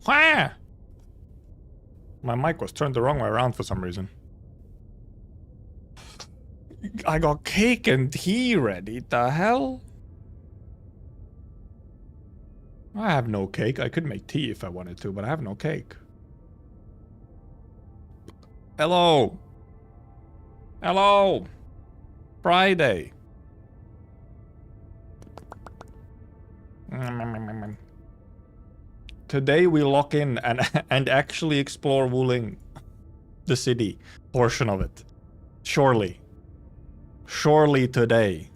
Wah! My mic was turned the wrong way around for some reason. I got cake and tea ready. The hell? I have no cake. I could make tea if I wanted to, but I have no cake. Hello. Hello. Friday. Today we lock in and actually explore Wuling, the city portion of it. Surely. Surely today.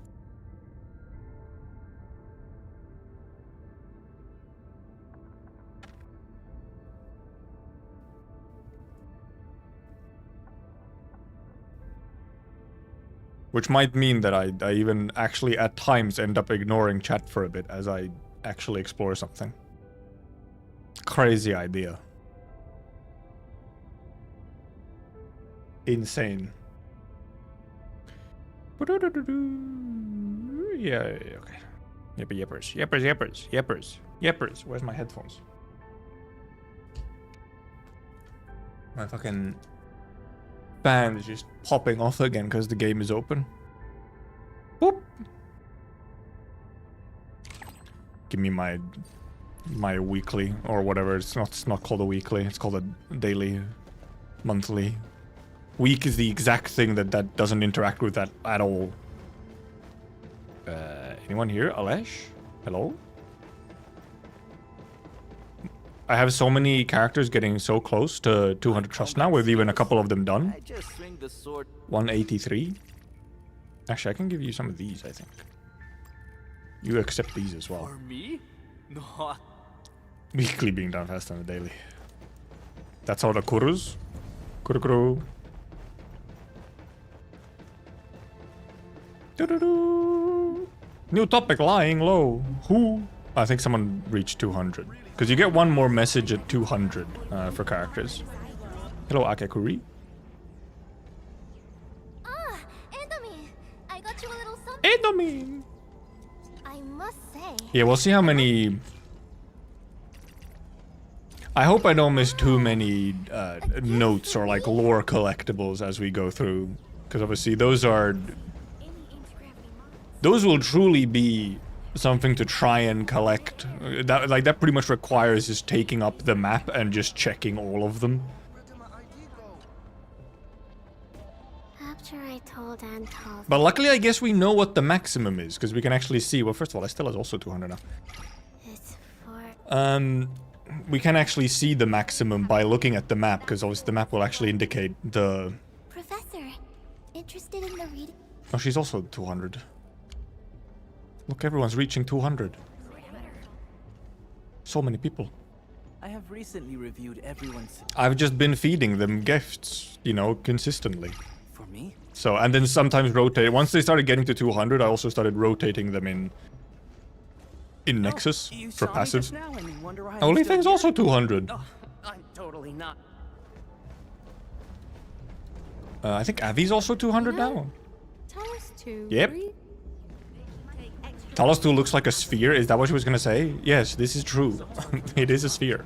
Which might mean that I even actually at times end up ignoring chat for a bit as I actually explore something. Crazy idea. Insane. Yeah, okay. Yippers. Where's my headphones? My fucking fan is just popping off again because the game is open. Boop. Give me my weekly or whatever. It's not called a weekly. It's called a daily, monthly. Week is the exact thing that doesn't interact with that at all. Anyone here? Alesh? Hello? I have so many characters getting so close to 200 trust now, with even a couple of them done. 183. Actually, I can give you some of these, I think. You accept these as well. For me? No. Weekly being done faster than the daily. That's all the kurus. Kuru. New topic, lying low. Who? I think someone reached 200. Because you get one more message at 200 for characters. Hello, Akekuri. Ah, Endomin! I got you a little something. Endomin! I must say. Yeah, we'll see how many... I hope I don't miss too many notes or like lore collectibles as we go through. Because obviously those are... Those will truly be something to try and collect. That pretty much requires just taking up the map and just checking all of them. After I told Antal. But luckily, I guess we know what the maximum is, because we can actually see. Well, first of all, Estella is also 200 now. It's for. We can actually see the maximum by looking at the map, because obviously the map will actually indicate the... Professor, interested in the reading? Oh, she's also 200. Look, everyone's reaching 200. So many people. I have recently reviewed everyone's. I've just been feeding them gifts, you know, consistently. For me? So, and then sometimes rotate. Once they started getting to 200, I also started rotating them in Nexus for passives. Only thing's also 200. Oh, I'm totally not. I think Avi's also 200 now. Talos 2. Yep. Talos 2 looks like a sphere. Is that what she was gonna say? Yes, this is true. It is a sphere.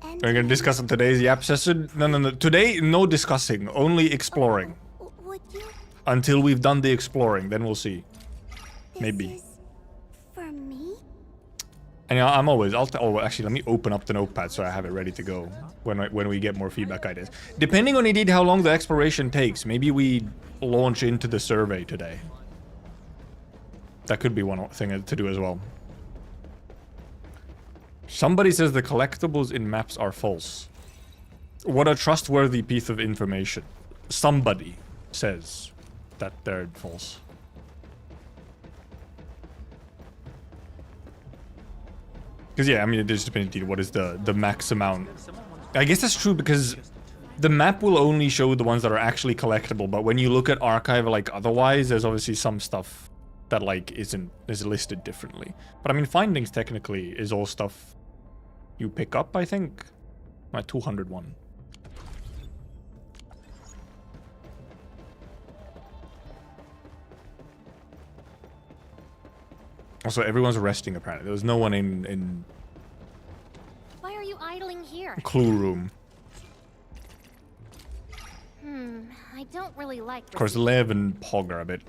We're gonna discuss in today's Yap session. No. Today, no discussing. Only exploring. Would you? Until we've done the exploring, then we'll see. Maybe. This is for me? And yeah, I'm always. Oh, actually, let me open up the notepad so I have it ready to go when we get more feedback ideas. Depending on indeed how long the exploration takes, maybe we launch into the survey today. That could be one thing to do as well. Somebody says the collectibles in maps are false. What a trustworthy piece of information. Somebody says that they're false. Because yeah, I mean, it just depends indeed what is the max amount. I guess that's true because the map will only show the ones that are actually collectible, but when you look at archive like otherwise, there's obviously some stuff that like is listed differently. But I mean, findings technically is all stuff you pick up, I think. My 201. Also, everyone's resting apparently. There was no one in you idling here? Clue room. I don't really like Of course, Lev and Pog are a bit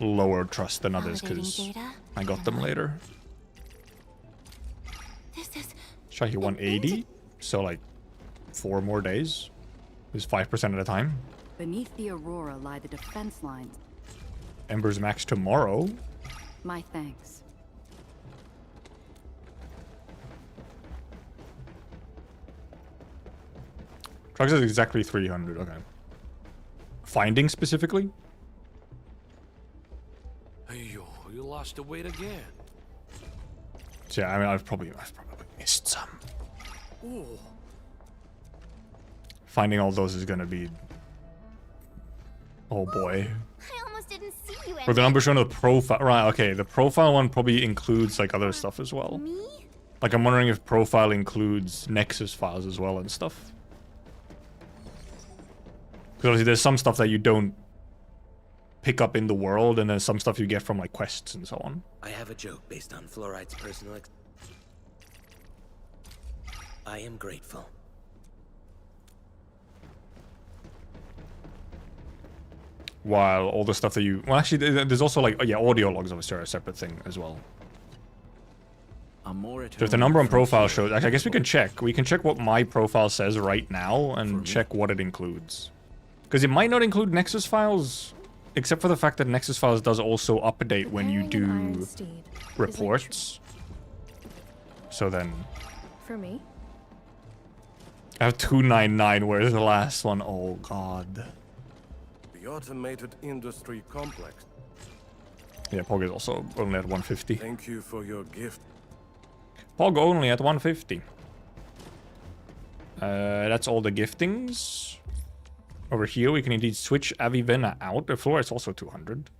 lower trust than others validating because data. I got them later. This is Shahi 180, so like 4 more days. Is 5% at a time. Beneath the aurora lie the defense lines. Ember's max tomorrow. My thanks. Trucks is exactly 300. Okay. Finding specifically? Hey, yo, you lost the weight again. So yeah, I mean, I've probably missed some. Ooh. Finding all those is gonna be. Oh boy. I almost didn't see you. For the number shown on the profile, right? Okay, the profile one probably includes like other stuff as well. Me? Like I'm wondering if profile includes Nexus files as well and stuff. Because obviously there's some stuff that you don't pick up in the world, and then some stuff you get from like quests and so on. I have a joke based on Fluoride's personal I am grateful. While all the stuff that you... Well, actually, there's also like... Oh, yeah, audio logs obviously are a separate thing as well. So if the number on profile shows... Actually, I guess we can check. We can check what my profile says right now and check what it includes. Because it might not include Nexus files, except for the fact that Nexus files does also update when you do reports. So then... For me? I have 299. Where's the last one? Oh, God. The automated industry complex. Yeah, Pog is also only at 150. Thank you for your gift. Pog only at 150. That's all the giftings. Over here, we can indeed switch Avivena out. The floor is also 200.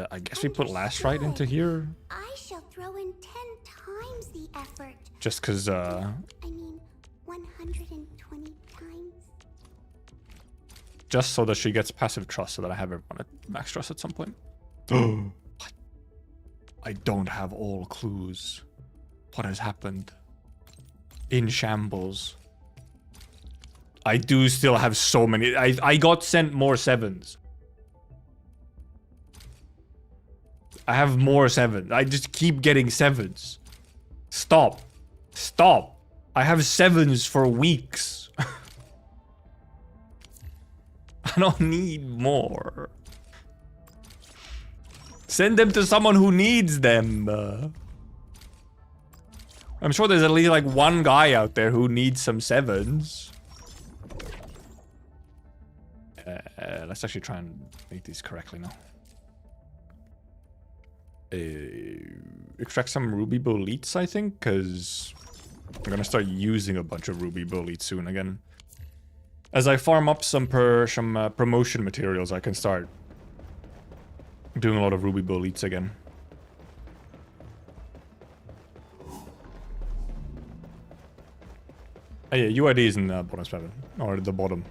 I guess we put Last Ride into here. I shall throw in 10 times the effort. Just because, I mean, 120 times. just so that she gets passive trust, so that I have everyone at max trust at some point. What? I don't have all clues. What has happened? In shambles. I do still have so many. I got sent more 7s. I have more 7s. I just keep getting 7s. Stop. Stop. I have 7s for weeks. I don't need more. Send them to someone who needs them. I'm sure there's at least like one guy out there who needs some 7s. Let's actually try and make these correctly now. Extract some ruby boletes, I think, because I'm gonna start using a bunch of ruby boletes soon again. As I farm up some promotion materials, I can start doing a lot of ruby boletes again. Oh yeah, UID is in the bottom 7, or at the bottom.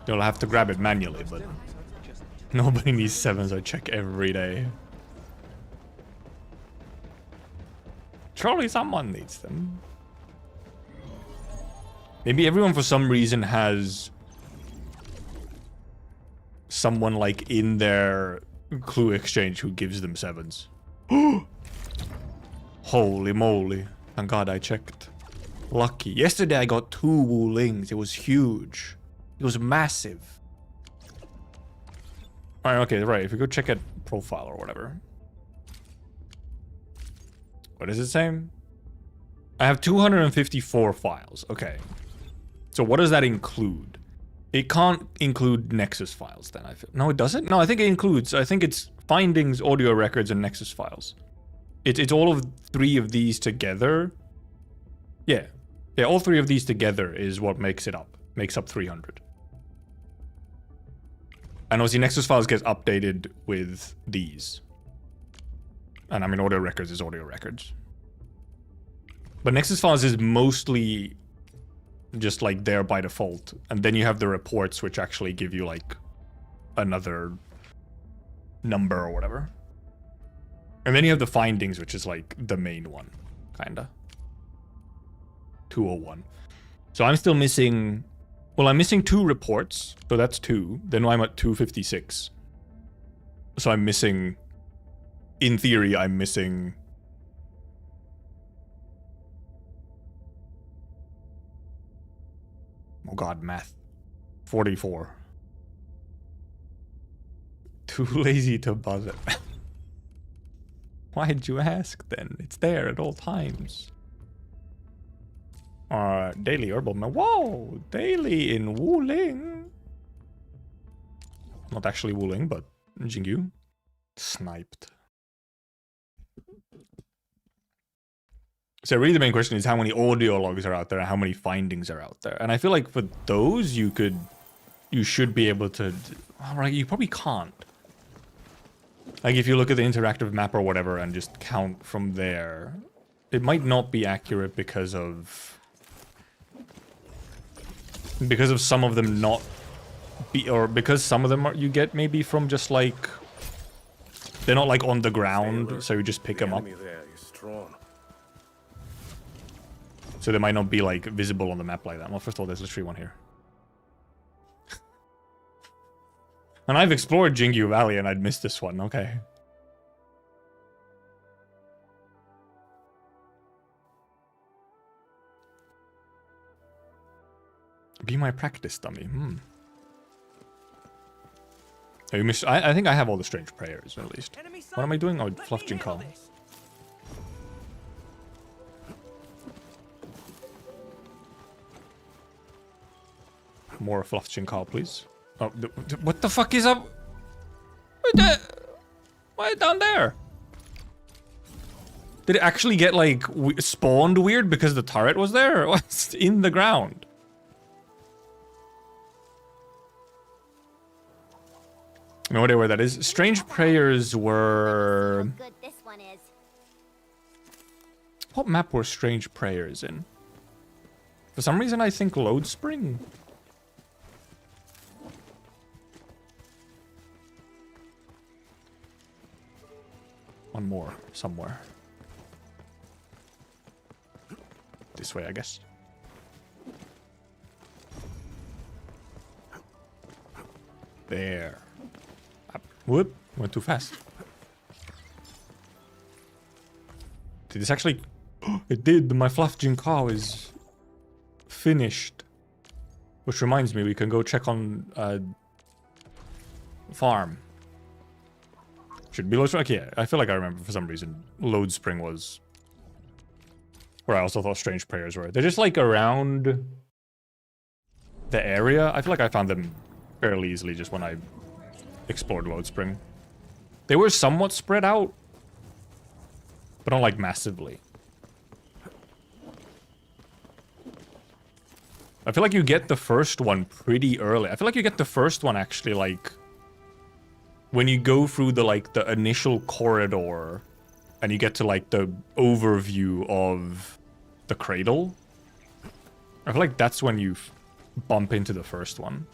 You'll have to grab it manually, but nobody needs 7s. I check every day. Surely someone needs them. Maybe everyone for some reason has someone like in their clue exchange who gives them 7s. Holy moly. Thank God I checked. Lucky. Yesterday I got 2 Wulings. It was huge. It was massive. Alright, okay, right. If we go check at profile or whatever. What is it saying? I have 254 files. Okay. So what does that include? It can't include Nexus files then, I feel. No, it doesn't? No, I think it includes. I think it's findings, audio records, and Nexus files. It's all of 3 of these together. Yeah. Yeah, all 3 of these together is what makes it up. Makes up 300. And obviously Nexus files gets updated with these. And I mean audio records is audio records. But Nexus files is mostly just like there by default. And then you have the reports which actually give you like another number or whatever. And then you have the findings, which is like the main one, kinda. 201. So I'm still missing... Well, I'm missing 2 reports, so that's 2. Then I'm at 256. So I'm missing... In theory, I'm missing... Oh god, math. 44. Too lazy to buzz it. Why'd you ask then? It's there at all times. Daily herbal. Whoa! Daily in Wuling. Not actually Wuling, but Jingyu. Sniped. So really the main question is how many audio logs are out there and how many findings are out there. And I feel like for those you should be able to... Alright, you probably can't. Like if you look at the interactive map or whatever and just count from there, it might not be accurate because of some of them not be, or because some of them are, you get maybe from just like, they're not like on the ground, so you just pick them up. There is strong. So they might not be like visible on the map like that. Well, first of all, there's literally one here. And I've explored Jingyu Valley and I'd missed this one, okay. Be my practice dummy, Oh, you missed, I think I have all the strange prayers, at least. What am I doing? Oh, Fluff Jinkal. More Fluff Jinkal, please. Oh, what the fuck is up? Why down there? Did it actually get like spawned weird because the turret was there? Or what's in the ground? No idea where that is. Strange prayers were... How good this one is. What map were strange prayers in? For some reason I think Load Spring. One more, somewhere. This way, I guess. There. Up. Whoop, went too fast. Did this actually... It did, my Fluff Jinkao is... finished. Which reminds me, we can go check on... farm. Should be Load Spring. Okay, yeah, I feel like I remember for some reason Load Spring was where I also thought Strange Prayers were. They're just like around the area. I feel like I found them fairly easily just when I explored Load Spring. They were somewhat spread out, but not like massively. I feel like you get the first one pretty early. I feel like you get the first one actually like when you go through the like the initial corridor and you get to like the overview of the cradle. I feel like that's when you bump into the first one.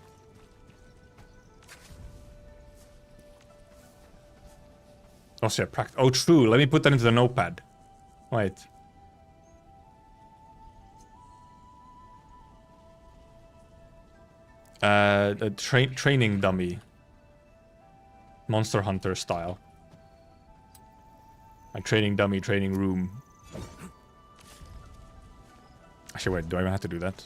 Oh, so yeah, oh, true. Let me put that into the notepad. Wait. A training dummy. Monster Hunter style. My training dummy, training room. Actually, wait, do I even have to do that?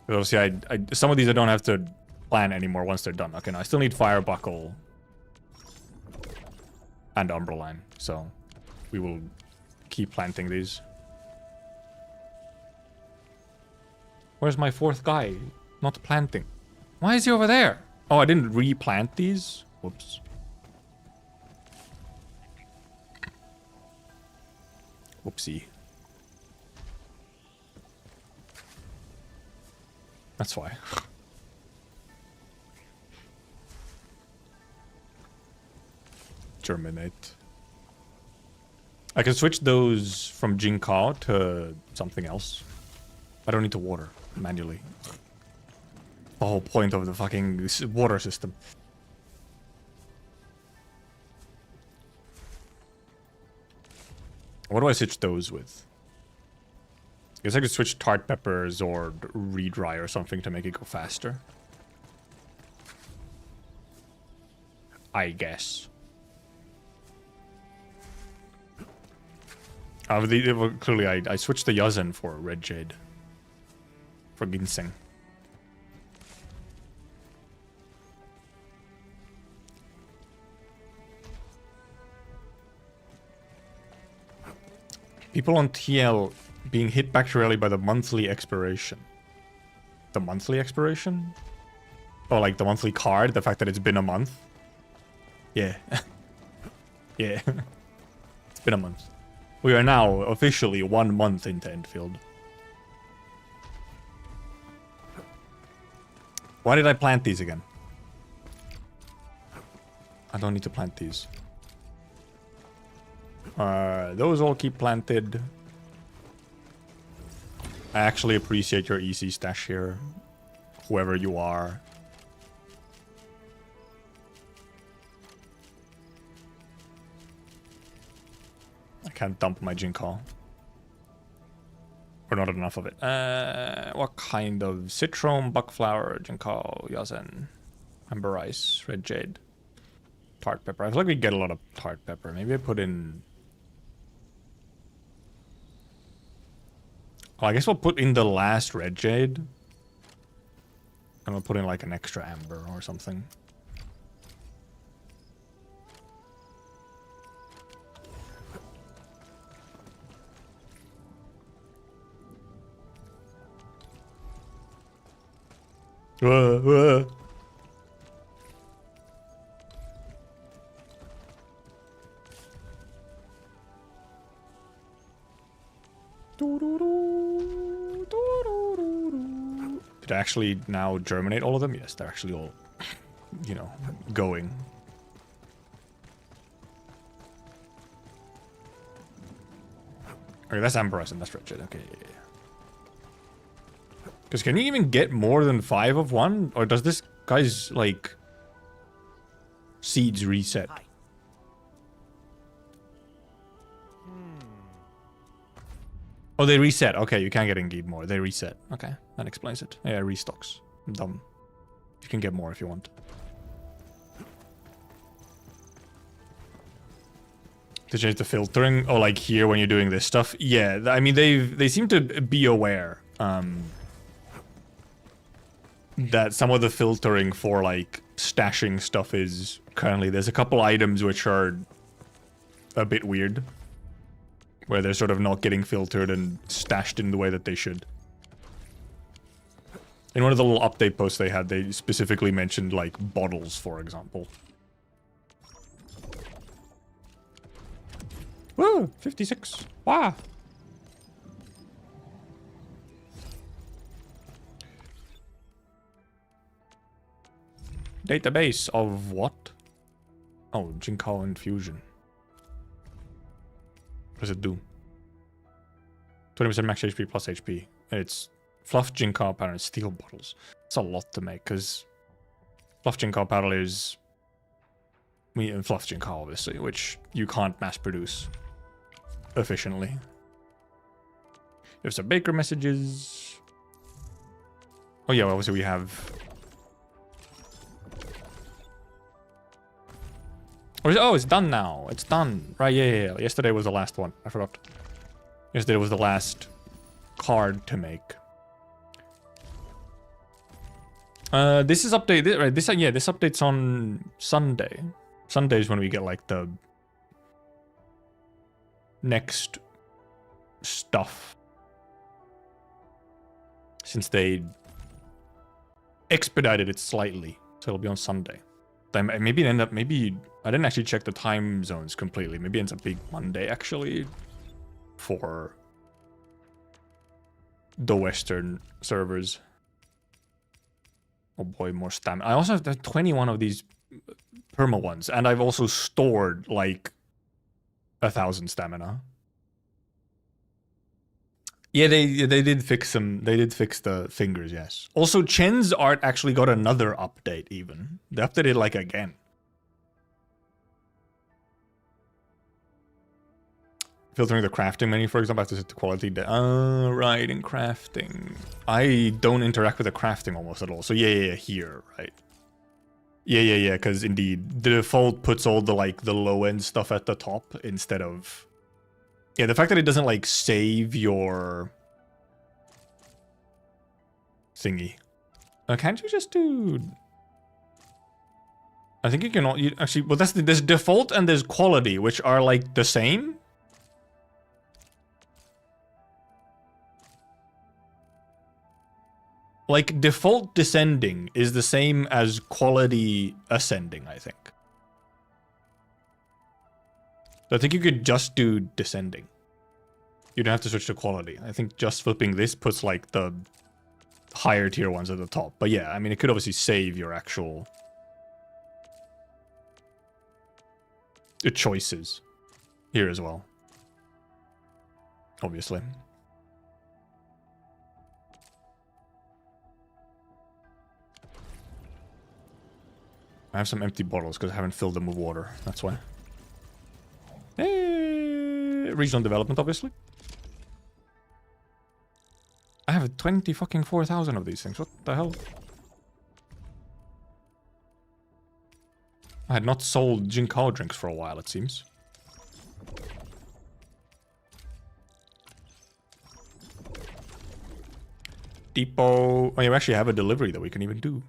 Because obviously, some of these I don't have to plan anymore once they're done. Okay, now I still need Fire Buckle and Umbraline, so we will keep planting these. Where's my 4th guy? Not planting. Why is he over there? Oh, I didn't replant these? Whoops. Whoopsie. That's why. Germinate. I can switch those from Jinkao to something else. I don't need to water manually. The whole point of the fucking water system. What do I switch those with? Guess I could switch tart peppers or redry or something to make it go faster. I guess. Clearly, I switched the Tryzyn for red jade. For ginseng. People on TL being hit back to rally by the monthly expiration. The monthly expiration? Oh, like the monthly card? The fact that it's been a month? Yeah. Yeah. It's been a month. We are now officially 1 month into Endfield. Why did I plant these again? I don't need to plant these. Those all keep planted. I actually appreciate your easy stash here, whoever you are. I can't dump my Jinkall. Or not enough of it. What kind of citron, buckflower, Jinkall, Tryzyn, amber ice, red jade, tart pepper. I feel like we get a lot of tart pepper. Maybe I put in. Well, I guess we'll put in the last red jade. And we'll put in like an extra amber or something. Did I actually now germinate all of them? Yes, they're actually all, you know, going. Okay, that's amber ice and that's red jade. Okay, yeah. Because can you even get more than 5 of one? Or does this guy's, like, seeds reset? Oh, they reset. Okay, you can't get indeed more. They reset. Okay, that explains it. Yeah, restocks. I'm dumb. You can get more if you want. To change the filtering? Oh, like here when you're doing this stuff? Yeah, I mean, they seem to be aware. That some of the filtering for like stashing stuff is currently there's a couple items which are a bit weird where they're sort of not getting filtered and stashed in the way that they should. In one of the little update posts they had, they specifically mentioned like bottles, for example. Whoa, 56. Wow. Database of what? Oh, Jinkall infusion. What does it do? 20% max HP plus HP. It's fluff Jinkall powder and steel bottles. It's a lot to make because fluff Jinkall powder is fluff Jinkall obviously, which you can't mass produce efficiently. There's some baker messages. Oh yeah, well, obviously we have. Oh, it's done now. It's done. Right, yeah. Yesterday was the last one. I forgot. Yesterday was the last card to make. This is update, right? This update's on Sunday. Sunday is when we get like the next stuff. Since they expedited it slightly. So it'll be on Sunday. Maybe it ended up, maybe I didn't actually check the time zones completely. Maybe it ends up being Monday actually for the Western servers. Oh boy, more stamina. I also have 21 of these perma ones, and I've also stored like 1,000 stamina. Yeah, they did fix some. They did fix the fingers, yes. Also, Chen's art actually got another update. Even they updated like again. Filtering the crafting menu, for example, I have to set the quality. Oh, right, in crafting. I don't interact with the crafting almost at all. So yeah, here, right. Yeah, because indeed, the default puts all the, like, the low-end stuff at the top instead of... Yeah, the fact that it doesn't, like, save your... thingy. Can't you just do... I think you can all... actually, well, there's default and there's quality, which are, like, the same. Like, default descending is the same as quality ascending, I think. So I think you could just do descending. You don't have to switch to quality. I think just flipping this puts, like, the higher tier ones at the top. But yeah, I mean, it could obviously save your actual... choices here as well. Obviously. I have some empty bottles because I haven't filled them with water. That's why. Regional development, obviously. I have 20 fucking 4,000 of these things. What the hell? I had not sold Jinkao drinks for a while, it seems. Depot. Oh, you actually have a delivery that we can even do.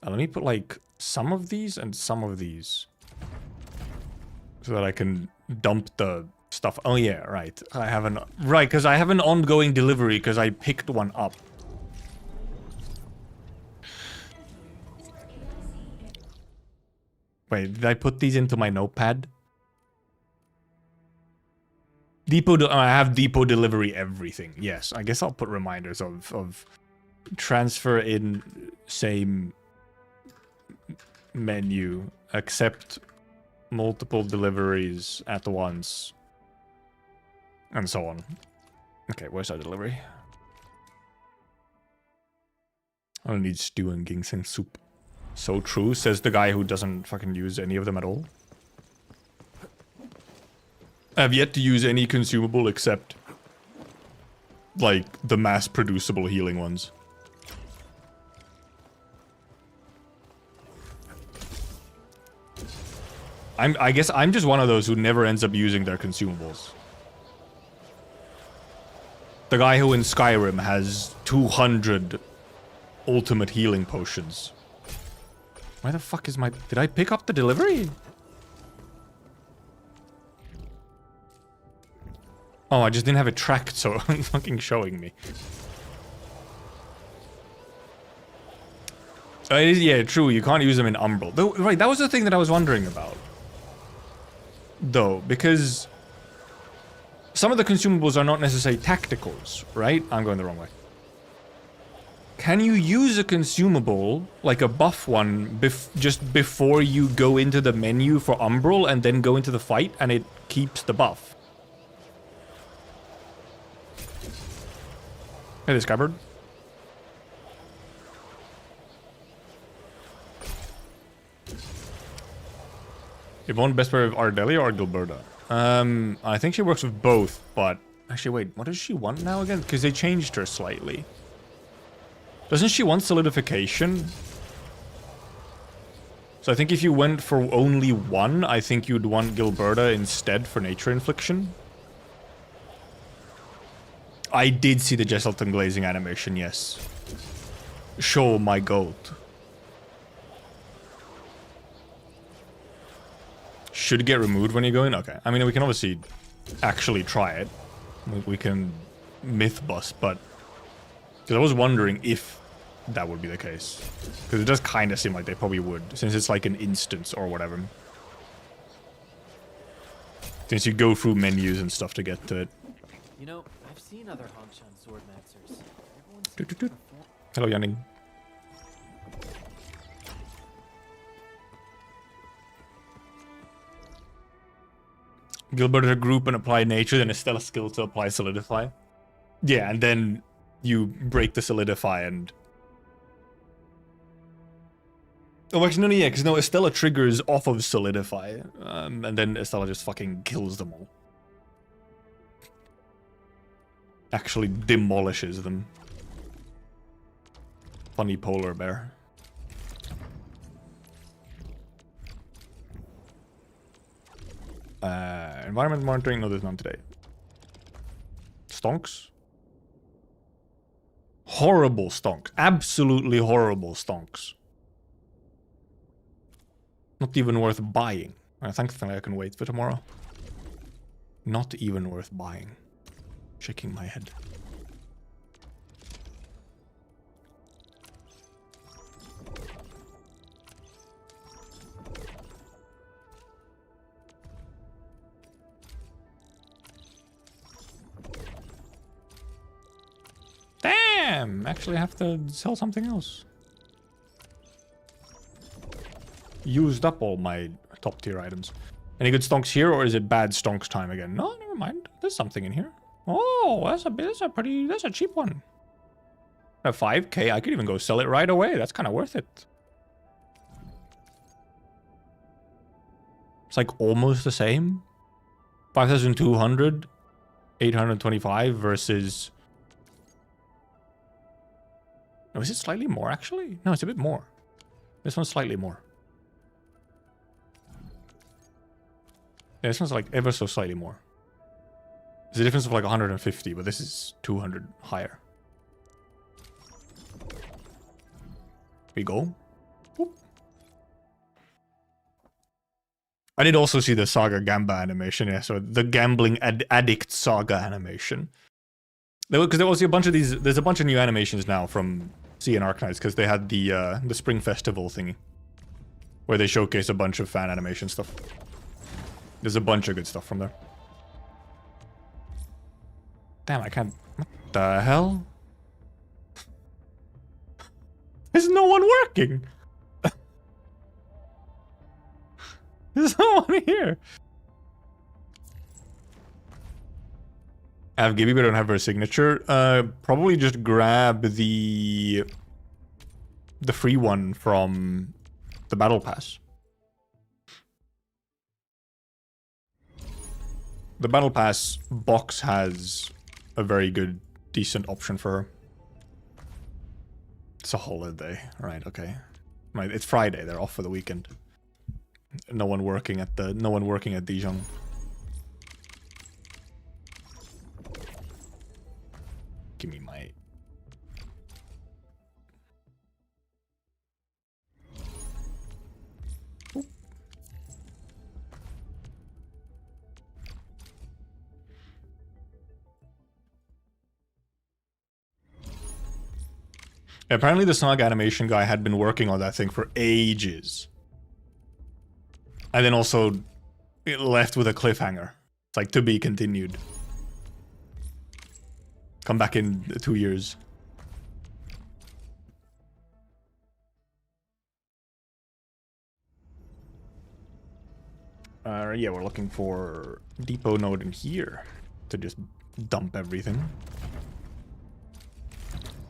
Let me put, like, some of these and some of these. So that I can dump the stuff. Oh, yeah, right. I have an... Right, because I have an ongoing delivery because I picked one up. Wait, did I put these into my notepad? I have depot delivery everything. Yes, I guess I'll put reminders of transfer in same menu, accept multiple deliveries at once, and so on. Okay, where's our delivery? I don't need stew and ginseng soup. So true, says the guy who doesn't fucking use any of them at all. I have yet to use any consumable except, like, the mass-producible healing ones. I guess I'm just one of those who never ends up using their consumables. The guy who in Skyrim has 200 ultimate healing potions. Where the fuck is my... Did I pick up the delivery? Oh, I just didn't have it tracked, so it's fucking showing me. It is, yeah, true, you can't use them in Umbral. Though, right, that was the thing that I was wondering about. Though, because some of the consumables are not necessarily tacticals, right? I'm going the wrong way. Can you use a consumable, like a buff one, just before you go into the menu for Umbral and then go into the fight and it keeps the buff? Hey, this cupboard. Yvonne, best player of Ardelia or Gilberta? I think she works with both, but... Actually, wait, what does she want now again? Because they changed her slightly. Doesn't she want solidification? So I think if you went for only one, I think you'd want Gilberta instead for nature infliction. I did see the Jesselton glazing animation, yes. Show my goat. Should it get removed when you go in? Okay. I mean, we can obviously actually try it. We can myth bust, but... Because I was wondering if that would be the case. Because it does kind of seem like they probably would, since it's like an instance or whatever. Since you go through menus and stuff to get to it. You know, I've seen other Hongshan sword maxers. Toot, toot, toot. Hello, Yanning. Gilbert a group and apply nature, then Estella skill to apply solidify. Yeah, and then you break the solidify and... Oh, actually, no, yeah, because no, Estella triggers off of solidify, and then Estella just fucking kills them all. Actually demolishes them. Funny polar bear. Environment monitoring, no, there's none today. Stonks? Horrible stonks. Absolutely horrible stonks. Not even worth buying. Thankfully I can wait for tomorrow. Not even worth buying. Shaking my head. Damn! Actually, I have to sell something else. Used up all my top tier items. Any good stonks here, or is it bad stonks time again? No, never mind. There's something in here. Oh, that's a cheap one. At 5k, I could even go sell it right away. That's kind of worth it. It's like almost the same. 5,200, 825 versus... No, is it slightly more, actually? No, it's a bit more. This one's slightly more. Yeah, this one's like ever so slightly more. There's a difference of like 150, but this is 200 higher. We go. Whoop. I did also see the Saga Gamba animation, yeah, so the gambling addict Saga animation. Because there was a bunch of these, there's a bunch of new animations now from Sea and Arknights, because they had the Spring Festival thingy, where they showcase a bunch of fan animation stuff. There's a bunch of good stuff from there. Damn, I can't... What the hell? There's no one working! There's no one here! I have Gibby, but I don't have her signature. Probably just grab the free one from the Battle Pass. The Battle Pass box has a very good, decent option for her. It's a holiday. Right, okay. Right, it's Friday, they're off for the weekend. No one working at Dijon. Give me my... Oop. Apparently the Saga animation guy had been working on that thing for ages. And then also it left with a cliffhanger. It's like, to be continued. Come back in 2 years. Yeah, we're looking for depot node in here to just dump everything.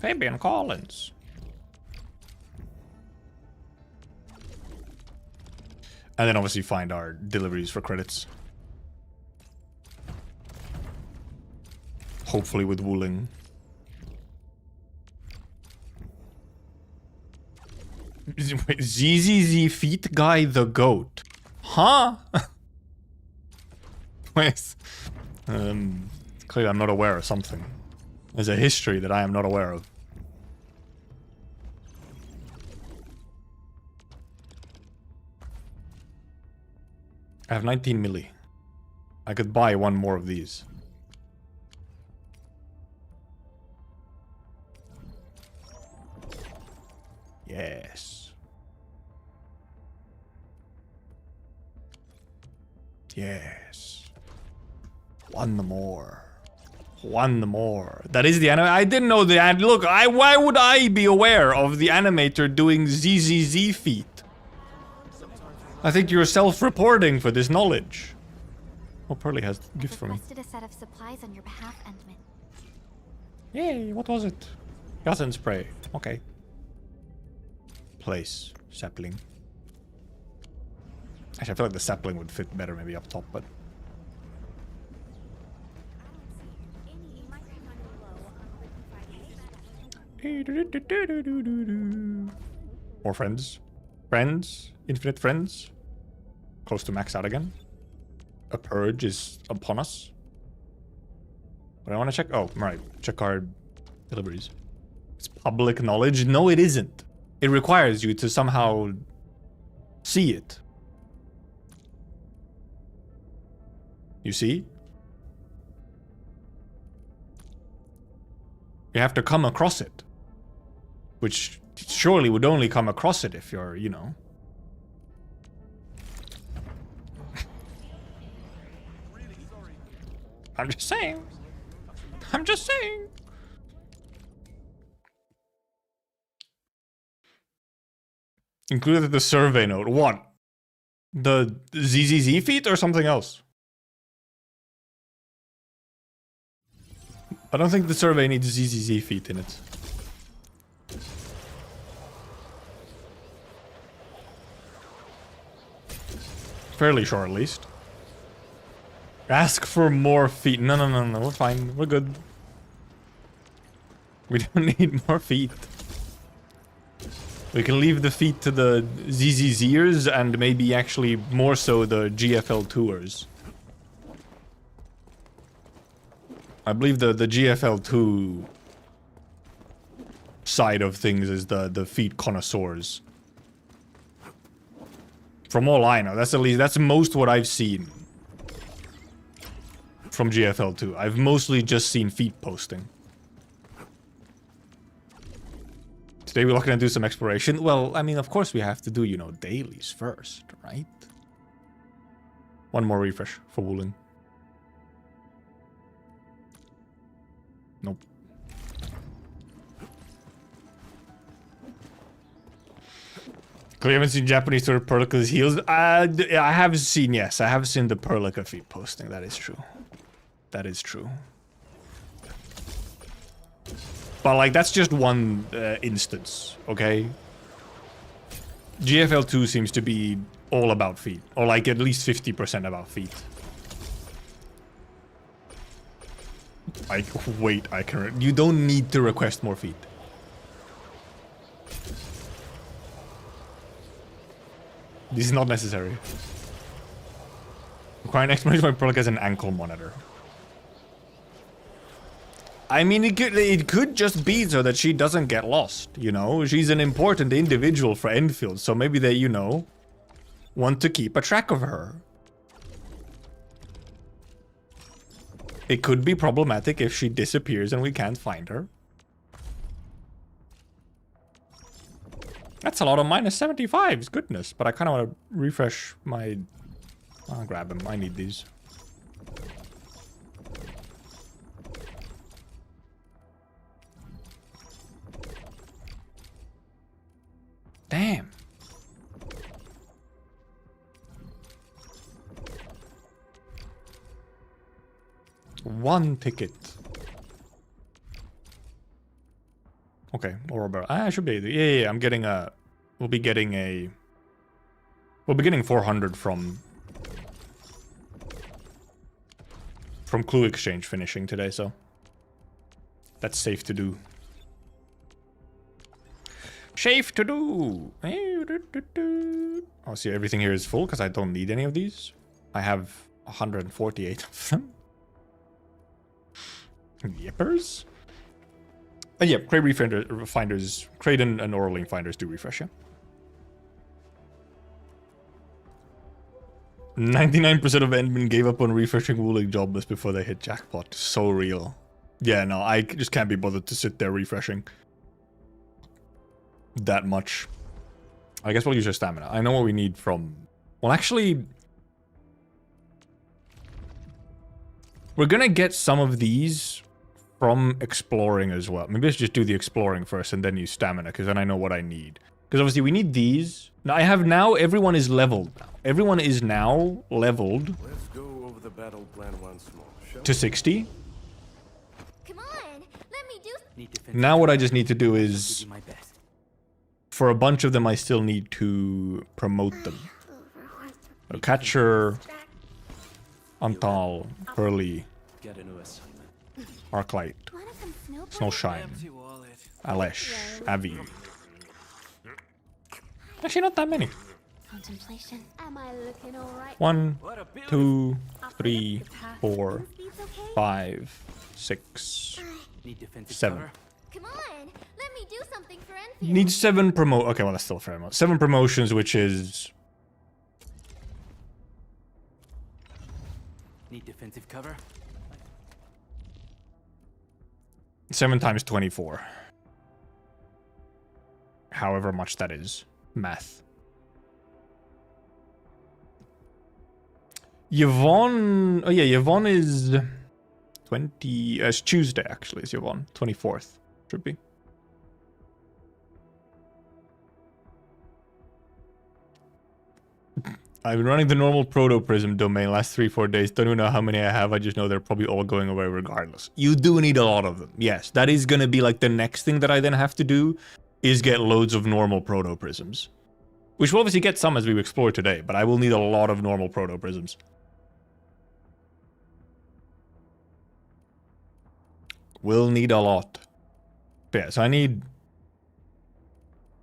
Fabian Collins. And then obviously find our deliveries for credits. Hopefully with Wuling. ZZZ Feet Guy the Goat. Huh? Wait. Clearly I'm not aware of something. There's a history that I am not aware of. I have 19 milli. I could buy one more of these. Yes. Yes. One more. One more. That is the anime. I didn't know the look. Why would I be aware of the animator doing ZZZ feet? I think you're self-reporting for this knowledge. Oh, Pearly has a gift for me. Requested a set of supplies on your behalf, Endman. Yay! What was it? Gotham spray. Okay. Place sapling. Actually, I feel like the sapling would fit better maybe up top, but. More friends. Friends. Infinite friends. Close to max out again. A purge is upon us. But I want to check. Oh, right. Check card deliveries. It's public knowledge. No, it isn't. It requires you to somehow see it. You see? You have to come across it. Which surely would only come across it if you're, you know. I'm just saying. I'm just saying. Included the survey note. What? The ZZZ feat or something else? I don't think the survey needs ZZZ feat in it. Fairly sure, at least. Ask for more feet. No, no, no, no. We're fine. We're good. We don't need more feet. We can leave the feet to the ZZZers and maybe actually more so the GFL tours. I believe the GFL2 side of things is the feet connoisseurs. From all I know, that's most what I've seen from GFL2. I've mostly just seen feet posting. Today we're looking to do some exploration. Well, I mean, of course we have to do, you know, dailies first, right? One more refresh for Wuling. Nope. Clearly haven't seen Japanese sort of Perlica's heels. I have seen, yes, I have seen the Perlica feet posting. That is true. That is true. But like, that's just one instance, okay? GFL2 seems to be all about feet. Or like at least 50% about feet. Like, wait, I can... You don't need to request more feet. This is not necessary. Require an explanation why Perlica has an ankle monitor. I mean, it could just be so that she doesn't get lost, you know? She's an important individual for Endfield, so maybe they, you know, want to keep a track of her. It could be problematic if she disappears and we can't find her. That's a lot of -75s, goodness. But I kind of want to refresh my... I'll grab them, I need these. Damn. One ticket. Okay, or about I should be yeah, I'm getting a we'll be getting 400 from Clue Exchange finishing today, so that's safe to do. Safe to do. Oh, see, everything here is full because I don't need any of these. I have 148 of them. Yippers? Yeah, Crate Refinders, Crate and Orling Finders do refresh, yeah. 99% of Endmen gave up on refreshing Wuling jobless before they hit jackpot. So real. Yeah, no, I just can't be bothered to sit there refreshing that much. I guess we'll use our stamina. I know what we need from... Well, actually... We're gonna get some of these from exploring as well. Maybe let's just do the exploring first and then use stamina, because then I know what I need. Because obviously we need these. Now I have now, everyone is leveled now. Everyone is now leveled. Let's go over the battle plan once more, shall to 60. Come on, let me do. Now what I just need to do Give is, you my best. for a bunch of them I still need to promote them. Catcher, Antal, Pearly, Get a new assignment. Arklight, Wanna some snow Snowshine, Empty wallet. Alesh, Avi. Actually, not that many. Contemplation. Am I looking alright? 1, 2, 3, The path 4, speed's okay? 5, 6, Need defensive 7. cover? Come on, let me do something for Enfield. Need 7 promo. Okay, well that's still a fair amount. 7 promotions, which is Need defensive cover? 7 times 24. However much that is. Math. Yvonne... Oh yeah, Yvonne is 20... it's Tuesday, actually, is Yvonne. 24th. Should be. I've been running the normal proto-prism domain last 3-4 days. Don't even know how many I have. I just know they're probably all going away regardless. You do need a lot of them. Yes, that is going to be like the next thing that I then have to do is get loads of normal proto-prisms. Which we'll obviously get some as we explore today, but I will need a lot of normal proto-prisms. Will need a lot. But yeah, so I need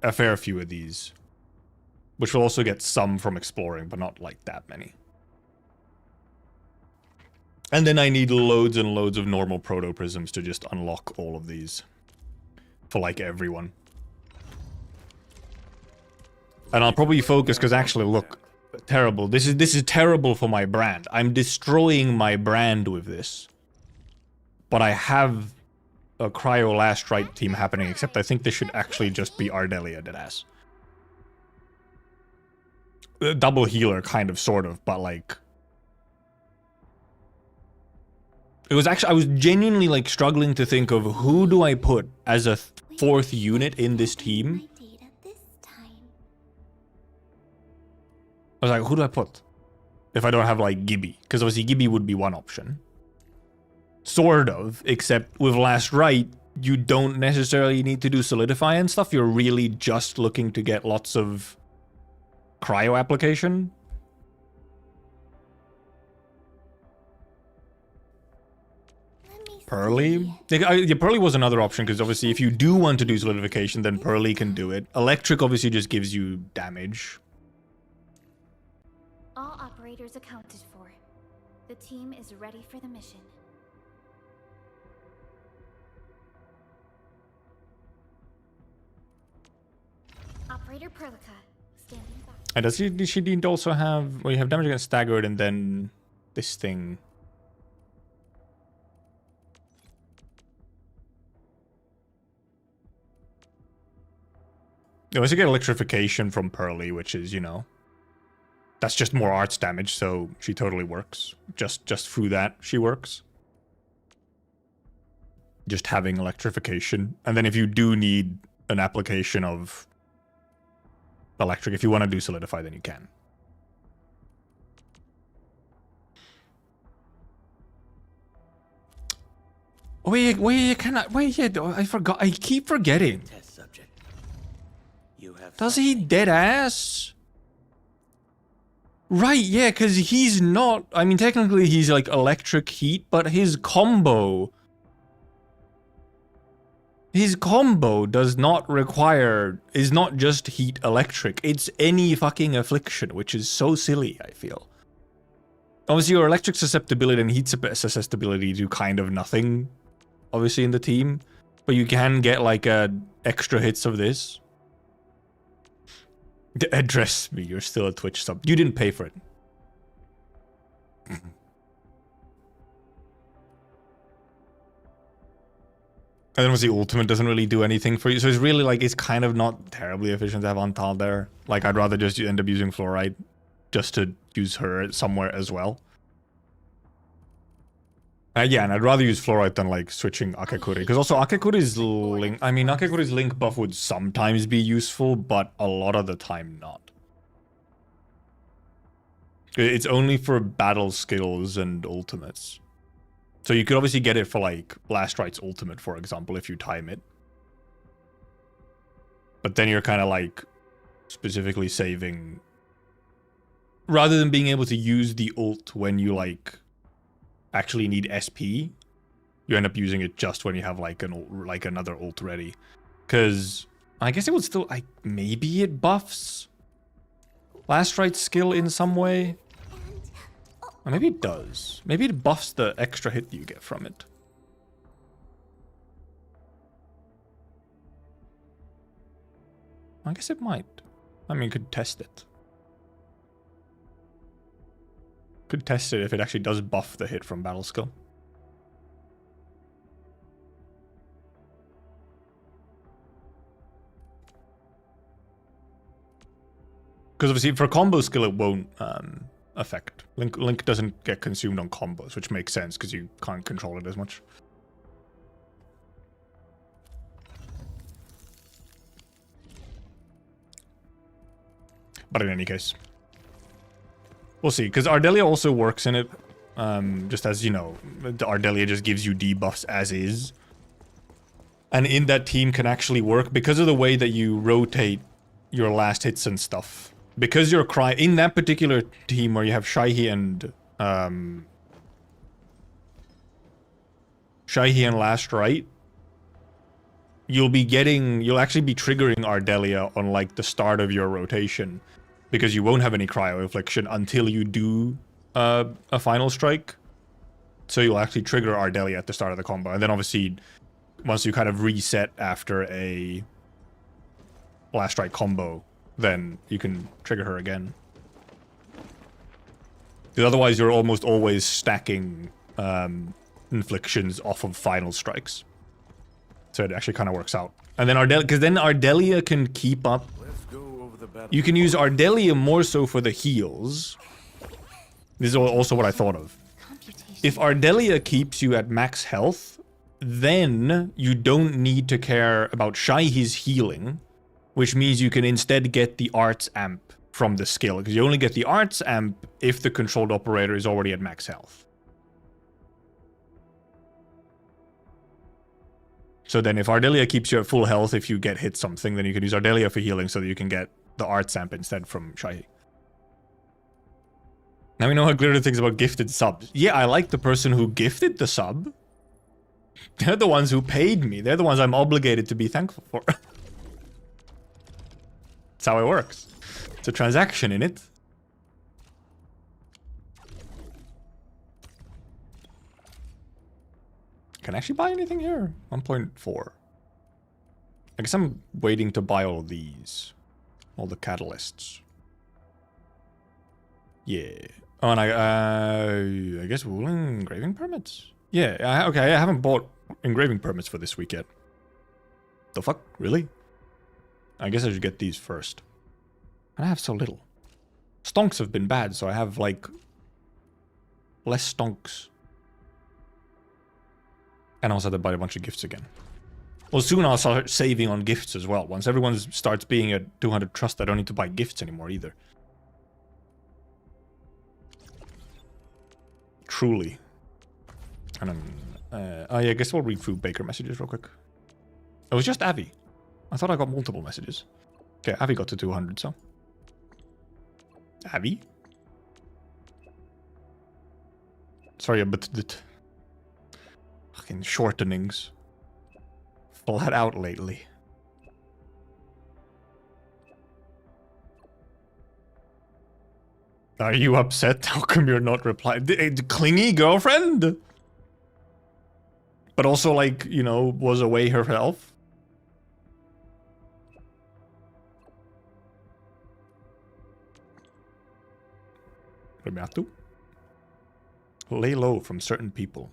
a fair few of these. Which will also get some from exploring, but not like that many. And then I need loads and loads of normal proto-prisms to just unlock all of these. For like everyone. And I'll probably focus, because actually, look, terrible. This is terrible for my brand. I'm destroying my brand with this. But I have a Cryo Last Right team happening, except I think this should actually just be Ardelia deadass. Double healer, kind of, sort of, but like... It was actually, I was genuinely like struggling to think of who do I put as a 4th unit in this team. I was like, who do I put? If I don't have like Gibby. Because obviously Gibby would be one option. Sort of, except with Last Right, you don't necessarily need to do Solidify and stuff. You're really just looking to get lots of cryo application. Pearly? Yeah, Pearly was another option, because obviously if you do want to do Solidification, then Pearly can do it. Electric obviously just gives you damage. All operators accounted for. The team is ready for the mission. Operator Perlica, standing by. And does she need to also have... Well, you have damage against staggered and then this thing. You also get electrification from Pearly, which is, you know... That's just more arts damage, so she totally works. Just through that, she works. Just having electrification. And then if you do need an application of electric, if you want to do Solidify, then you can. Wait, I forgot. I keep forgetting. Test subject. You have Does he dead ass? Right, yeah, because he's not... I mean, technically he's like electric heat, but his combo... His combo does not require... is not just heat electric. It's any fucking affliction, which is so silly, I feel. Obviously, your electric susceptibility and heat susceptibility do kind of nothing, obviously, in the team. But you can get, like, extra hits of this. Address me, you're still a Twitch sub. You didn't pay for it. And then obviously ultimate doesn't really do anything for you. So it's really like, it's kind of not terribly efficient to have Antal there. Like, I'd rather just end up using Fluorite just to use her somewhere as well. Yeah, and I'd rather use Fluorite than like switching Akakuri. Because also Akakuri's link... I mean, Akakuri's link buff would sometimes be useful, but a lot of the time not. It's only for battle skills and ultimates. So you could obviously get it for like Last Right's ultimate, for example, if you time it. But then you're kind of like specifically saving... Rather than being able to use the ult when you like... actually need SP, you end up using it just when you have like another ult ready. Because I guess it would still... maybe it buffs Last Right's skill in some way? Or maybe it does. Maybe it buffs the extra hit you get from it. I guess it might. I mean, could test it. Could test it if it actually does buff the hit from battle skill. Because obviously for combo skill it won't affect. Link doesn't get consumed on combos, which makes sense because you can't control it as much. But in any case, we'll see. Because Ardelia also works in it. Just as, you know, Ardelia just gives you debuffs as is. And in that team can actually work because of the way that you rotate your last hits and stuff. Because you're in that particular team where you have Shaihi and Last Right, you'll actually be triggering Ardelia on like the start of your rotation. Because you won't have any cryo infliction until you do a final strike. So you'll actually trigger Ardelia at the start of the combo. And then obviously, once you kind of reset after a Last Strike combo, then you can trigger her again. Because otherwise you're almost always stacking inflictions off of final strikes. So it actually kind of works out. And then Ardelia can keep up. You can use Ardelia more so for the heals. This is also what I thought of. If Ardelia keeps you at max health, then you don't need to care about Shaihi's healing, which means you can instead get the Arts Amp from the skill, because you only get the Arts Amp if the controlled operator is already at max health. So then if Ardelia keeps you at full health, if you get hit something, then you can use Ardelia for healing so that you can get the Arts Amp instead from Shaihi. Now we know how Glitter thinks about gifted subs. Yeah, I like the person who gifted the sub. They're the ones who paid me. They're the ones I'm obligated to be thankful for. That's how it works. It's a transaction in it. Can I actually buy anything here? 1.4. I guess I'm waiting to buy all of these. All the catalysts. Yeah. Oh, and I guess Wuling engraving permits? Yeah, okay, I haven't bought engraving permits for this week yet. The fuck? Really? I guess I should get these first. And I have so little. Stonks have been bad, so I have, like, less stonks. And I also had to buy a bunch of gifts again. Well, soon I'll start saving on gifts as well. Once everyone starts being at 200 trust, I don't need to buy gifts anymore either. Truly. And then, oh yeah, I guess we'll read through Baker messages real quick. It was just Avi. I thought I got multiple messages. Okay, Avi got to 200, so. Avi? Sorry, but the fucking shortenings. Flat out lately. Are you upset? How come you're not replying? Clingy girlfriend? But also, like, you know, was away herself? Lay low from certain people.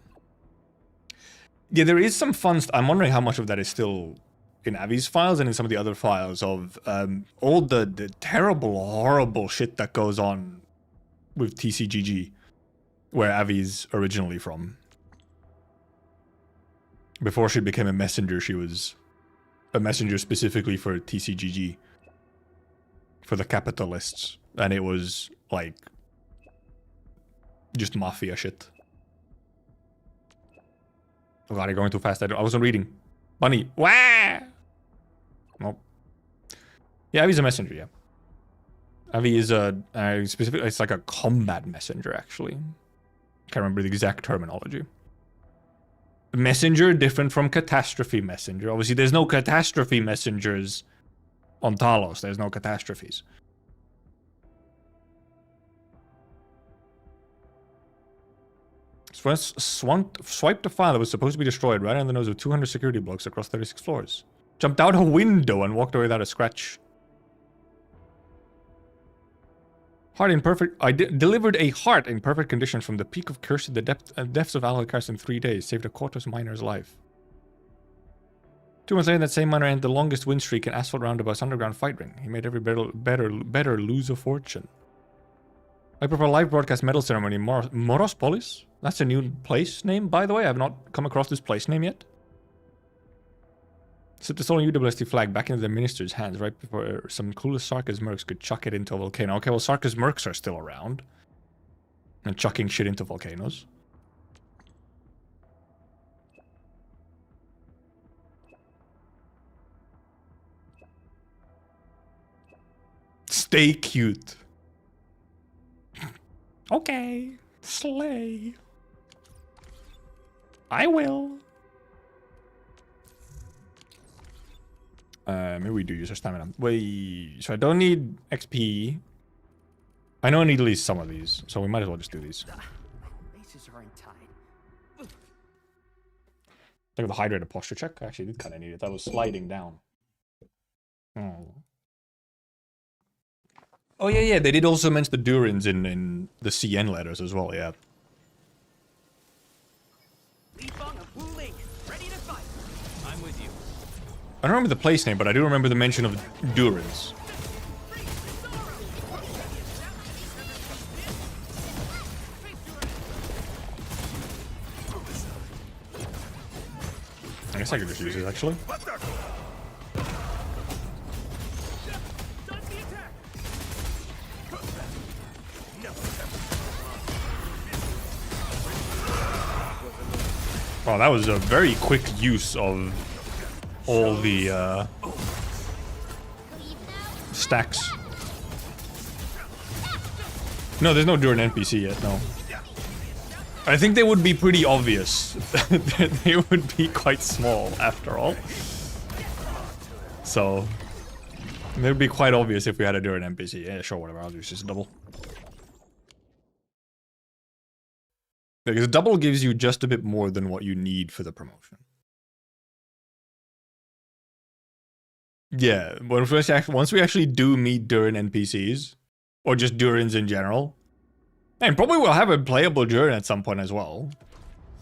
Yeah, there is some fun stuff. I'm wondering how much of that is still in Avi's files and in some of the other files of all the terrible, horrible shit that goes on with TCGG, where Avi's originally from. Before she became a messenger, she was a messenger specifically for TCGG, for the capitalists, and it was like just mafia shit. Oh god, you're going too fast. I wasn't reading. Bunny. Wah! Nope. Yeah, Avi's a messenger, yeah. Avi is a specific. It's like a combat messenger, actually. Can't remember the exact terminology. Messenger different from catastrophe messenger. Obviously, there's no catastrophe messengers on Talos. There's no catastrophes. Swiped a file that was supposed to be destroyed right on the nose of 200 security blocks across 36 floors. Jumped out a window and walked away without a scratch. Heart in perfect... I delivered a heart in perfect condition from the peak of curse to the depths of Alucard in 3 days. Saved a Cortus miner's life. 2 months later, that same miner ended the longest win streak in Asphalt Roundabout's underground fight ring. He made every better lose a fortune. I prepare a live broadcast medal ceremony in Morospolis. That's a new place name, by the way. I have not come across this place name yet. Slipped the stolen UWST flag back into the minister's hands right before some clueless Sarkis mercs could chuck it into a volcano. Okay, well, Sarkis mercs are still around. And chucking shit into volcanoes. Stay cute. Okay. Slay. I will. Maybe we do use our stamina. Wait, so I don't need XP. I know I need at least some of these, so we might as well just do these. Laces are untied. Look at the hydrated posture check. I actually did kind of need it. That was sliding down. Oh yeah, they did also mention the Durins in the CN letters as well, yeah. Wuling, ready to fight. I'm with you. I don't remember the place name, but I do remember the mention of Durins. I guess I could just use it, actually. Wow, that was a very quick use of all the stacks. No, there's no Durin NPC yet, no. I think they would be pretty obvious. They would be quite small, after all. So, they would be quite obvious if we had a Durin NPC. Yeah, sure, whatever, I'll use just a double. Because a double gives you just a bit more than what you need for the promotion. Yeah, once we actually do meet Durin NPCs, or just Durins in general, and probably we'll have a playable Durin at some point as well.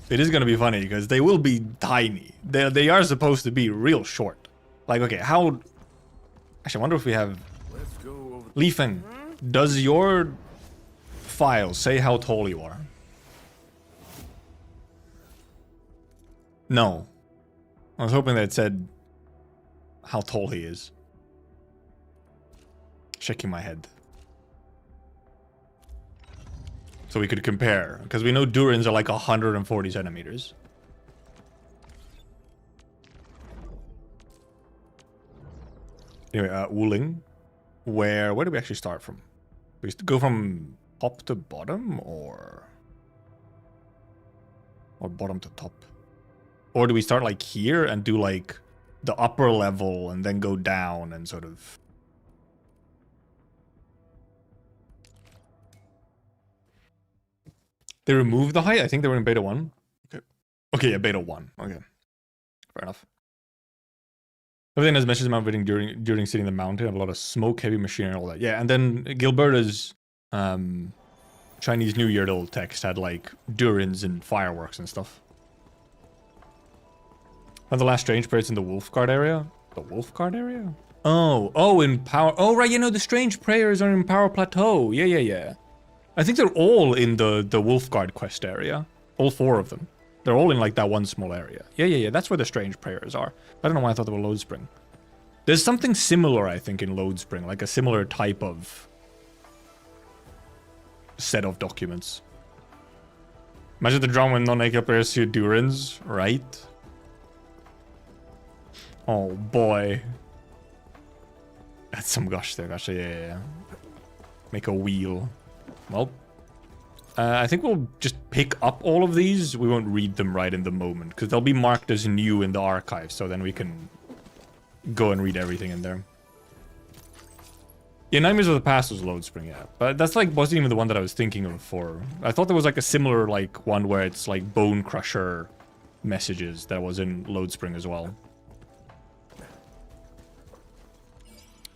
It is going to be funny because they will be tiny. They are supposed to be real short. Like, okay, how... Actually, I wonder if we have... Leafing, does your file say how tall you are? No. I was hoping that it said how tall he is. Shaking my head. So we could compare, because we know Durins are like 140 centimeters. Anyway, Wuling. Where do we actually start from? We go from top to bottom, or bottom to top? Or do we start like here and do like the upper level and then go down and sort of... They removed the height? I think they were in beta 1. Okay. Okay, yeah, beta 1. Okay. Fair enough. Everything has mentioned about reading during sitting the mountain, a lot of smoke, heavy machinery, and all that. Yeah, and then Gilberta's Chinese New Year little text had like Durins and fireworks and stuff. And the last strange prayers in the Wolfguard area? The Wolfguard area? Oh, in Power... Oh, right, you know, the strange prayers are in Power Plateau. Yeah. I think they're all in the Wolfguard quest area. All 4 of them. They're all in, like, that one small area. Yeah. That's where the strange prayers are. I don't know why I thought they were Lodespring. There's something similar, I think, in Lodespring. Like, a similar type of set of documents. Imagine the drama when non-naked players see Durins, right? Oh, boy. That's some gush there, gosh. Yeah. Make a wheel. Well. I think we'll just pick up all of these. We won't read them right in the moment, because they'll be marked as new in the archive, so then we can go and read everything in there. Yeah, Nightmares of the Past was load spring, yeah. But that's like wasn't even the one that I was thinking of for. I thought there was like a similar like one where it's like Bone Crusher messages that was in load spring as well.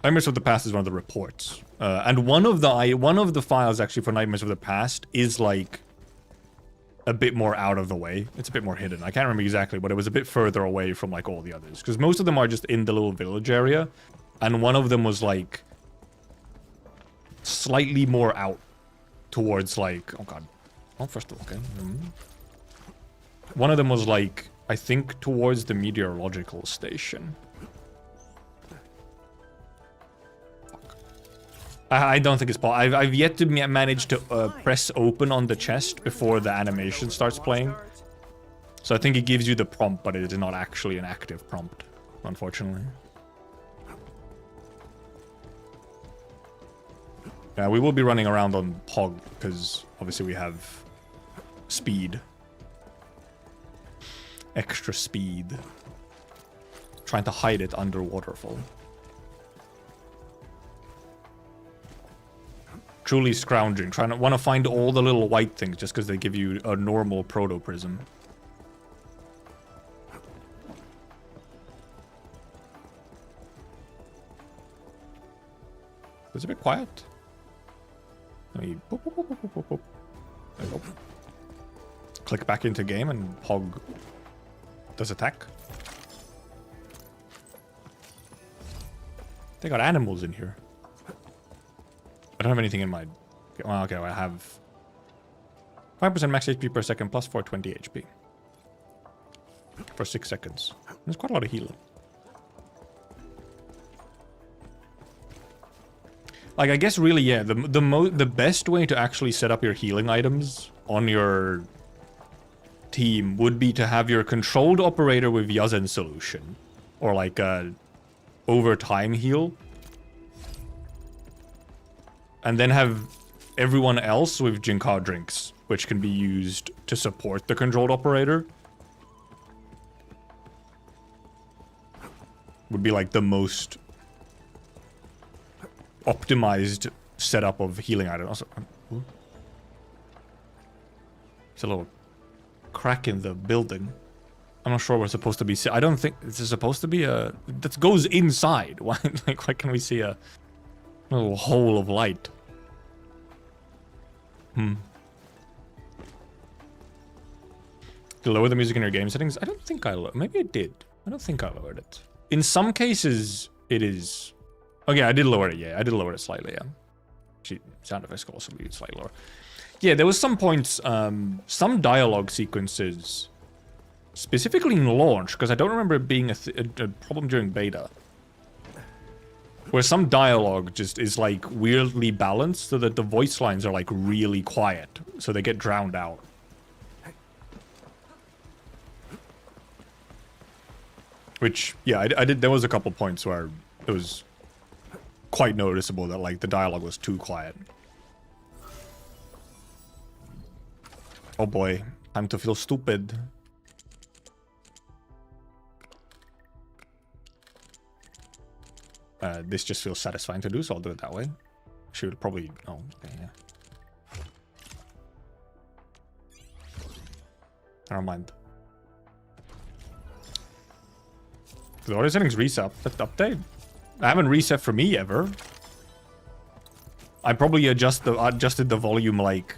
Nightmares of the Past is one of the reports. And one of the files actually for Nightmares of the Past is like a bit more out of the way. It's a bit more hidden. I can't remember exactly, but it was a bit further away from like all the others. Because most of them are just in the little village area. And one of them was like slightly more out towards like, oh god. Oh, first of all, okay. One of them was like, I think towards the meteorological station. I don't think it's possible. I've yet to manage to press open on the chest before the animation starts playing. So I think it gives you the prompt, but it is not actually an active prompt, unfortunately. Yeah, we will be running around on Pog, because obviously we have speed. Extra speed. Trying to hide it under waterfall. Truly scrounging, want to find all the little white things just because they give you a normal proto prism. It's a bit quiet. Let me boop, boop, boop, boop, boop, boop. There we go. Click back into game and Pog does attack. They got animals in here. I don't have anything in my... Well, okay, I have 5% max HP per second plus 420 HP. For 6 seconds. There's quite a lot of healing. Like, I guess really, yeah, the best way to actually set up your healing items on your team would be to have your controlled operator with Yazen solution. Or like a over time heal. And then have everyone else with Jinka drinks, which can be used to support the controlled operator. Would be like the most optimized setup of healing items. Also, it's a little crack in the building. I'm not sure we're supposed to be... I don't think this is supposed to be a... That goes inside. Why, like, why can we see a little hole of light? To lower the music in your game settings? I don't think I lowered. Maybe I did. I don't think I lowered it. In some cases, it is. Okay, I did lower it. Yeah, I did lower it slightly. Yeah. Actually, sound effects could also be slightly lower. Yeah, there was some points, some dialogue sequences, specifically in launch, because I don't remember it being a problem during beta. Where some dialogue just is like weirdly balanced so that the voice lines are like really quiet. So they get drowned out. Which, yeah, I did. There was a couple points where it was quite noticeable that like the dialogue was too quiet. Oh boy, time to feel stupid. This just feels satisfying to do, so I'll do it that way. Should probably... Oh, okay, yeah. Never mind. The audio settings reset. That's the update. I haven't reset for me ever. I probably adjusted the volume like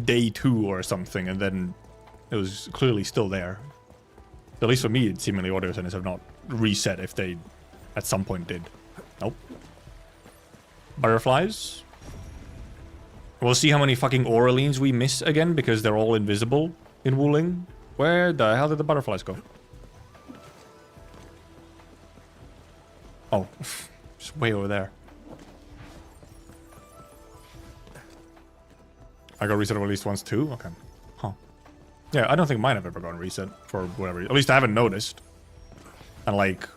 day 2 or something, and then it was clearly still there. At least for me, it seemingly audio settings have not reset if they at some point did. Nope. Butterflies. We'll see how many fucking Auralines we miss again, because they're all invisible in Wuling. Where the hell did the butterflies go? Oh, it's way over there. I got reset at least once too? Okay. Huh. Yeah, I don't think mine have ever gone reset for whatever. At least I haven't noticed. And like,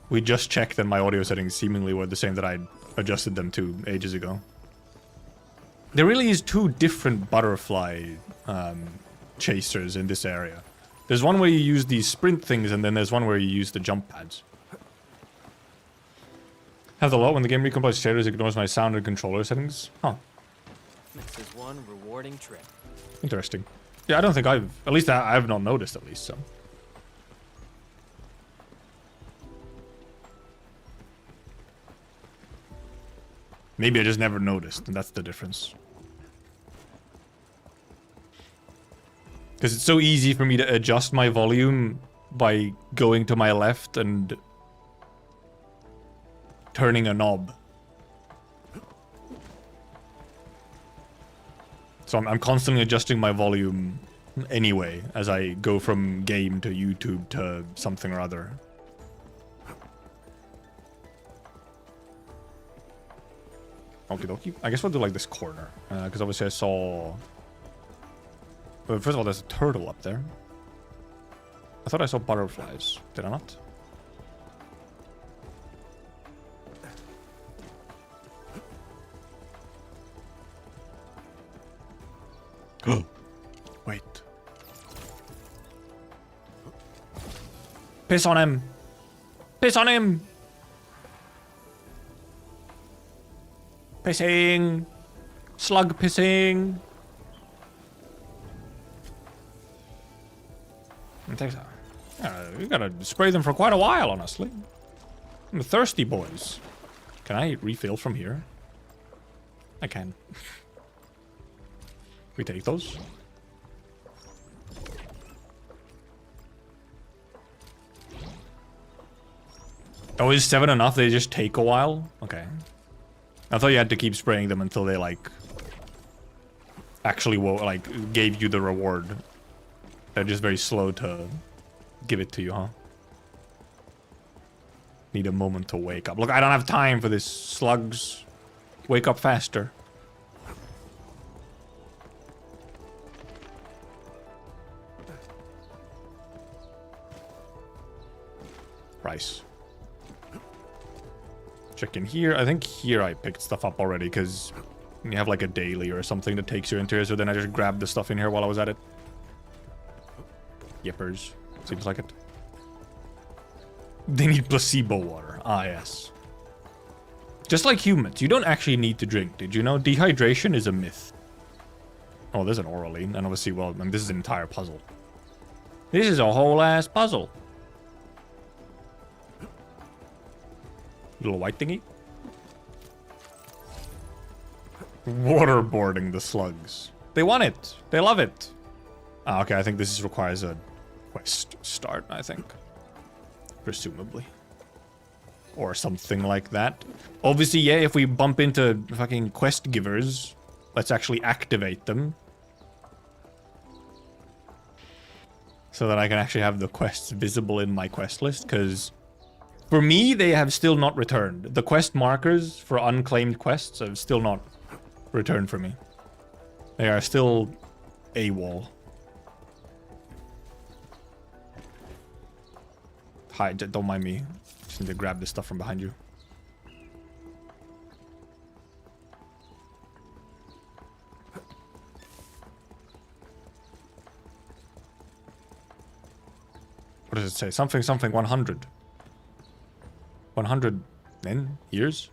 we just checked and my audio settings seemingly were the same that I adjusted them to ages ago. There really is two different butterfly chasers in this area. There's one where you use these sprint things, and then there's one where you use the jump pads. Have the lot when the game recompiles shaders, ignores my sound and controller settings. Huh. This is one rewarding trip. Interesting. Yeah, I don't think I've... At least I have not noticed, at least, so... Maybe I just never noticed, and that's the difference. Because it's so easy for me to adjust my volume by going to my left and turning a knob. So I'm constantly adjusting my volume anyway as I go from game to YouTube to something or other. Okie dokie. I guess we'll do like this corner. Because obviously I saw... Well, first of all, there's a turtle up there. I thought I saw butterflies. Did I not? Wait. Piss on him! Piss on him! Pissing! Slug pissing! It takes you gotta spray them for quite a while, honestly. I'm thirsty, boys. Can I refill from here? I can. We take those. Oh, is 7 enough? They just take a while? Okay. I thought you had to keep spraying them until they, like... Actually, like, gave you the reward. They're just very slow to give it to you, huh? Need a moment to wake up. Look, I don't have time for this, slugs. Wake up faster. Rice. Check in here. I think here I picked stuff up already because you have like a daily or something that takes you into here. So then I just grabbed the stuff in here while I was at it. Yippers. Seems like it. They need placebo water. Ah, yes. Just like humans, you don't actually need to drink. Did you know? Dehydration is a myth. Oh, there's an Oraline. And obviously, well, I mean, this is an entire puzzle. This is a whole ass puzzle. Little white thingy. Waterboarding the slugs. They want it. They love it. Ah, okay, I think this requires a quest start, I think. Presumably. Or something like that. Obviously, yeah, if we bump into fucking quest givers, let's actually activate them. So that I can actually have the quests visible in my quest list, because... For me, they have still not returned. The quest markers for unclaimed quests have still not returned for me. They are still AWOL. Hi, don't mind me. Just need to grab this stuff from behind you. What does it say? Something, something, 100. 100 then? Years?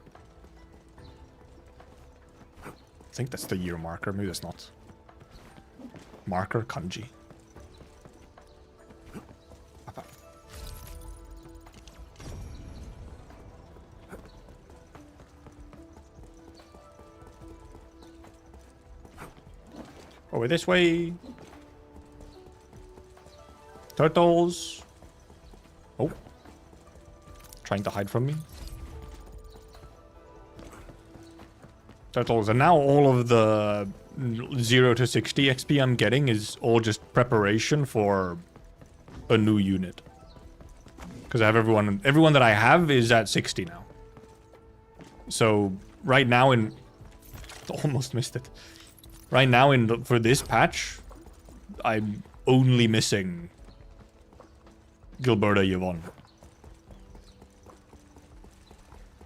I think that's the year marker. Maybe that's not. Marker, kanji. Over this way. Turtles. Oh. Trying to hide from me. Turtles. And now all of the 0 to 60 XP I'm getting is all just preparation for a new unit. Because I have everyone that I have is at 60 now. So right now in... Almost missed it. Right now for this patch, I'm only missing Gilberta Yvonne.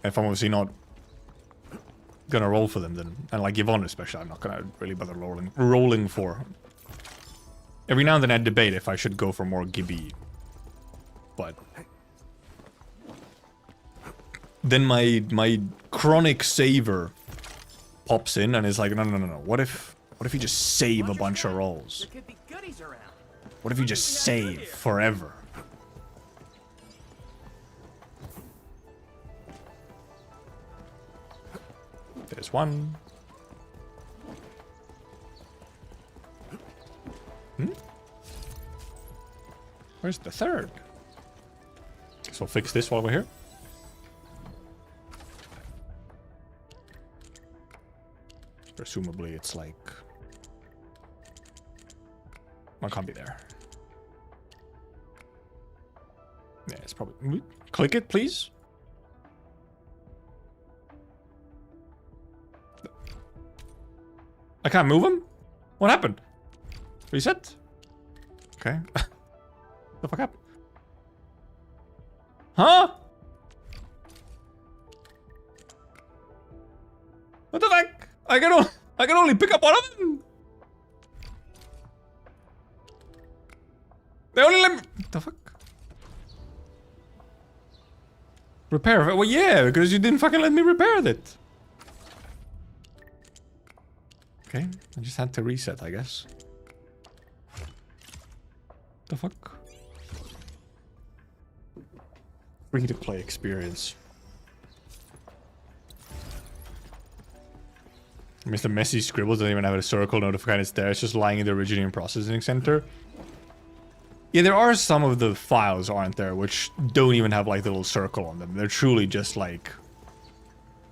If I'm obviously not gonna roll for them then. And like Yvonne especially, I'm not gonna really bother rolling for. Every now and then I debate if I should go for more Gibby. But then my chronic saver pops in and is like, no. What if you just save a bunch of rolls? There could be goodies around. What if you just save forever? There's one. Where's the third? Guess we'll fix this while we're here. Presumably it's like... One can't be there. Yeah, it's probably... Click it, please. I can't move him? What happened? Reset? Okay. The fuck happened? Huh? What the fuck? I can only pick up one of them. They only let me... What the fuck? Repair? Well, yeah, because you didn't fucking let me repair it. Okay, I just had to reset, I guess. The fuck? Free to play experience. Mr. Messy Scribbles doesn't even have a circle notified it's there. It's just lying in the originating processing center. Yeah, there are some of the files, aren't there, which don't even have like the little circle on them. They're truly just like...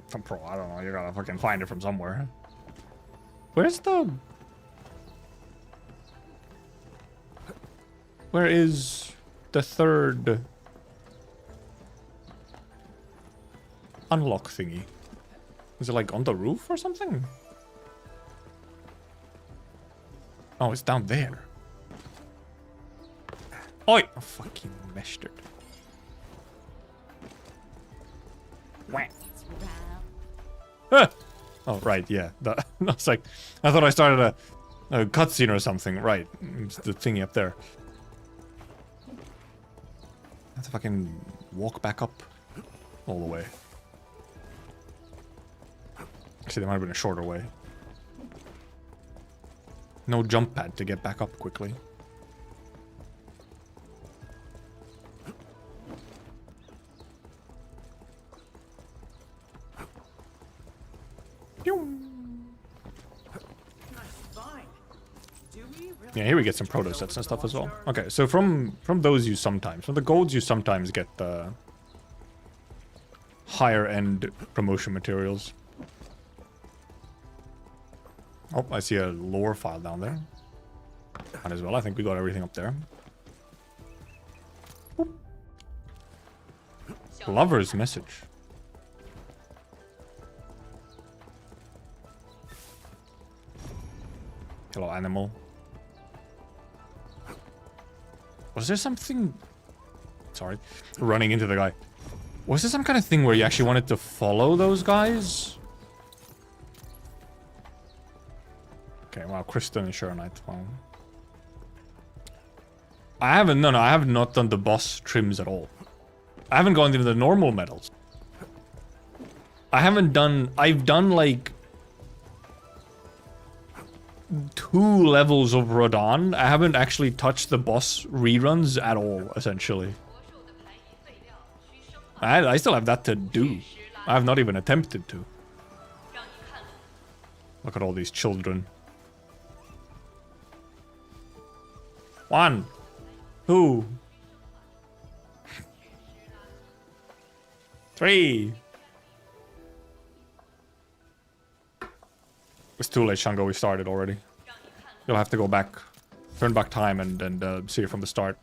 Some pro, I don't know, you gotta fucking find it from somewhere. Where's the... Where is the third... unlock thingy? Is it like on the roof or something? Oh, it's down there. Oi! Oh, fucking mustard. Whack. Ah! Oh, right, yeah. I was like, I thought I started a cutscene or something. Right, it's the thingy up there. I have to fucking walk back up all the way. Actually, there might have been a shorter way. No jump pad to get back up quickly. Yeah, here we get some proto sets and stuff as well. Okay, so from those you sometimes, from the golds you sometimes get the higher end promotion materials. Oh, I see a lore file down there. Might as well, I think we got everything up there. Boop. Lover's message. Hello, animal. Was there something... Sorry. Running into the guy. Was there some kind of thing where you actually wanted to follow those guys? Okay, wow, Kristen and Sure Knight. Wow. I haven't... No, I have not done the boss trims at all. I haven't gone into the normal medals. I haven't done... I've done, like... 2 levels of Rodan. I haven't actually touched the boss reruns at all, essentially. I still have that to do. I have not even attempted to. Look at all these children. 1, 2, 3. It's too late, Shango. We started already. You'll have to go back, turn back time, and see it from the start.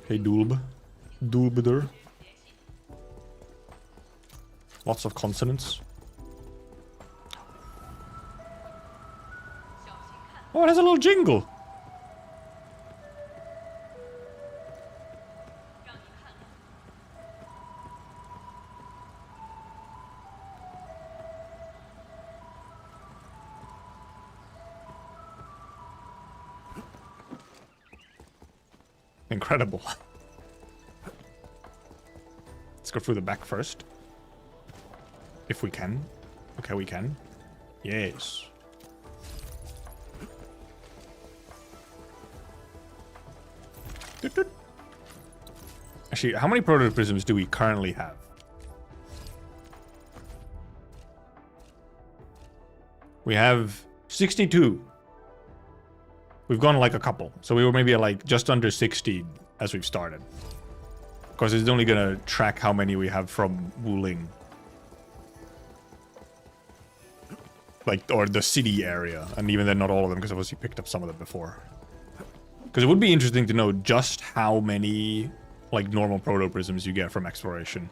Hey, Dulb. Dulbeder. Lots of consonants. Oh, it has a little jingle. Incredible. Let's go through the back first. If we can. Okay, we can. Yes. Doot, doot. Actually, how many protoprisms do we currently have? We have 62. We've gone like a couple. So we were maybe at like just under 60 as we've started. Of course, it's only going to track how many we have from Wuling. Like, or the city area. And even then, not all of them, because obviously picked up some of them before. Because it would be interesting to know just how many, like, normal protoprisms you get from exploration.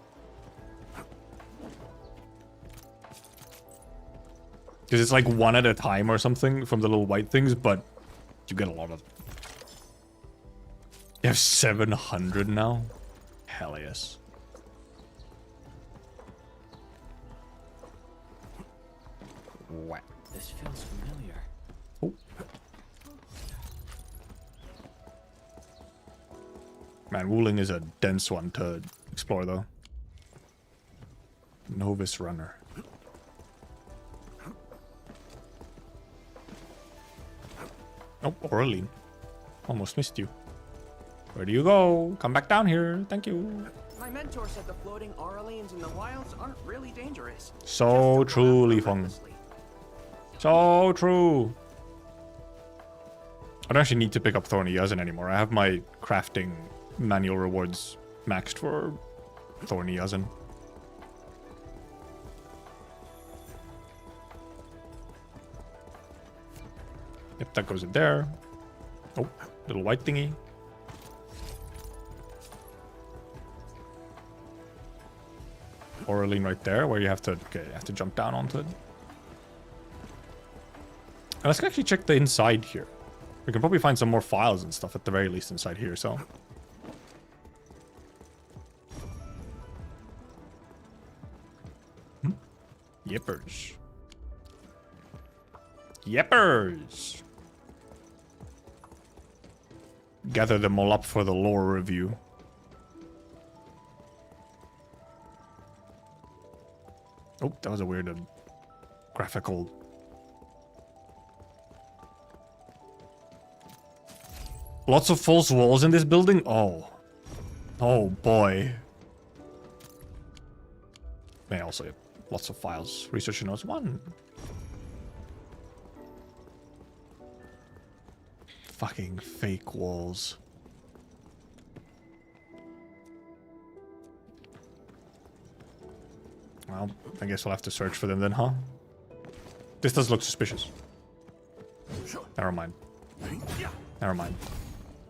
Because it's like one at a time or something from the little white things, but you get a lot of them. You have 700 now? Hell yes. What? This feels familiar. Oh. Man, Wuling is a dense one to explore, though. Novice Runner. Oh, Oraline. Almost missed you. Where do you go? Come back down here. Thank you. My mentor said the floating Aurelians in the wilds aren't really dangerous. So true, Li Feng. So true. I don't actually need to pick up Thorny Yazen anymore. I have my crafting manual rewards maxed for Thorny Yazen. Yep, that goes in there. Oh, little white thingy. Oraline right there, where you have to, okay, you have to jump down onto it. And let's actually check the inside here. We can probably find some more files and stuff at the very least inside here, so. Yippers. Yippers! Gather them all up for the lore review. Oh, that was a weird graphical. Lots of false walls in this building? Oh. Oh boy. Man, also lots of files. Research notes 1. Fucking fake walls. Well, I guess we'll have to search for them then, huh? This does look suspicious. Never mind. Never mind.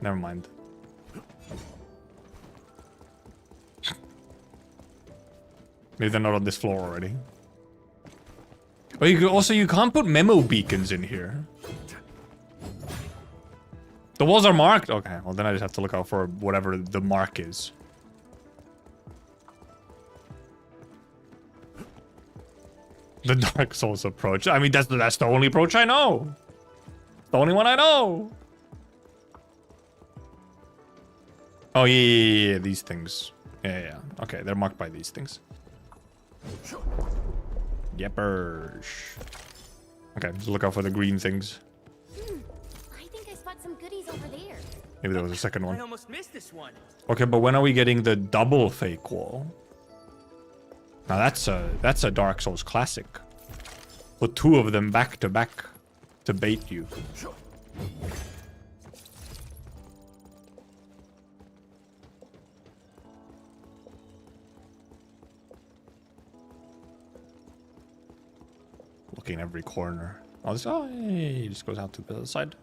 Never mind. Maybe they're not on this floor already. But you can't put memo beacons in here. The walls are marked? Okay, well then I just have to look out for whatever the mark is. The Dark Souls approach. I mean, that's the only approach I know. The only one I know. Oh, yeah, these things. Yeah. Okay, they're marked by these things. Yeppers. Okay, just look out for the green things. I think I spot some goodies over there. Maybe there was a second I one. almost missed this one. Okay, but when are we getting the double fake wall? Now that's a Dark Souls classic. Put 2 of them back to back to bait you. Looking every corner. Oh, this, oh, he just goes out to the other side.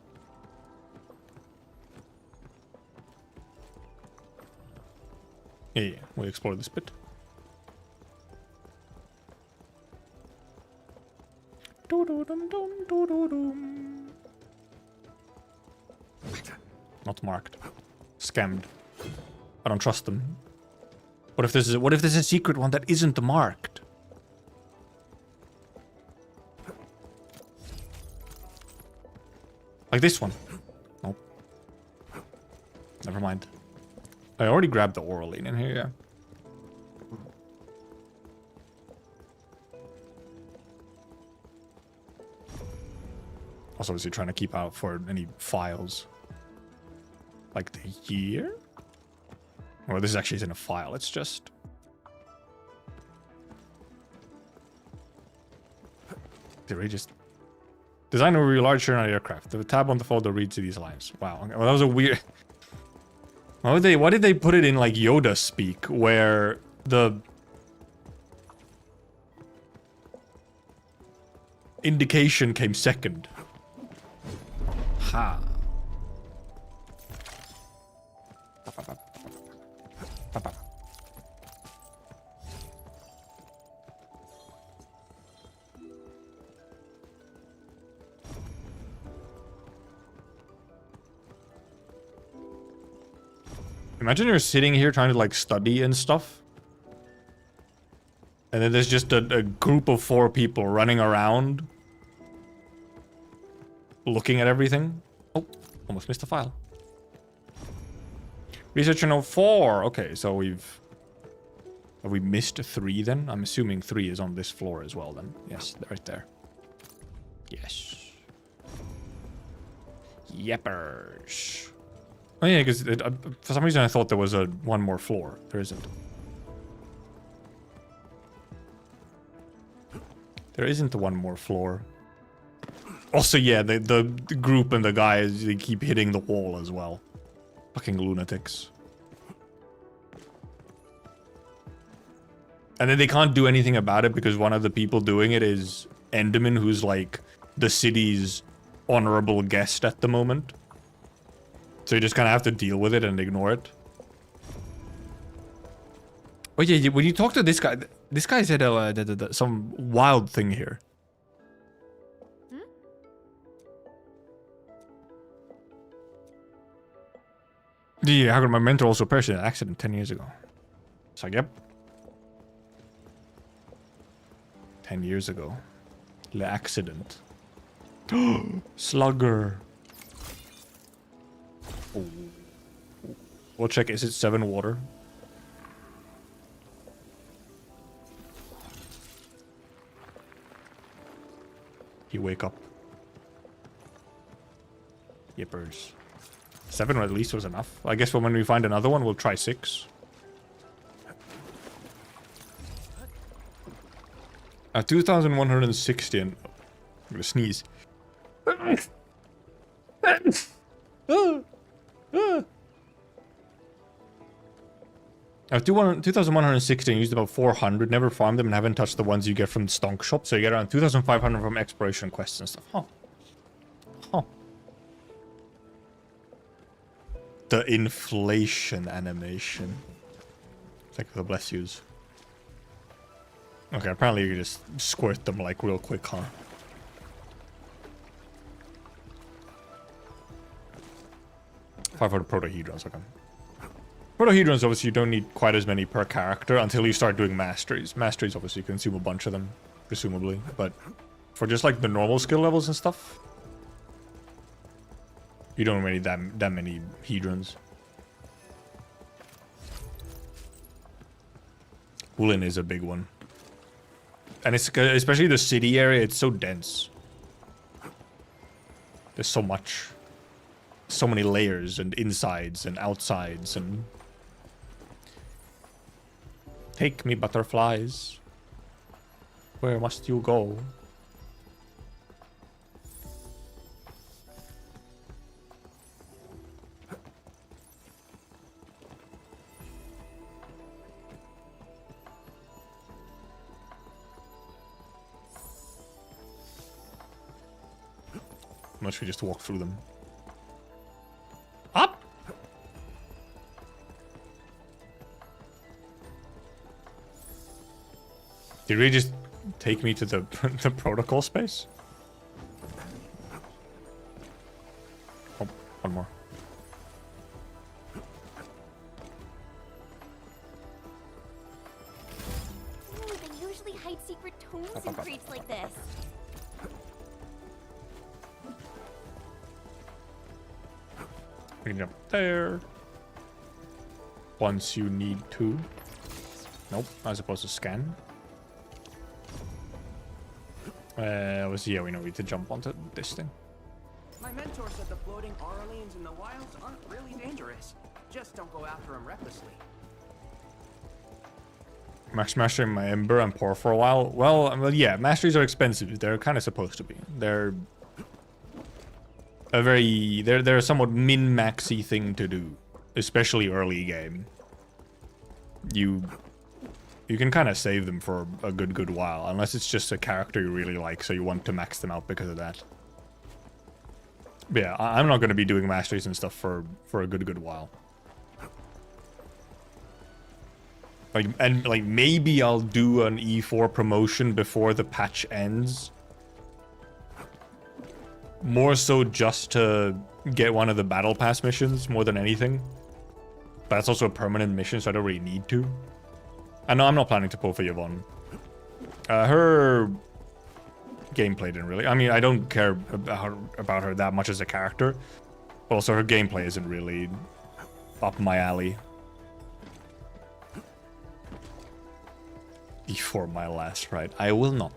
Yeah, we explore this bit. Not marked. Scammed. I don't trust them. What if there's a secret one that isn't marked? Like this one. Nope. Never mind. I already grabbed the Oraline in here, yeah. Also, obviously trying to keep out for any files. Like the year? Well, this actually isn't a file, it's just... Did we just... Design a large share aircraft. The tab on the folder reads these lines. Wow. Okay. Well, that was a weird... Why did they put it in like Yoda speak, where the indication came second? Ha. Imagine you're sitting here trying to like study and stuff. And then there's just a group of 4 people running around. Looking at everything. Oh, almost missed a file. Researcher note 4. Okay, so have we missed 3 then? I'm assuming 3 is on this floor as well then. Yes, right there. Yes. Yeppers. Oh yeah, because for some reason I thought there was one more floor. There isn't. There isn't one more floor. Also, yeah, the group and the guys, they keep hitting the wall as well. Fucking lunatics. And then they can't do anything about it because one of the people doing it is Enderman, who's like the city's honorable guest at the moment. So you just kind of have to deal with it and ignore it. Oh yeah, when you talk to this guy said some wild thing here. Yeah, how could my mentor also perish in an accident 10 years ago? It's like, yep. 10 years ago. The accident. Slugger. Oh. We'll check, is it 7 water? You wake up. Yippers. 7 at least was enough. I guess when we find another one, we'll try 6. 2,160 and... I'm gonna sneeze. 2,116 used about 400, never farmed them and haven't touched the ones you get from the stonk shop, so you get around 2,500 from exploration quests and stuff. Huh. Huh. The inflation animation. Thank you for the bless yous. Okay, apparently you can just squirt them like real quick, huh? Five for the protohedrons, okay. Protohedrons, obviously, you don't need quite as many per character until you start doing masteries. Masteries, obviously, you consume a bunch of them, presumably. But for just, like, the normal skill levels and stuff, you don't really need that many hedrons. Wuling is a big one. And it's, especially the city area, it's so dense. There's so much. So many layers and insides and outsides and... Take me, butterflies. Where must you go? Unless we just walk through them. Up! Did we just take me to the the protocol space? Oh, one more. Ooh, they usually hide secret tomes in crates like this. We can jump there. once you need to. Nope, I was supposed to scan. Obviously, yeah, we know we need to jump onto this thing. My mentor said the floating Aurelians in the wilds aren't really dangerous. Just don't go after them recklessly. Mastering my Ember and Pour for a while. Well, yeah, masteries are expensive. They're kind of supposed to be. They're a very... They're a somewhat min-maxy thing to do. Especially early game. You can kind of save them for a good while. Unless it's just a character you really like, so you want to max them out because of that. But yeah, I'm not going to be doing masteries and stuff for a good while. Like maybe I'll do an E4 promotion before the patch ends. More so just to get one of the battle pass missions more than anything. But that's also a permanent mission, so I don't really need to. I know I'm not planning to pull for Yvonne. Her gameplay didn't really... I mean, I don't care about her that much as a character. But also her gameplay isn't really up my alley. Before my last ride, I will not.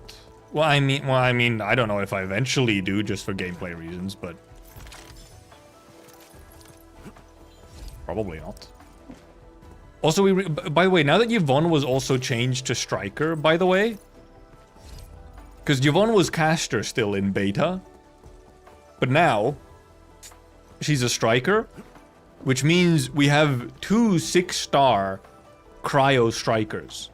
Well, I mean, I don't know if I eventually do, just for gameplay reasons, but probably not. Also, by the way, now that Yvonne was also changed to Striker, by the way, because Yvonne was caster still in beta, but now she's a Striker, which means we have 2 6-star cryo strikers.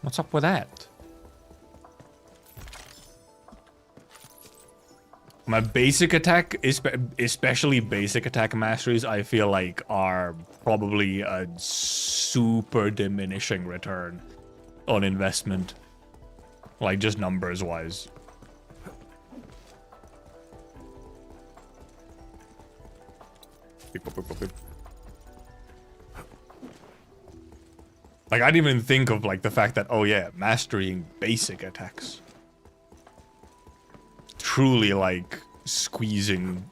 What's up with that? My basic attack, especially basic attack masteries, I feel like are probably a super diminishing return on investment. Like, just numbers wise. Beep, boop, boop, boop, boop. Like, I didn't even think of, like, the fact that, oh yeah, mastering basic attacks. Truly, like, squeezing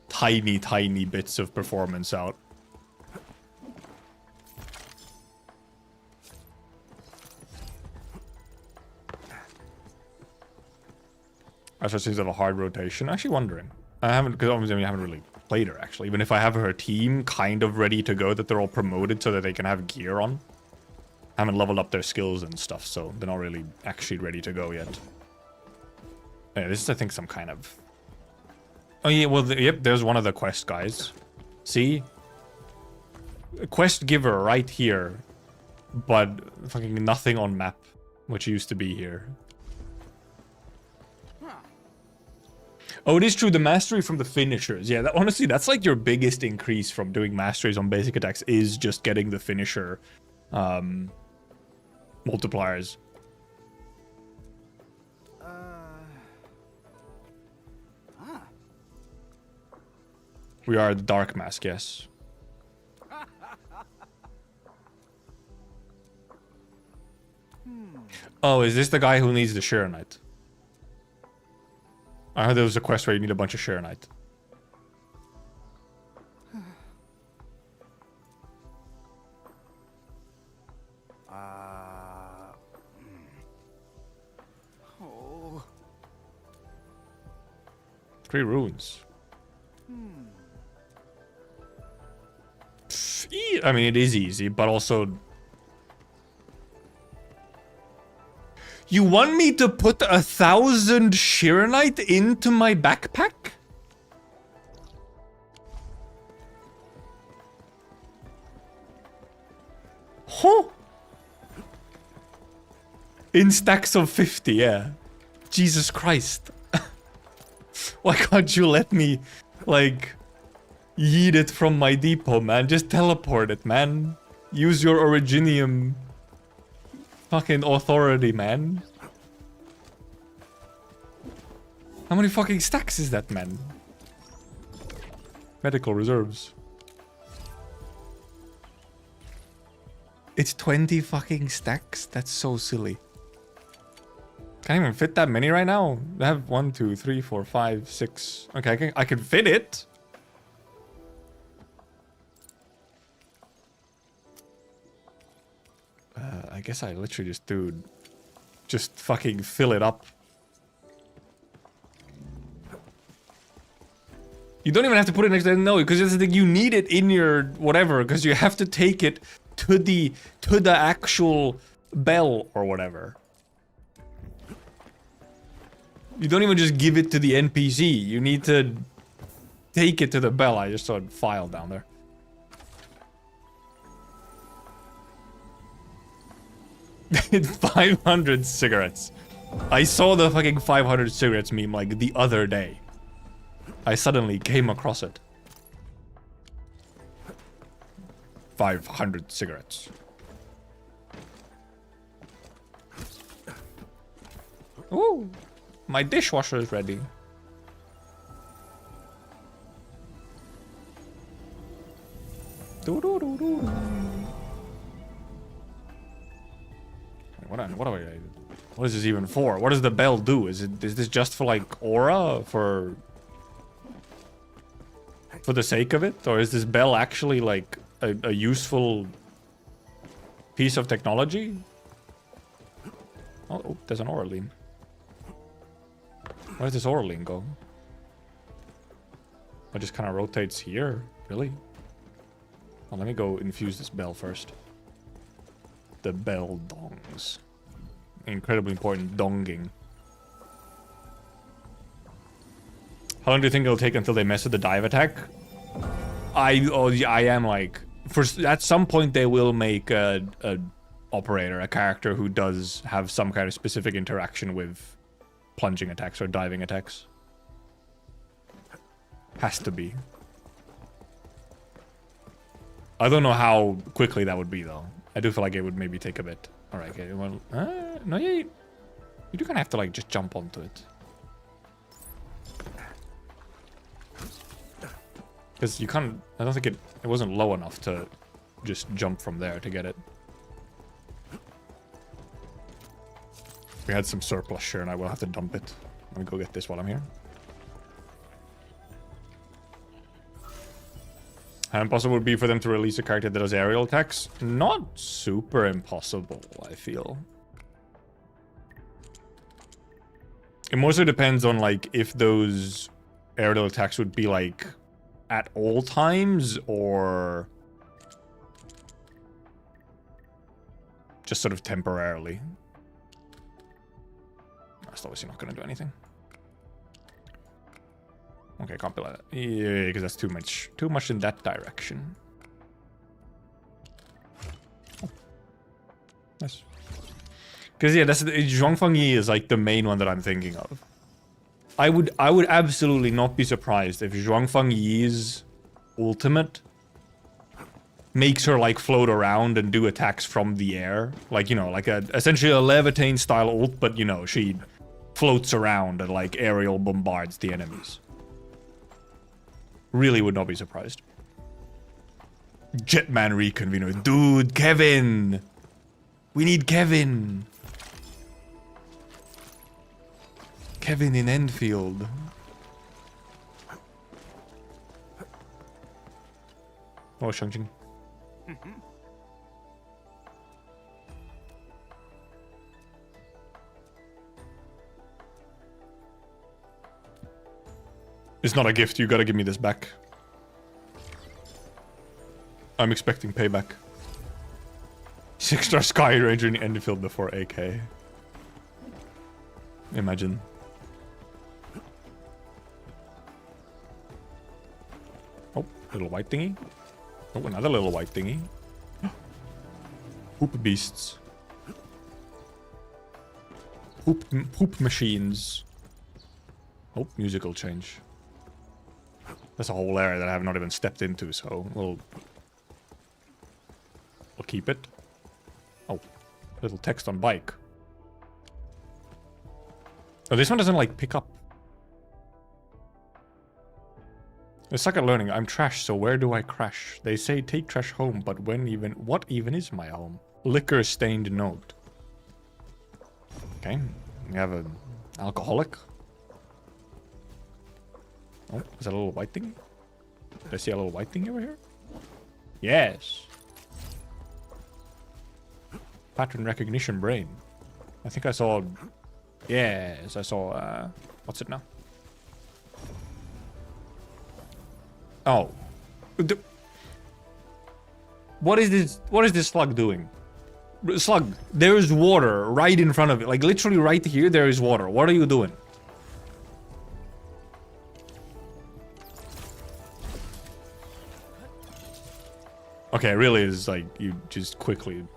tiny bits of performance out. I just seems to have a hard rotation. Actually wondering. I haven't, because obviously I haven't really played her, actually. Even if I have her team kind of ready to go, that they're all promoted so that they can have gear on. I haven't leveled up their skills and stuff, so they're not really actually ready to go yet. Yeah, this is, I think, some kind of... Oh, yeah, well, yep, there's one of the quest guys. See? Quest giver right here. But fucking nothing on map, which used to be here. Oh, it is true, the mastery from the finishers. Yeah, that, honestly, that's like your biggest increase from doing masteries on basic attacks, is just getting the finisher multipliers. We are the Dark Mask, yes. Oh, is this the guy who needs the Sharonite? I heard there was a quest where you need a bunch of Sharonite. Oh. 3 runes. I mean, it is easy, but also... You want me to put 1,000 Sharonite into my backpack? Huh? In stacks of 50, yeah. Jesus Christ. Why can't you let me, like, yeet it from my depot, man? Just teleport it, man. Use your Originium fucking authority, man. How many fucking stacks is that, man? Medical reserves. It's 20 fucking stacks? That's so silly. Can't even fit that many right now. I have 1, 2, 3, 4, 5, 6. Okay, I can fit it. I guess I literally just, dude, just fucking fill it up. You don't even have to put it next to it, no, because it's the thing, you need it in your whatever, because you have to take it to the actual bell or whatever. You don't even just give it to the NPC. You need to take it to the bell. I just saw a file down there. It's 500 cigarettes. I saw the fucking 500 cigarettes meme like the other day. I suddenly came across it. 500 cigarettes. Ooh, my dishwasher is ready. What is this even for? What does the bell do? Is this just for like aura for the sake of it, or is this bell actually like a useful piece of technology? Oh, there's an Oraline. Where does this Oraline go? It just kind of rotates here, really? Well, let me go infuse this bell first. The bell dongs. Incredibly important donging. How long do you think it'll take until they mess with the dive attack? I am like, at some point they will make a operator, a character who does have some kind of specific interaction with plunging attacks or diving attacks. Has to be. I don't know how quickly that would be though. I do feel like it would maybe take a bit. All right, okay. Well, no, you do kind of have to like just jump onto it. Because you can't, I don't think it wasn't low enough to just jump from there to get it. We had some surplus, sure, and I will have to dump it. Let me go get this while I'm here. How impossible would it be for them to release a character that does aerial attacks? Not super impossible, I feel. It mostly depends on, like, if those aerial attacks would be, like, at all times, or just sort of temporarily. That's obviously not going to do anything. Okay, can't be like that. Yeah, because that's too much in that direction. Oh. Nice. Because yeah, that's Zhuangfang Yi is like the main one that I'm thinking of. I would absolutely not be surprised if Zhuangfang Yi's ultimate makes her like float around and do attacks from the air, like, you know, like essentially a Levitain style ult, but you know, she floats around and like aerial bombards the enemies. Really would not be surprised. Jetman reconvener. Dude, Kevin! We need Kevin! Kevin in Enfield. Oh, Shangjing. It's not a gift, you gotta give me this back. I'm expecting payback. 6-star Sky Ranger in Enfield before AK. Imagine. Oh, little white thingy. Oh, another little white thingy. Poop beasts. Poop machines. Oh, musical change. That's a whole area that I have not even stepped into, so we'll keep it. Oh, little text on bike. Oh, this one doesn't like pick up. I suck at learning. I'm trash, so where do I crash? They say take trash home, but what even is my home? Liquor stained note. Okay, we have an alcoholic. Oh, is that a little white thing? Did I see a little white thing over here? Yes. Pattern recognition brain. I think I saw... Yes, I saw... what's it now? Oh. What is this? What is this slug doing? Slug, there is water right in front of it. Like, literally right here, there is water. What are you doing? Okay, it really is like, you just quickly...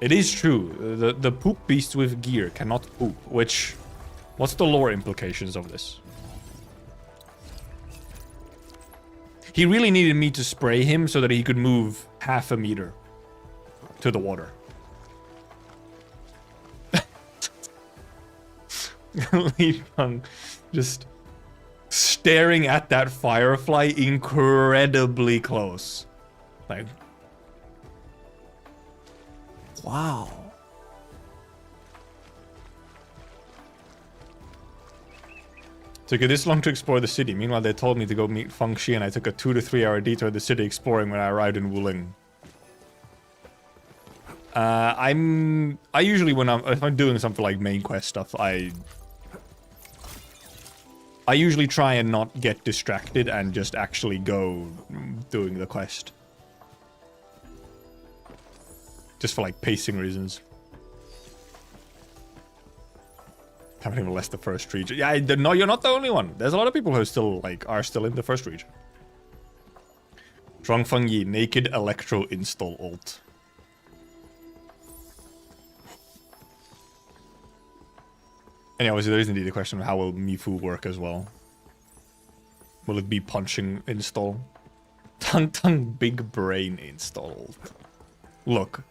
It is true. The poop beast with gear cannot poop, which... What's the lore implications of this? He really needed me to spray him so that he could move half a meter to the water. Li Feng just staring at that firefly incredibly close. Like, wow. Took it this long to explore the city. Meanwhile, they told me to go meet Feng Shi, and I took a 2 to 3 hour detour to the city exploring when I arrived in Wuling. I usually, if I'm doing something like main quest stuff, I usually try and not get distracted and just actually go doing the quest. Just for like pacing reasons. Haven't even left the first region. Yeah, no, you're not the only one. There's a lot of people who still are still in the first region. Zhuangfeng Yi, naked electro install ult. Anyways, there is indeed a question of how will Mifu work as well. Will it be punching install? Tung big brain install ult. Look.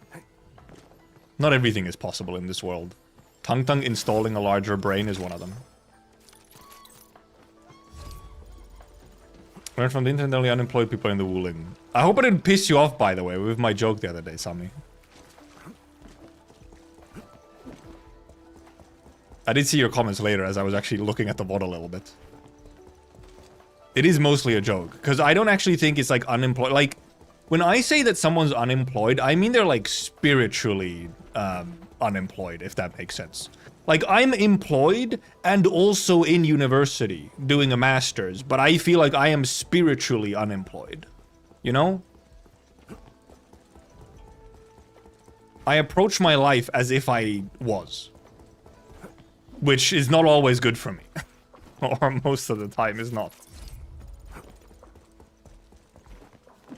Not everything is possible in this world. Tung installing a larger brain is one of them. Learn from the internet, only unemployed people in the Wuling. I hope I didn't piss you off, by the way, with my joke the other day, Sammy. I did see your comments later as I was actually looking at the VOD a little bit. It is mostly a joke, because I don't actually think it's like unemployed. Like, when I say that someone's unemployed, I mean they're like spiritually unemployed, if that makes sense. Like, I'm employed and also in university doing a master's, but I feel like I am spiritually unemployed. You know? I approach my life as if I was. Which is not always good for me. Or most of the time is not.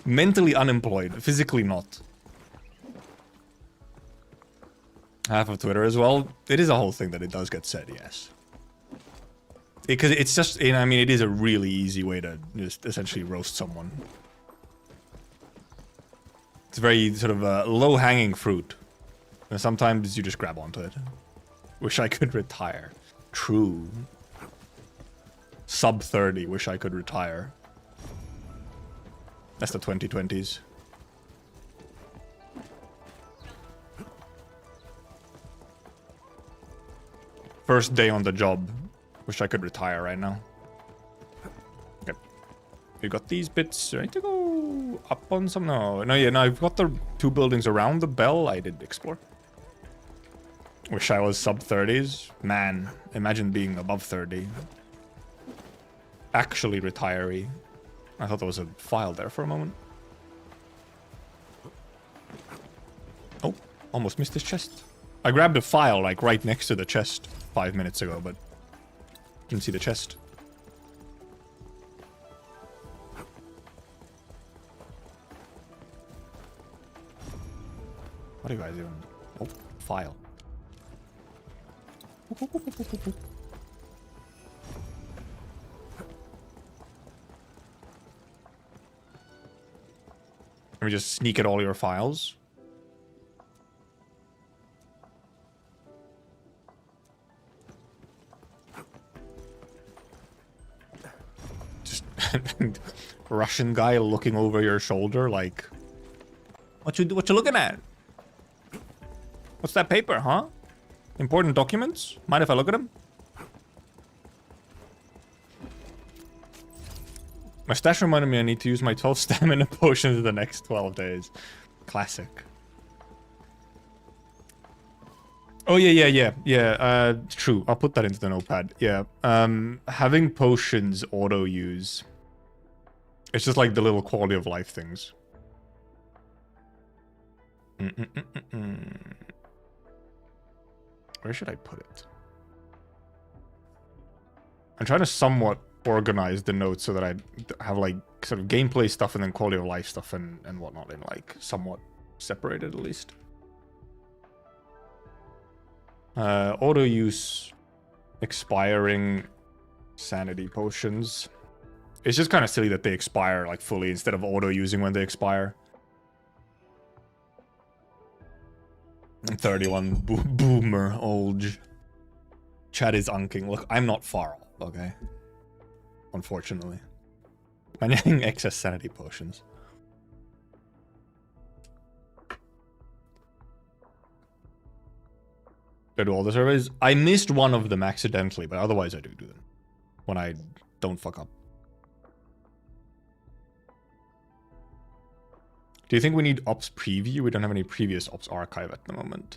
Mentally unemployed, physically not. Half of Twitter as well. It is a whole thing that it does get said, yes. Because it's just, I mean, it is a really easy way to just essentially roast someone. It's very sort of low-hanging fruit. And sometimes you just grab onto it. Wish I could retire. True. Sub 30, wish I could retire. That's the 2020s. First day on the job. Wish I could retire right now. Okay. We got these bits. Ready to go up on some? No, yeah, no, I've got the 2 buildings around the bell. I did explore. Wish I was sub 30s. Man, imagine being above 30. Actually retiree. I thought there was a file there for a moment. Oh, almost missed his chest. I grabbed a file like right next to the chest 5 minutes ago, but didn't see the chest. What are you guys doing? Oh, file. Let me just sneak at all your files. Just Russian guy looking over your shoulder like, what you looking at? What's that paper, huh? Important documents? Mind if I look at them? My stash reminded me I need to use my 12 stamina potions in the next 12 days. Classic. Oh yeah. True. I'll put that into the notepad. Yeah. Having potions auto use. It's just like the little quality of life things. Where should I put it? I'm trying to somewhat organize the notes so that I have like sort of gameplay stuff and then quality of life stuff and whatnot in like somewhat separated at least. Auto use expiring sanity potions. It's just kind of silly that they expire like fully instead of auto using when they expire. I'm 31. Boomer, old. Chad is unking. Look, I'm not far off, okay? Unfortunately. Managing excess sanity potions. I do all the surveys. I missed one of them accidentally, but otherwise I do them. When I don't fuck up. Do you think we need ops preview? We don't have any previous ops archive at the moment.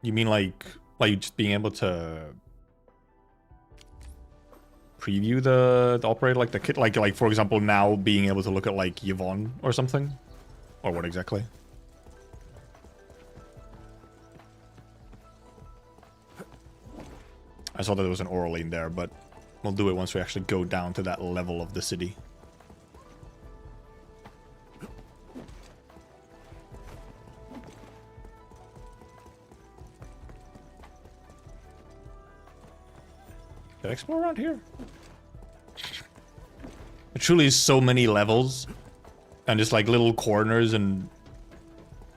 You mean like just being able to preview the operator, like the kit, like for example now being able to look at like Yvonne or something, or what exactly? I saw that there was an Oraline there, but we'll do it once we actually go down to that level of the city. Did I explore around here? It truly is so many levels and just like little corners and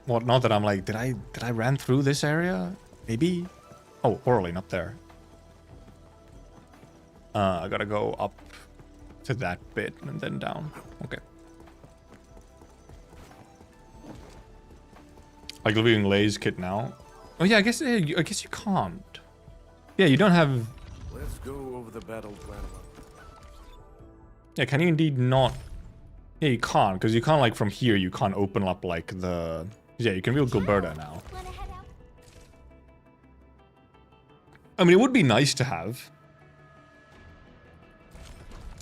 whatnot that I'm like, did I ran through this area? Maybe? Oh, Oraline up there. I gotta go up to that bit and then down. Okay. Like reviewing Lay's kit now. Oh yeah, I guess you can't. Yeah, you don't have. Let's go over the battle plan. Yeah, can you indeed not? Yeah, you can't, because you can't like from here. You can't open up like the. Yeah, you can reveal Gilberta now. I mean, it would be nice to have.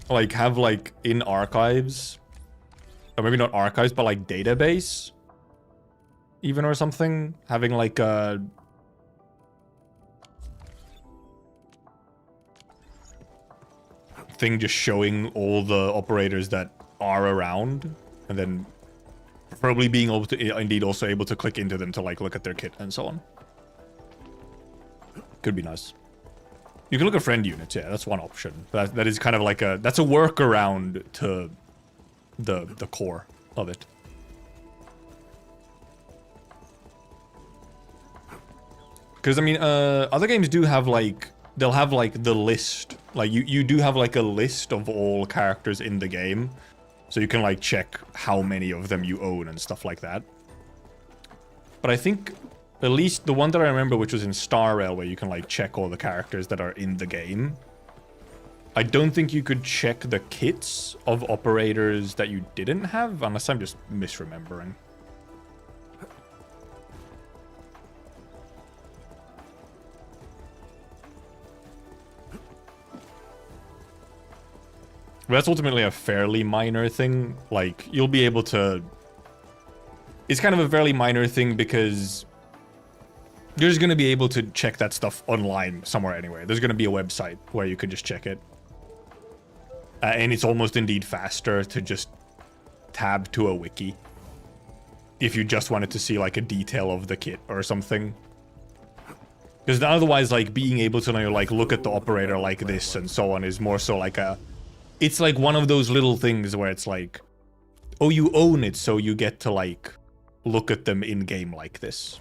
Like, have, like, in archives, or maybe not archives, but, like, database, even, or something, having, like, a thing just showing all the operators that are around, and then probably being able to, indeed, also able to click into them to, like, look at their kit and so on. Could be nice. You can look at friend units, yeah, that's one option. That is kind of like a, that's a workaround to the core of it. Because, I mean, other games do have, like, they'll have, like, the list. Like, you do have, like, a list of all characters in the game. So you can, like, check how many of them you own and stuff like that. But I think, at least the one that I remember, which was in Star Rail, where you can, like, check all the characters that are in the game. I don't think you could check the kits of operators that you didn't have, unless I'm just misremembering. But that's ultimately a fairly minor thing. Like, you'll be able to... It's kind of a fairly minor thing because you're just going to be able to check that stuff online somewhere anyway. There's going to be a website where you can just check it. And it's almost indeed faster to just tab to a wiki. If you just wanted to see, like, a detail of the kit or something. Because otherwise, like, being able to, like, look at the operator like this and so on is more so like a... It's like one of those little things where it's like, oh, you own it, so you get to, like, look at them in-game like this.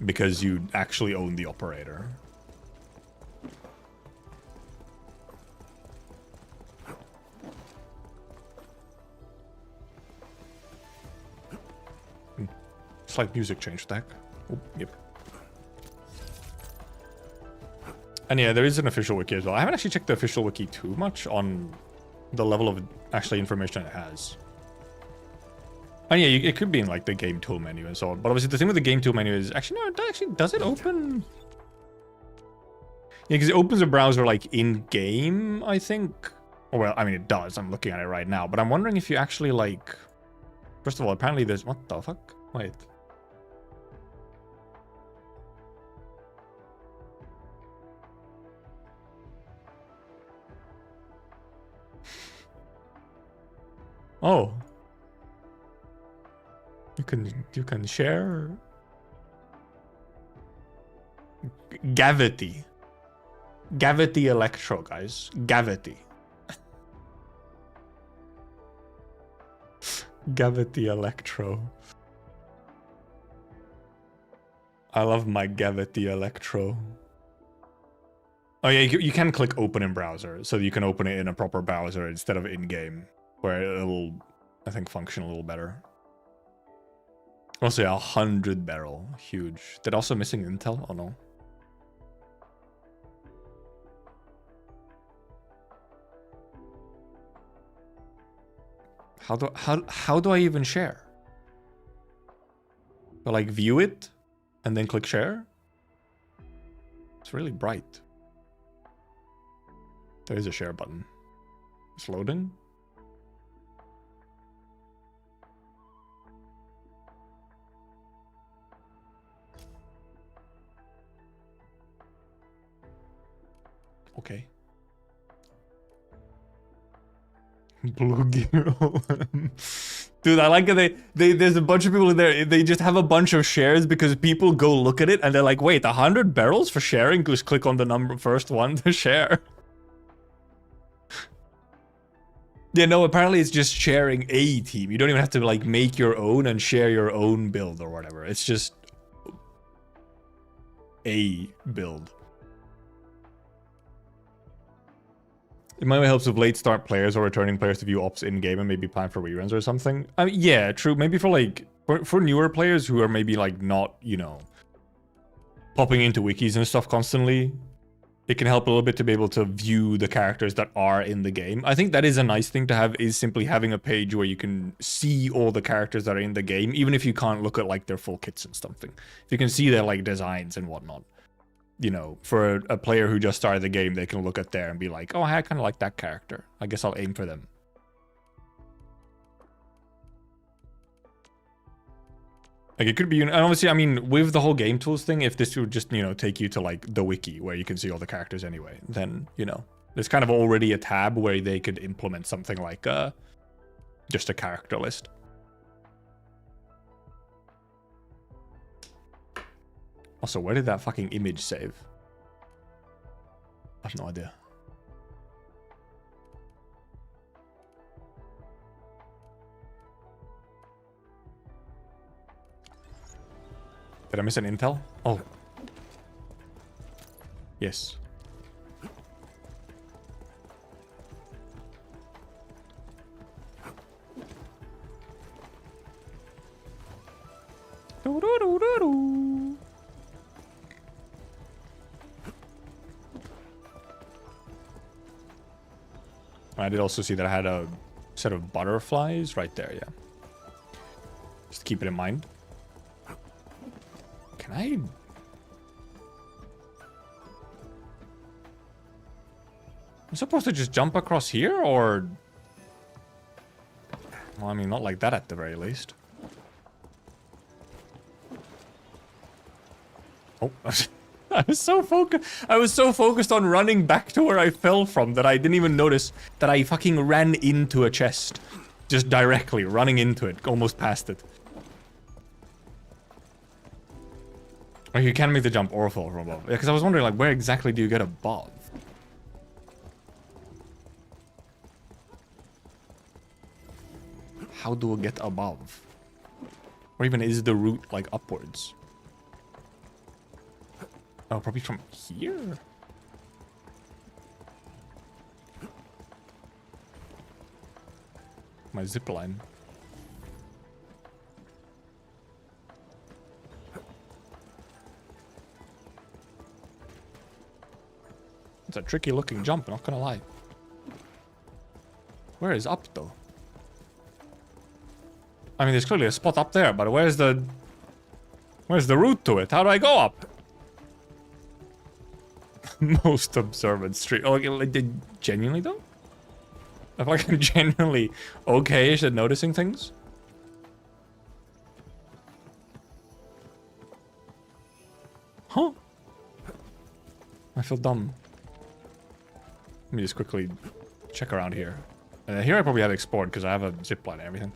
Because you actually own the operator. Slight music change, stack. Oh, yep. And yeah, there is an official wiki as well. I haven't actually checked the official wiki too much on the level of actually information it has. Oh yeah, it could be in like the game tool menu and so on. But obviously the thing with the game tool menu is actually no, it actually does it open? Yeah, because it opens a browser like in game, I think. Or, well, I mean it does. I'm looking at it right now, but I'm wondering if you actually like. First of all, apparently there's what the fuck? Wait. Oh. You can share Gavity. Gavity Electro, guys. Gavity. Gavity Electro. I love my Gavity Electro. Oh yeah, you can click open in browser, so you can open it in a proper browser instead of in-game, where it'll, I think, function a little better. Also, yeah, 100 barrel. Huge. They're also missing intel? Oh no. How do I even share? So, like, view it and then click share? It's really bright. There is a share button. It's loading. Okay. Blue gear. Dude, I like it. There's a bunch of people in there. They just have a bunch of shares because people go look at it and they're like, wait, 100 barrels for sharing? Just click on the number first one to share. Yeah, no, apparently it's just sharing a team. You don't even have to like make your own and share your own build or whatever. It's just a build. It might help with late start players or returning players to view ops in game and maybe plan for reruns or something. I mean, yeah, true. Maybe for like for newer players who are maybe like not, you know, popping into wikis and stuff constantly, it can help a little bit to be able to view the characters that are in the game. I think that is a nice thing to have, is simply having a page where you can see all the characters that are in the game, even if you can't look at like their full kits and something. If you can see their like designs and whatnot. You know, for a player who just started the game, they can look at there and be like, oh, I kind of like that character. I guess I'll aim for them. Like, it could be, and obviously, I mean, with the whole game tools thing, if this would just, you know, take you to, like, the wiki, where you can see all the characters anyway, then, you know, there's kind of already a tab where they could implement something like just a character list. Also, where did that fucking image save? I have no idea. Did I miss an intel? Oh. Yes. Do-do-do-do-do. I did also see that I had a set of butterflies right there, yeah. Just keep it in mind. Can I... I'm supposed to just jump across here, or... Well, I mean, not like that at the very least. Oh, I was so focused on running back to where I fell from that I didn't even notice that I fucking ran into a chest. Just directly, running into it, almost past it. Oh, you can make the jump or fall from above. Yeah, because I was wondering, like, where exactly do you get above? How do I get above? Or even is the route, like, upwards? Oh, probably from here? My zip line. It's a tricky looking jump, not gonna lie. Where is up though? I mean, there's clearly a spot up there, but where's the route to it? How do I go up? Most observant street. Oh, like, genuinely though? I feel like I'm genuinely okay-ish at noticing things. Huh? I feel dumb. Let me just quickly check around here. Here I probably have explored because I have a zipline and everything.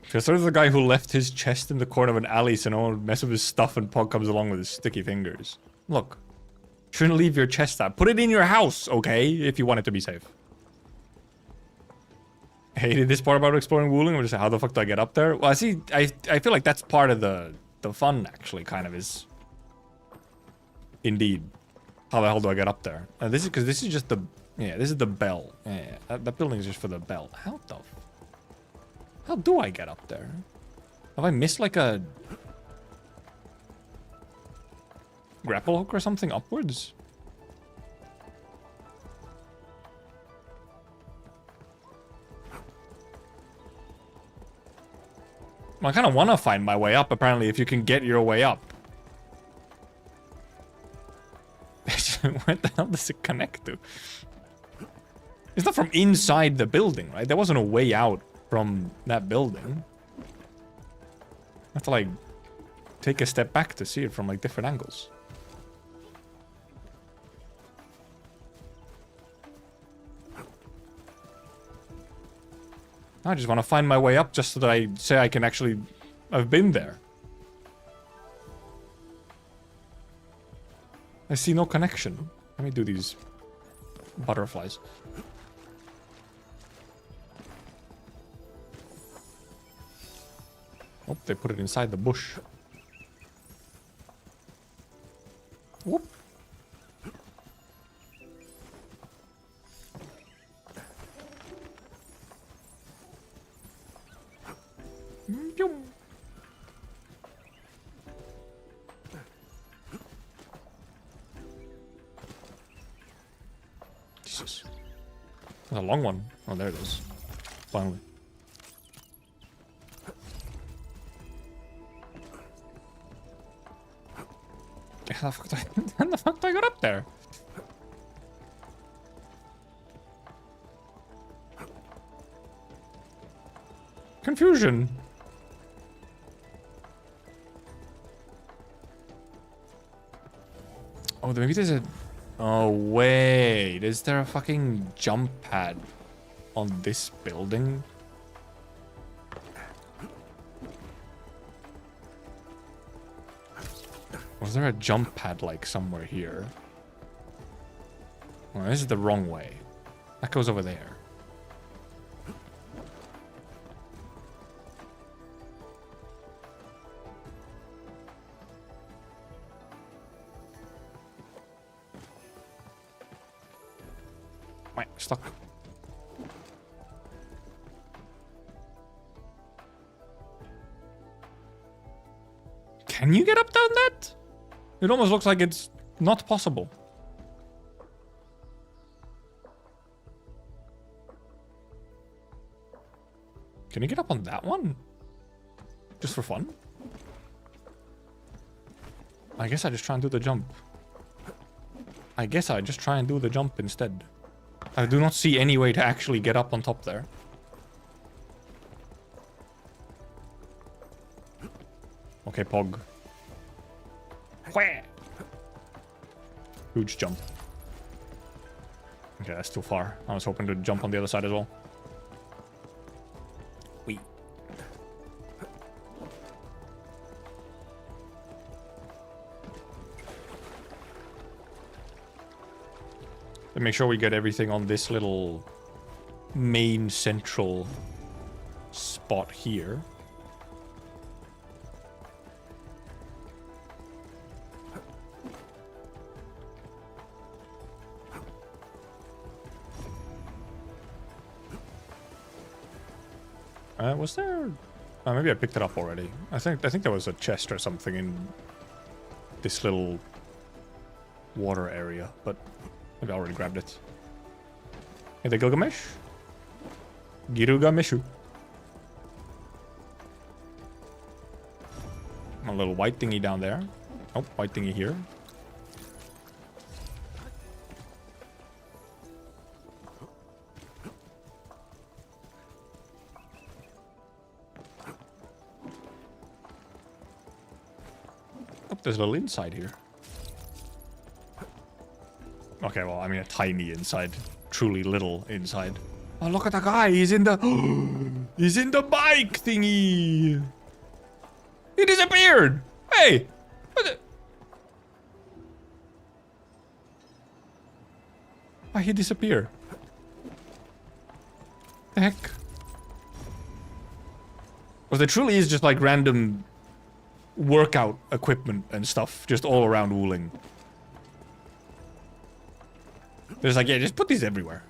Because there's the guy who left his chest in the corner of an alley so no one would mess with his stuff and Pog comes along with his sticky fingers. Look. Shouldn't leave your chest out. Put it in your house, okay? If you want it to be safe. Hated this part about exploring Wuling. I'm just like, how the fuck do I get up there? Well, I feel like that's part of the fun, actually, kind of is. Indeed. How the hell do I get up there? This is because this is just the... Yeah, this is the bell. Yeah, that building is just for the bell. How do I get up there? Have I missed like a... grapple hook or something upwards? Well, I kind of want to find my way up, apparently, if you can get your way up. Where the hell does it connect to? It's not from inside the building, right? There wasn't a way out from that building. I have to, like, take a step back to see it from, like, different angles. I just want to find my way up just so that I say I can actually... I've been there. I see no connection. Let me do these butterflies. Oh, they put it inside the bush. Whoop. Jesus. That's a long one. Oh, there it is. Finally. How the fuck did I get up there? Confusion. Oh, maybe there's a... Oh, wait. Is there a fucking jump pad on this building? Was there a jump pad, like, somewhere here? Well, this is the wrong way. That goes over there. Wait, stuck. Can you get up down that? It almost looks like it's not possible. Can you get up on that one? Just for fun? I guess I just try and do the jump. I guess I just try and do the jump instead. I do not see any way to actually get up on top there. Okay, Pog. Whah! Huge jump. Okay, that's too far. I was hoping to jump on the other side as well. Wee. Let's make sure we get everything on this little main central spot here. Was there... maybe I picked it up already. I think there was a chest or something in this little water area, but maybe I already grabbed it. Hey, the Gilgamesh. Girugameshu. A little white thingy down there. Oh, white thingy here. Oh, there's a little inside here. Okay, well, I mean a tiny inside. Truly little inside. Oh, look at that guy. He's in the... He's in the bike thingy. He disappeared. Hey. What the... Why'd he disappear? The heck? Well, there truly is just like random workout equipment and stuff just all around Wuling. There's like, yeah, just put these everywhere.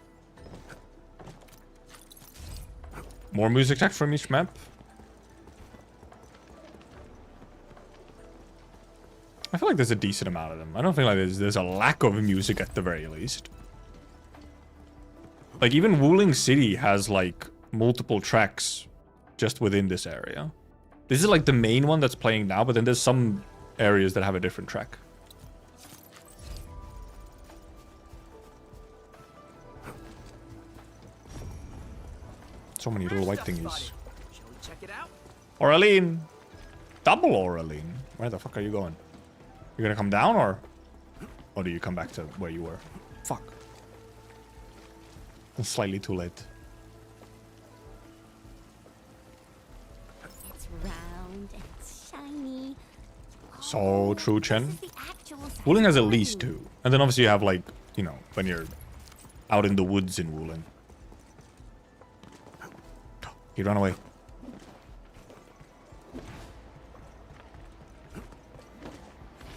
More music tracks from each map. I feel like there's a decent amount of them. I don't feel like there's a lack of music at the very least. Like even Wuling City has like multiple tracks just within this area. This is like the main one that's playing now, but then there's some areas that have a different track. So many little white thingies. Shall we check it out? Oraline! Double Oraline. Where the fuck are you going? You're gonna come down or do you come back to where you were? Fuck. It's slightly too late. It's round and shiny. So true, Chen. This is the actual size Wuling has at of least one. 2. And then obviously you have like, you know, when you're out in the woods in Wuling. He ran away.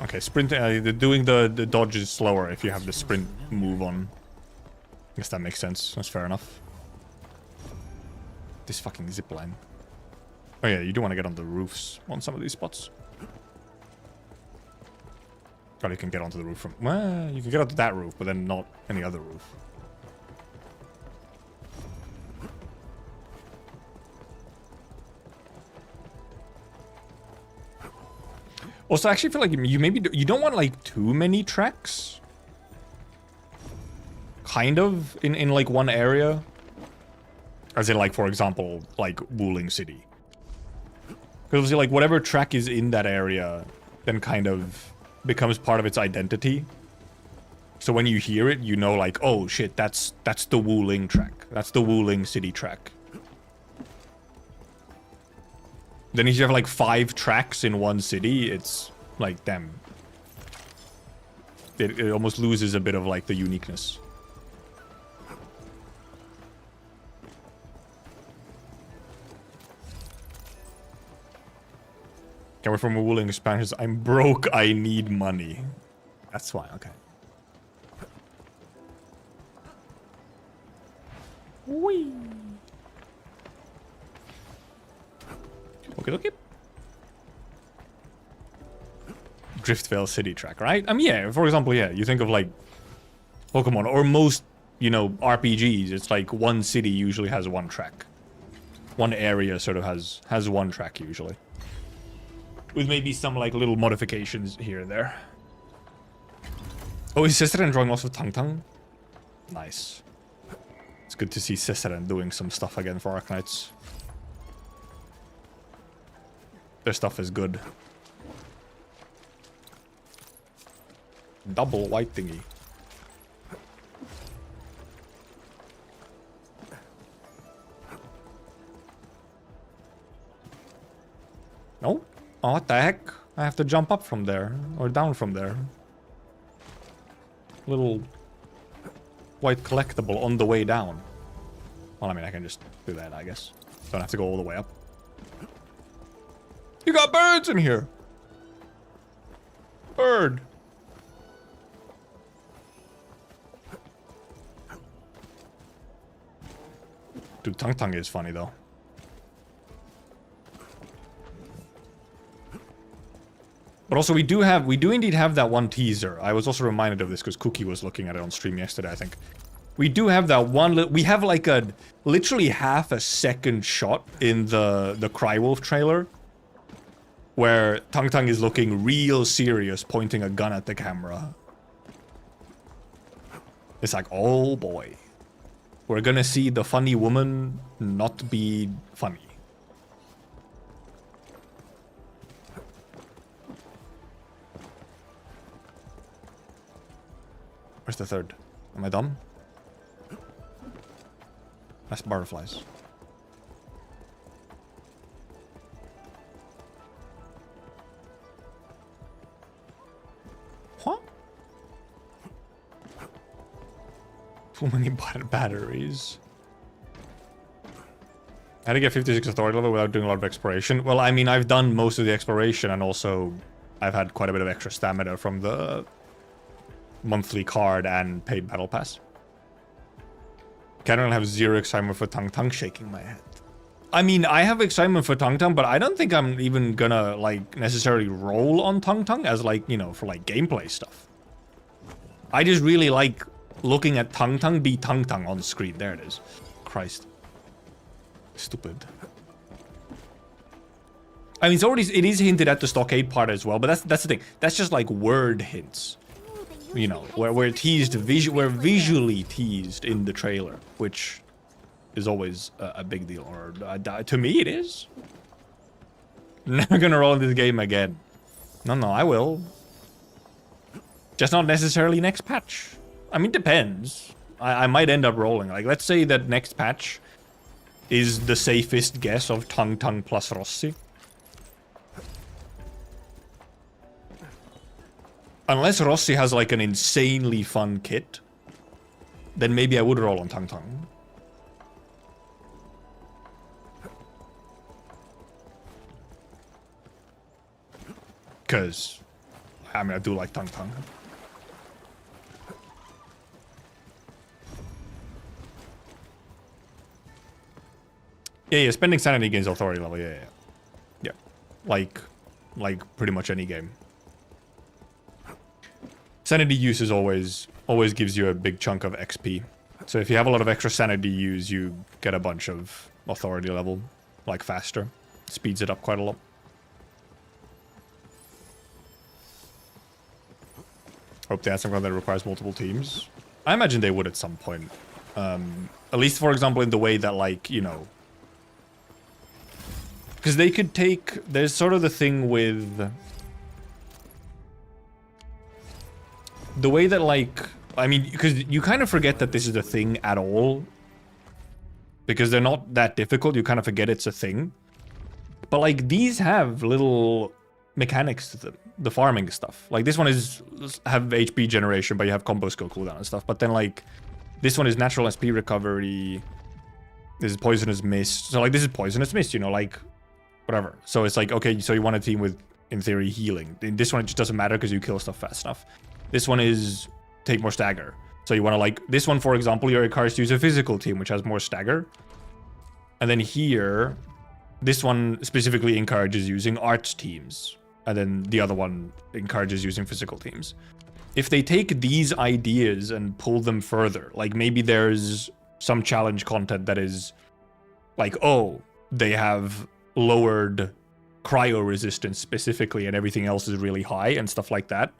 Okay, sprint. Doing the dodge is slower if you have the sprint move on. I guess that makes sense. That's fair enough. This fucking zipline. Oh yeah, you do want to get on the roofs on some of these spots. God, you can get onto the roof from... Well, you can get onto that roof, but then not any other roof. Also, I actually feel like you don't want like too many tracks. Kind of in like one area. As in like, for example, like Wuling City. Because obviously like whatever track is in that area then kind of becomes part of its identity. So when you hear it, you know like, oh shit, that's the Wuling track. That's the Wuling City track. Then if you have like 5 tracks in one city, it's like, damn. It almost loses a bit of like the uniqueness. Coming from a Wuling expansion, I'm broke, I need money. That's why, okay. Whee! Okay. Driftvale City track, right? Yeah, for example, yeah, you think of like Pokemon or most, you know, RPGs, it's like one city usually has one track. One area sort of has one track usually. With maybe some like little modifications here and there. Oh, is Sesseren drawing also Tang Tang? Nice. It's good to see Sesseren doing some stuff again for Arknights. Their stuff is good. Double white thingy. No? Oh, what the heck? I have to jump up from there. Or down from there. Little white collectible on the way down. Well, I mean, I can just do that, I guess. Don't have to go all the way up. You got birds in here! Bird! Dude, Tung Tung is funny, though. But also, we do indeed have that one teaser. I was also reminded of this because Cookie was looking at it on stream yesterday, I think. We do have that one. We have like a literally half a second shot in the Crywolf trailer where Tung Tung is looking real serious, pointing a gun at the camera. It's like, oh boy, we're gonna see the funny woman not be funny. Where's the third? Am I dumb? That's butterflies. What? Too many batteries. How to get 56 authority level without doing a lot of exploration? Well, I mean, I've done most of the exploration, and also I've had quite a bit of extra stamina from the monthly card and paid battle pass. Can't have zero excitement for Tung Tung, shaking my head. I mean, I have excitement for Tung Tung, but I don't think I'm even gonna, like, necessarily roll on Tung Tung as, like, you know, for, like, gameplay stuff. I just really like looking at Tung Tung be Tung Tung on the screen. There it is. Christ. Stupid. I mean, it is hinted at the stockade part as well, but that's the thing. That's just, like, word hints. You know, where we're teased, we're visually teased in the trailer, which is always a big deal. Or to me, it is. Never gonna roll in this game again. No, I will. Just not necessarily next patch. I mean, depends. I might end up rolling. Like, let's say that next patch is the safest guess of Tung Tung plus Rossi. Unless Rossi has, like, an insanely fun kit, then maybe I would roll on Tung Tung. Because, I mean, I do like Tung Tung. Yeah, spending sanity gains authority level, yeah. Like pretty much any game. Sanity use is always gives you a big chunk of XP. So if you have a lot of extra sanity use, you get a bunch of authority level, like, faster. Speeds it up quite a lot. Hope they add something that requires multiple teams. I imagine they would at some point. At least, for example, in the way that, like, you know... Because they could take... There's sort of the thing with... The way that, like... I mean, because you kind of forget that this is a thing at all. Because they're not that difficult, you kind of forget it's a thing. But, like, these have little mechanics to them. The farming stuff. Like, this one is... have HP generation, but you have combo skill cooldown and stuff. But then, like... This one is natural SP recovery. This is poisonous mist. So, like, this is poisonous mist, you know, like... Whatever. So it's like, okay, so you want a team with, in theory, healing. In this one, it just doesn't matter because you kill stuff fast enough. This one is take more stagger. So you want to, like, this one, for example, you're encouraged to use a physical team, which has more stagger. And then here, this one specifically encourages using arts teams. And then the other one encourages using physical teams. If they take these ideas and pull them further, like, maybe there's some challenge content that is like, oh, they have lowered cryo resistance specifically and everything else is really high and stuff like that.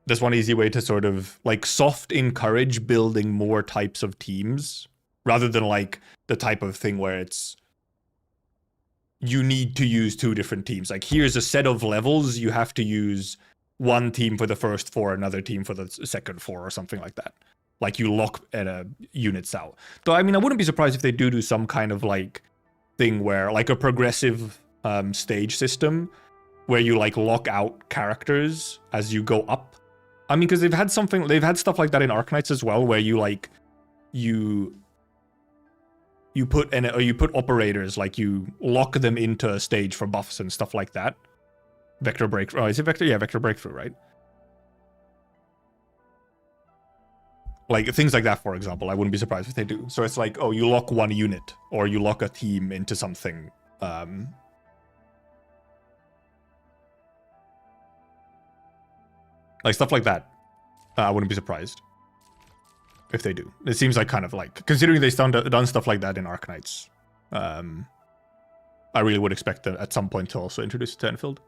That's one easy way to sort of, like, soft encourage building more types of teams rather than, like, the type of thing where it's you need to use 2 different teams. Like, here's a set of levels, you have to use one team for the first 4, another team for the second 4 or something like that. Like, you lock at a units out. Though, I mean, I wouldn't be surprised if they do some kind of, like, thing where, like, a progressive stage system where you, like, lock out characters as you go up. I mean, because they've had stuff like that in Arknights as well, where you, like, you put operators, like, you lock them into a stage for buffs and stuff like that. Vector breakthrough. Oh, is it vector? Yeah, vector breakthrough, right? Like, things like that, for example, I wouldn't be surprised if they do. So it's like, oh, you lock one unit, or you lock a team into something. Like, stuff like that. I wouldn't be surprised if they do. It seems like kind of like, considering they've done stuff like that in Arknights, I really would expect them at some point to also introduce it to Enfield.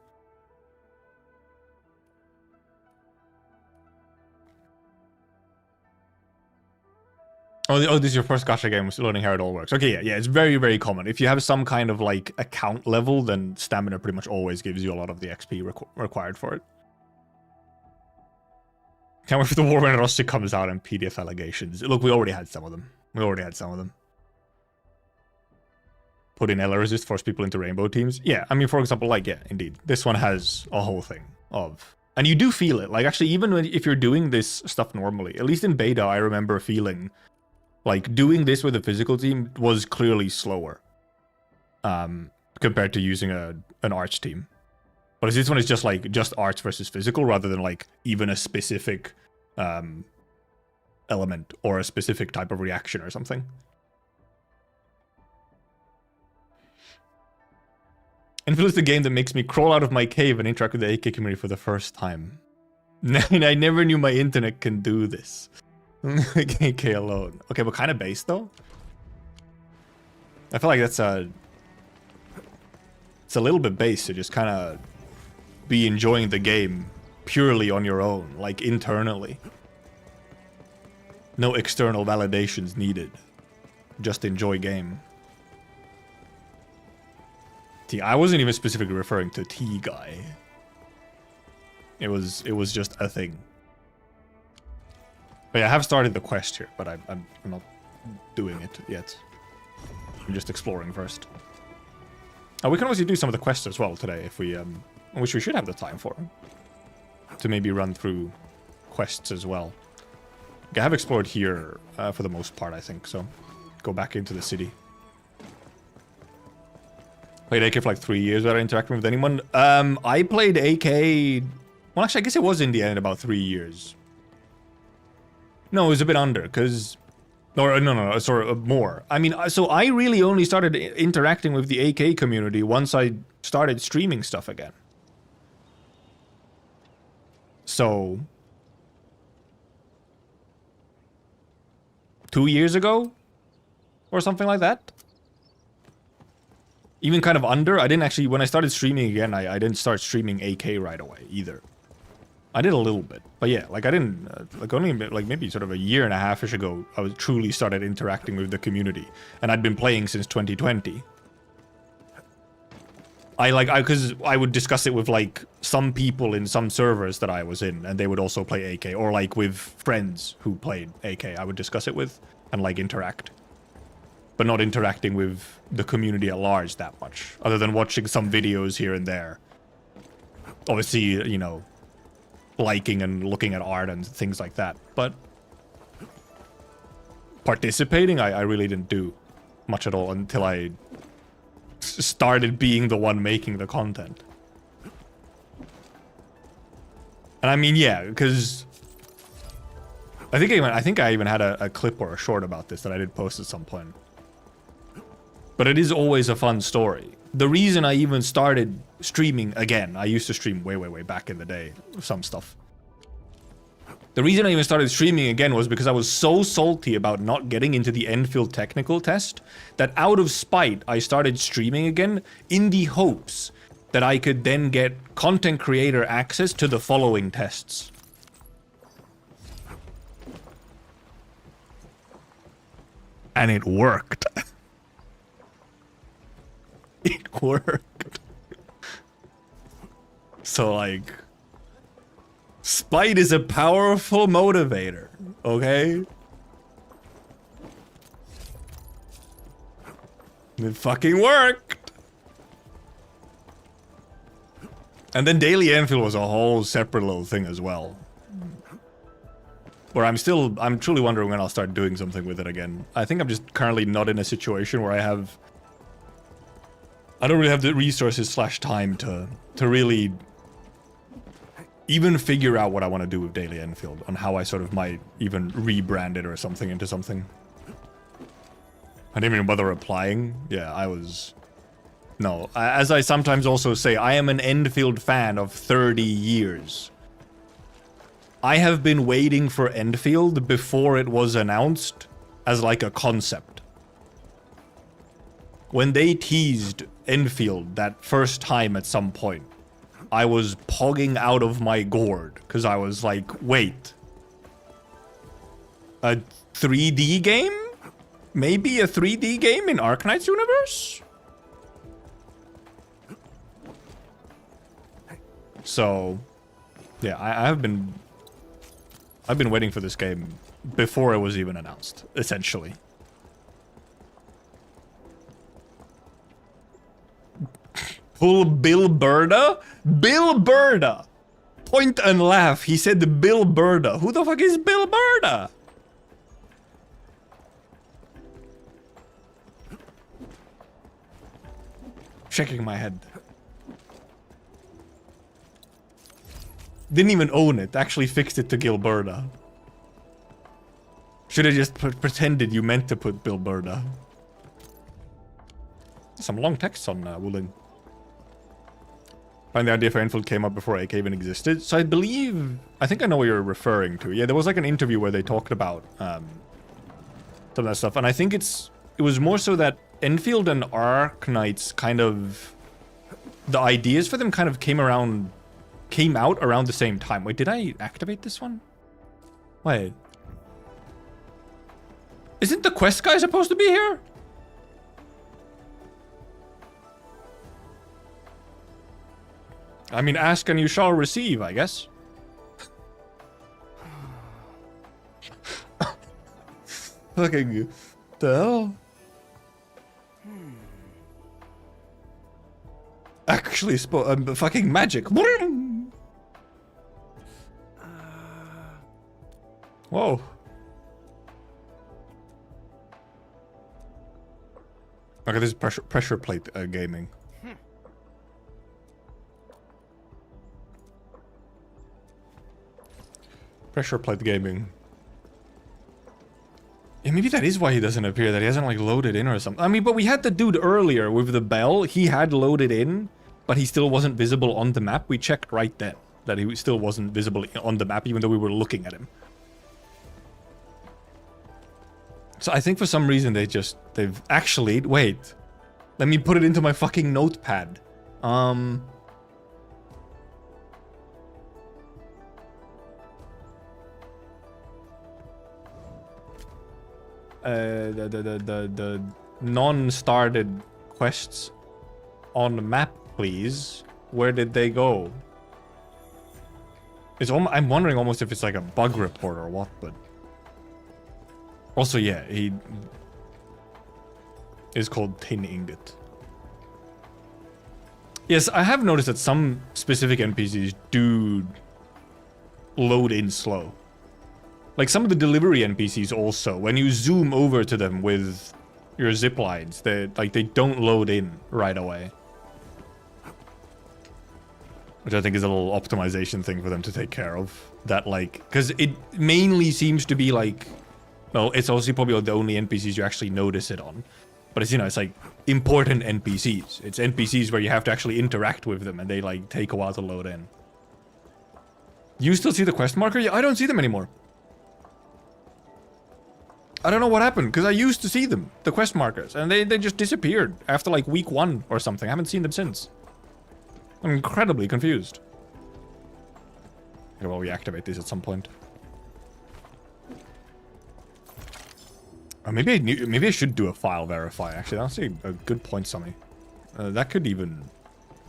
Oh, this is your first gacha game, learning how it all works. Okay, yeah, it's very, very common. If you have some kind of like account level, then stamina pretty much always gives you a lot of the XP required for it. Can't wait for the war when Rossi comes out and PDF allegations. Look, we already had some of them. Put in LR resist, force people into rainbow teams. Yeah, I mean, for example, like, yeah, indeed. This one has a whole thing of... And you do feel it. Like, actually, even if you're doing this stuff normally, at least in beta, I remember feeling... Like, doing this with a physical team was clearly slower compared to using an arts team. But this one is just, like, just arts versus physical rather than, like, even a specific element or a specific type of reaction or something. Enfield is the game that makes me crawl out of my cave and interact with the AK community for the first time. I never knew my internet can do this. AK alone. Okay, but kind of base though. I feel like it's a little bit base to just kind of be enjoying the game purely on your own, like internally. No external validations needed. Just enjoy game. T, I wasn't even specifically referring to T guy. It was just a thing. But yeah, I have started the quest here, but I'm not doing it yet. I'm just exploring first. We can also do some of the quests as well today, if we, which we should have the time for. To maybe run through quests as well. Okay, I have explored here for the most part, I think, so go back into the city. Played AK for like 3 years without interacting with anyone. I played AK... Well, actually, I guess it was in the end about 3 years. No, it was a bit under, because... No, sorry, more. I mean, so I really only started interacting with the AK community once I started streaming stuff again. So... 2 years ago? Or something like that? Even kind of under. I didn't actually... When I started streaming again, I didn't start streaming AK right away, either. I did a little bit, but yeah, like I didn't, like only like maybe sort of a year and a half-ish ago, I was truly started interacting with the community, and I'd been playing since 2020. Because I would discuss it with like some people in some servers that I was in, and they would also play AK, or like with friends who played AK, I would discuss it with, and like interact. But not interacting with the community at large that much, other than watching some videos here and there. Obviously, you know, liking and looking at art and things like that, but participating, I really didn't do much at all until I started being the one making the content. And I mean, yeah, because I think I even had a clip or a short about this that I did post at some point. But it is always a fun story. The reason I even started streaming again, I used to stream way back in the day, some stuff. The reason I even started streaming again was because I was so salty about not getting into the Enfield technical test that out of spite, I started streaming again in the hopes that I could then get content creator access to the following tests. And it worked. It worked. So, like, spite is a powerful motivator, okay? It fucking worked. And then Daily Enfield was a whole separate little thing as well. Where I'm truly wondering when I'll start doing something with it again. I think I'm just currently not in a situation where I don't really have the resources / time to really even figure out what I want to do with Daily Enfield, on how I sort of might even rebrand it or something into something. I didn't even bother applying. Yeah, I was... No, as I sometimes also say, I am an Enfield fan of 30 years. I have been waiting for Endfield before it was announced as like a concept. When they teased Endfield that first time at some point, I was pogging out of my gourd because I was like, wait, a 3D game? Maybe a 3D game in Arknights universe? So, yeah, I've been waiting for this game before it was even announced, essentially. Pull Bill Burda? Bill Burda! Point and laugh. He said Bill Burda. Who the fuck is Bill Burda? Shaking my head. Didn't even own it. Actually fixed it to Gilberta. Should have just pretended you meant to put Bilberta. Some long texts on Wuling. Find the idea for Enfield came up before AK even existed. So I think I know what you're referring to. Yeah, there was like an interview where they talked about some of that stuff. And I think it was more so that Enfield and Arknights kind of... The ideas for them kind of came out around the same time. Wait, did I activate this one? Wait. Isn't the quest guy supposed to be here? I mean, ask and you shall receive, I guess. Fucking... the hell? Actually, fucking magic. Whoa. Okay, this is pressure plate gaming. Pressure plate gaming. Yeah, maybe that is why he doesn't appear, that he hasn't like loaded in or something. I mean, but we had the dude earlier with the bell. He had loaded in, but he still wasn't visible on the map. We checked right then that he still wasn't visible on the map, even though we were looking at him. So I think for some reason they've actually, wait. Let me put it into my fucking notepad. The non-started quests on the map, please. Where did they go? I'm wondering almost if it's like a bug report or what, but... Also, yeah, he is called Tin Ingot. Yes, I have noticed that some specific NPCs do load in slow. Like some of the delivery NPCs also, when you zoom over to them with your zip lines, they don't load in right away. Which I think is a little optimization thing for them to take care of. That like, because it mainly seems to be like, well, it's also probably the only NPCs you actually notice it on. But it's, you know, it's like important NPCs. It's NPCs where you have to actually interact with them and they like take a while to load in. You still see the quest marker? Yeah, I don't see them anymore. I don't know what happened, because I used to see them, the quest markers, and they just disappeared after like week 1 or something. I haven't seen them since. I'm incredibly confused. Okay, well, we activate these at some point. Maybe I should do a file verify, actually. That's a good point, Sammy. That could even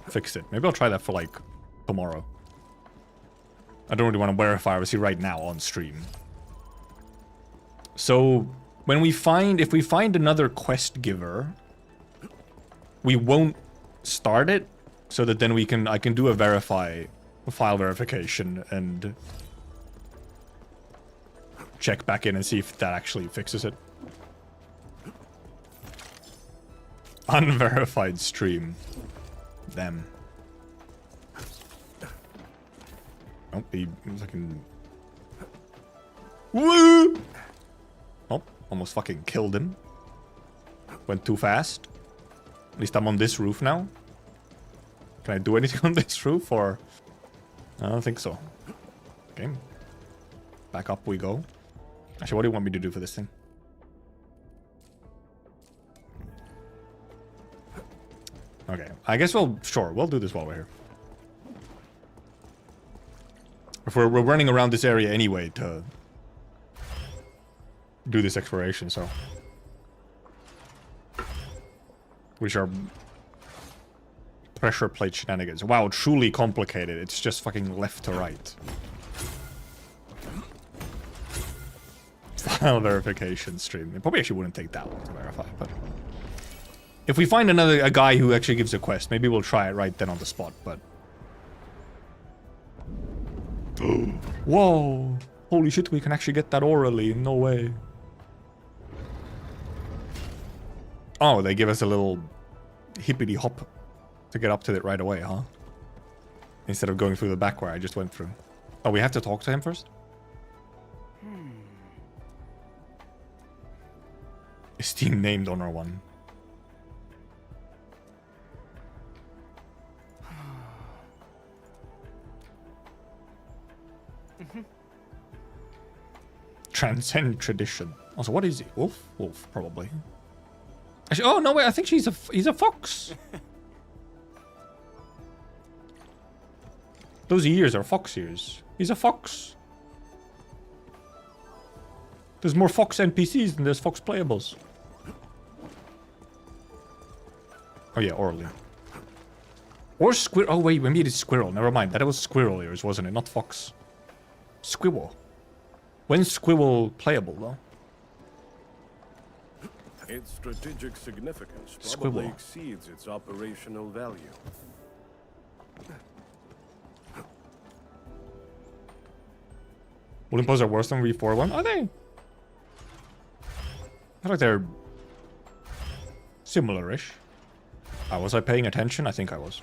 fix it. Maybe I'll try that for like tomorrow. I don't really want to verify, obviously, right now on stream. So, if we find another quest giver, we won't start it, so that then I can do a file verification and check back in and see if that actually fixes it. Unverified stream. Them. Oh, he fucking... Woo! Oh, almost fucking killed him. Went too fast. At least I'm on this roof now. Can I do anything on this roof, or... I don't think so. Okay. Back up we go. Actually, what do you want me to do for this thing? Okay, I guess we'll do this while we're here. If we're running around this area anyway to do this exploration, so. Which are pressure plate shenanigans. Wow, truly complicated. It's just fucking left to right. File verification stream. It probably actually wouldn't take that long to verify, but if we find a guy who actually gives a quest, maybe we'll try it right then on the spot, but whoa! Holy shit, we can actually get that orally. No way. Oh, they give us a little hippity hop to get up to it right away, huh? Instead of going through the back where I just went through. Oh, we have to talk to him first? Steam named Honor 1. Transcend tradition. Also, what is he? Wolf? Wolf, probably. Actually, oh no, wait, I think he's a fox. Those ears are fox ears. He's a fox. There's more fox NPCs than there's fox playables. Oh yeah, orally. Or squirrel. Oh wait, maybe it is squirrel. Never mind. That was squirrel ears, wasn't it? Not fox. Squirrel. When's squirrel playable though? Its strategic significance probably Squirrel. exceeds its operational value. Wuling poses are worse than V4-1? Are they? I feel like they're similar-ish. Was I paying attention? I think I was.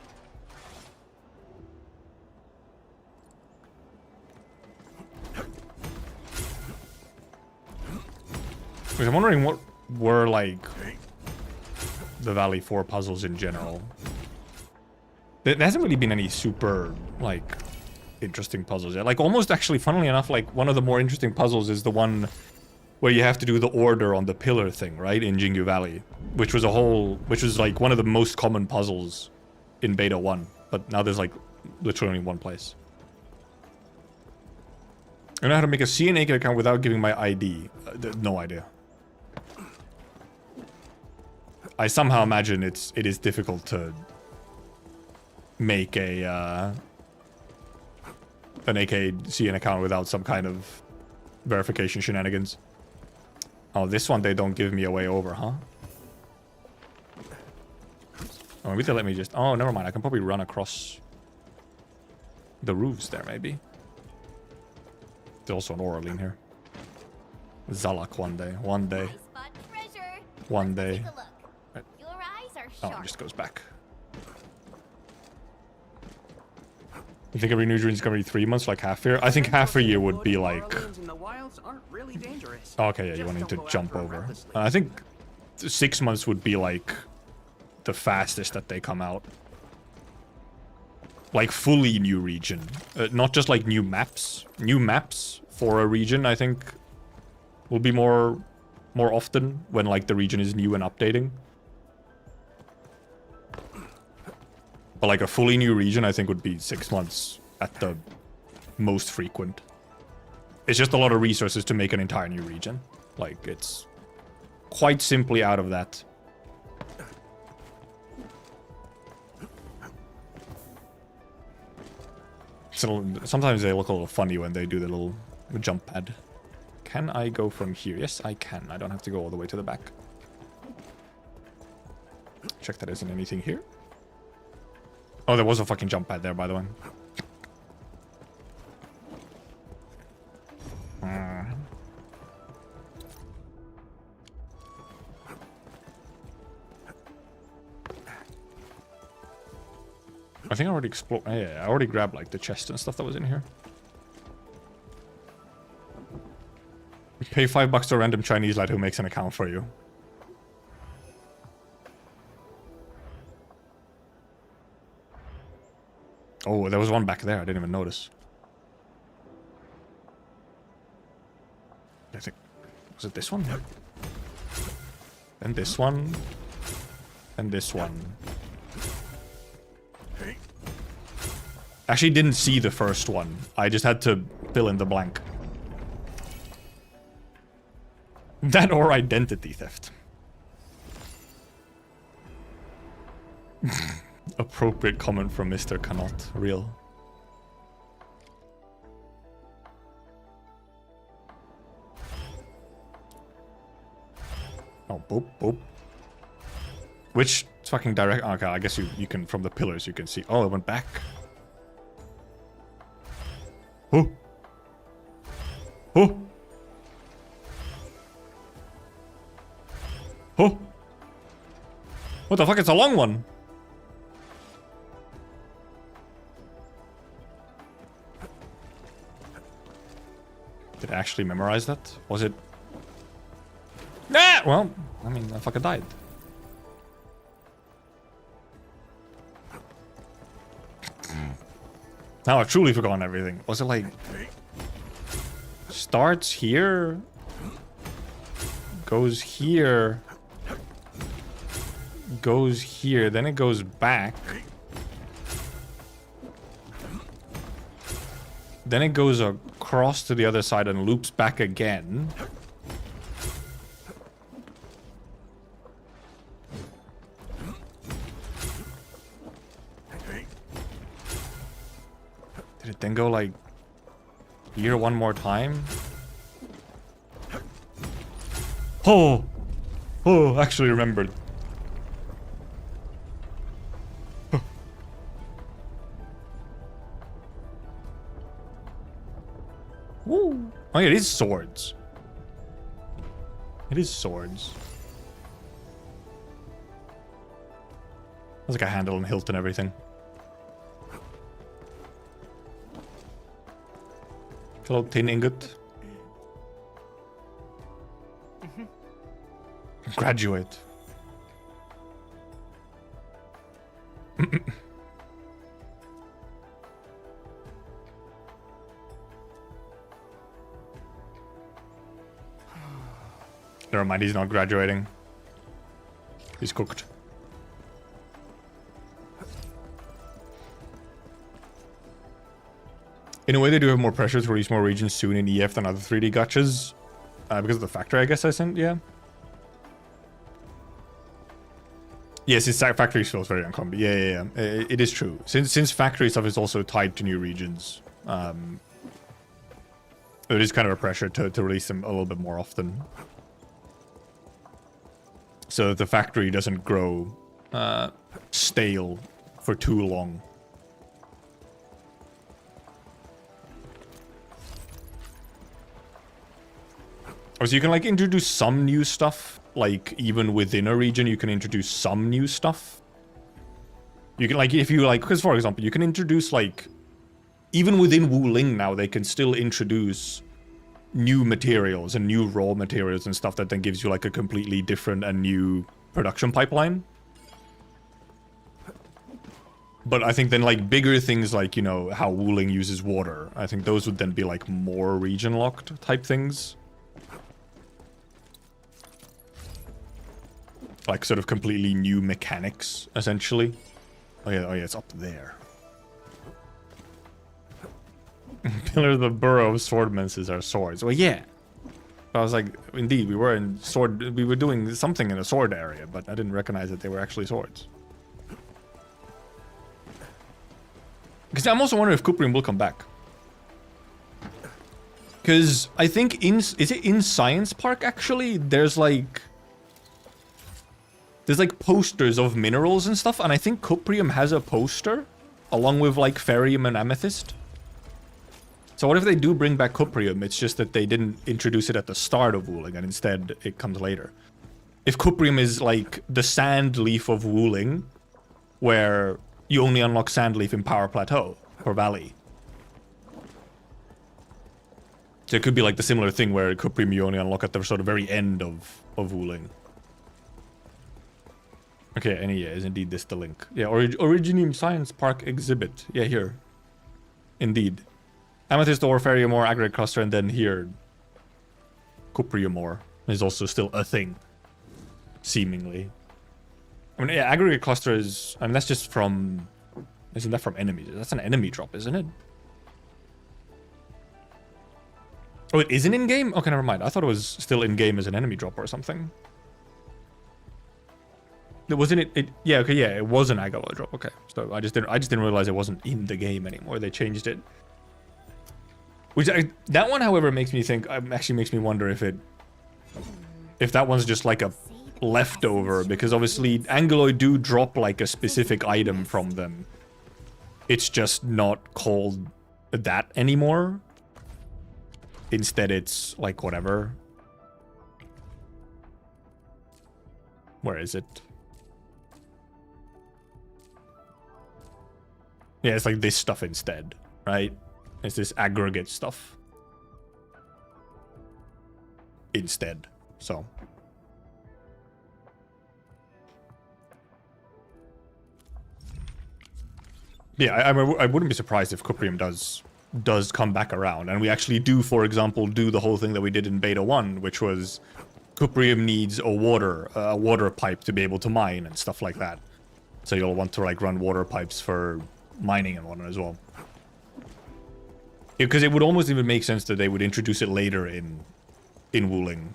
Because I'm wondering what were, like, the Valley 4 puzzles in general. There hasn't really been any super, like, interesting puzzles yet. Like, almost actually, funnily enough, like, one of the more interesting puzzles is the one where you have to do the order on the pillar thing, right? In Jingu Valley. Which was like, one of the most common puzzles in Beta 1. But now there's, like, literally only one place. I know how to make a C and Naked account without giving my ID. No idea. I somehow imagine it is difficult to make an AKCN account without some kind of verification shenanigans. Oh, this one they don't give me a way over, huh? Oh, maybe they let me just... Oh, never mind. I can probably run across the roofs there, maybe. There's also an Oraline here. Zalak one day. One day. One day. Oh, it just goes back. You think every new dream is going to be 3 months, like half a year? I think half a year would be like... Okay, yeah, you want to jump over. I think 6 months would be like the fastest that they come out. Like fully new region. Not just like new maps. New maps for a region, I think, will be more often when like the region is new and updating. But like a fully new region, I think would be 6 months at the most frequent. It's just a lot of resources to make an entire new region. Like, it's quite simply out of that. So sometimes they look a little funny when they do the little jump pad. Can I go from here? Yes, I can. I don't have to go all the way to the back. Check that isn't anything here. Oh, there was a fucking jump pad there, by the way. I think I already explored. Yeah, I already grabbed like the chest and stuff that was in here. Pay $5 to a random Chinese lad who makes an account for you. Oh, there was one back there. I didn't even notice. Was it this one? And this one. And this one. Actually didn't see the first one. I just had to fill in the blank. That or identity theft. Appropriate comment from Mr. Cannot. Real. Oh, boop, boop. Which fucking direct... Okay, I guess you can... From the pillars you can see... Oh, it went back. Oh. Oh. Oh. What the fuck? It's a long one. Did I actually memorize that? Was it... Ah! Well, I mean, I fucking died. Now I've truly forgotten everything. Was it like... Starts here? Goes here. Goes here. Then it goes back. Then it goes across to the other side and loops back again. Did it then go like here one more time? Oh! Oh, actually remembered. Woo! Oh yeah, it is swords. It is swords. There's like a handle and hilt and everything. Hello, tin ingot. Graduate. Never mind, he's not graduating. He's cooked. In a way, they do have more pressure to release more regions soon in EF than other 3D gachas. Because of the factory, I guess I sent, yeah. Yes, his factory feels very uncommon. Yeah. It is true. Since factory stuff is also tied to new regions, it is kind of a pressure to release them a little bit more often. So that the factory doesn't grow stale for too long. Oh, so you can like introduce some new stuff, like even within a region you can introduce some new stuff. You can like, if you like, because for example, you can introduce like, even within Wuling now, they can still introduce new materials and new raw materials and stuff that then gives you like a completely different and new production pipeline. But I think then like bigger things like, you know, how Wuling uses water, I think those would then be like more region locked type things. Like sort of completely new mechanics, essentially. Oh yeah, it's up there. Pillar of the Burrow of Swordmans are swords. Well, yeah. I was like, indeed, we were doing something in a sword area, but I didn't recognize that they were actually swords. Because I'm also wondering if Kuprium will come back. Because I think is it in Science Park actually? There's like posters of minerals and stuff, and I think Kuprium has a poster along with like Ferrium and Amethyst. So what if they do bring back Kuprium? It's just that they didn't introduce it at the start of Wuling, and instead it comes later. If Kuprium is like the sand leaf of Wuling, where you only unlock sand leaf in Power Plateau or Valley. So it could be like the similar thing where Kuprium you only unlock at the sort of very end of Wuling. Okay, and yeah, is indeed this the link? Yeah, Originium Science Park exhibit. Yeah, here. Indeed. Amethyst ore, Ferrium ore, aggregate cluster, and then here. Kuprium ore. is also still a thing, seemingly. I mean, yeah, aggregate cluster is... I mean, that's just from... Isn't that from enemies? That's an enemy drop, isn't it? Oh, it isn't in-game? Okay, never mind. I thought it was still in-game as an enemy drop or something. Wasn't it? Yeah, okay, yeah, it was an aggro drop. Okay, so I just didn't realize it wasn't in the game anymore. They changed it. Which that one, however, makes me think. Actually, makes me wonder if that one's just like a leftover, because obviously Angeloid do drop like a specific item from them. It's just not called that anymore. Instead, it's like whatever. Where is it? Yeah, it's like this stuff instead, right? It's this aggregate stuff instead, so. Yeah, I wouldn't be surprised if Cuprium does come back around, and we actually do, for example, do the whole thing that we did in Beta 1, which was Cuprium needs a water pipe to be able to mine and stuff like that. So you'll want to like run water pipes for mining and whatnot as well. Because it would almost even make sense that they would introduce it later in Wuling,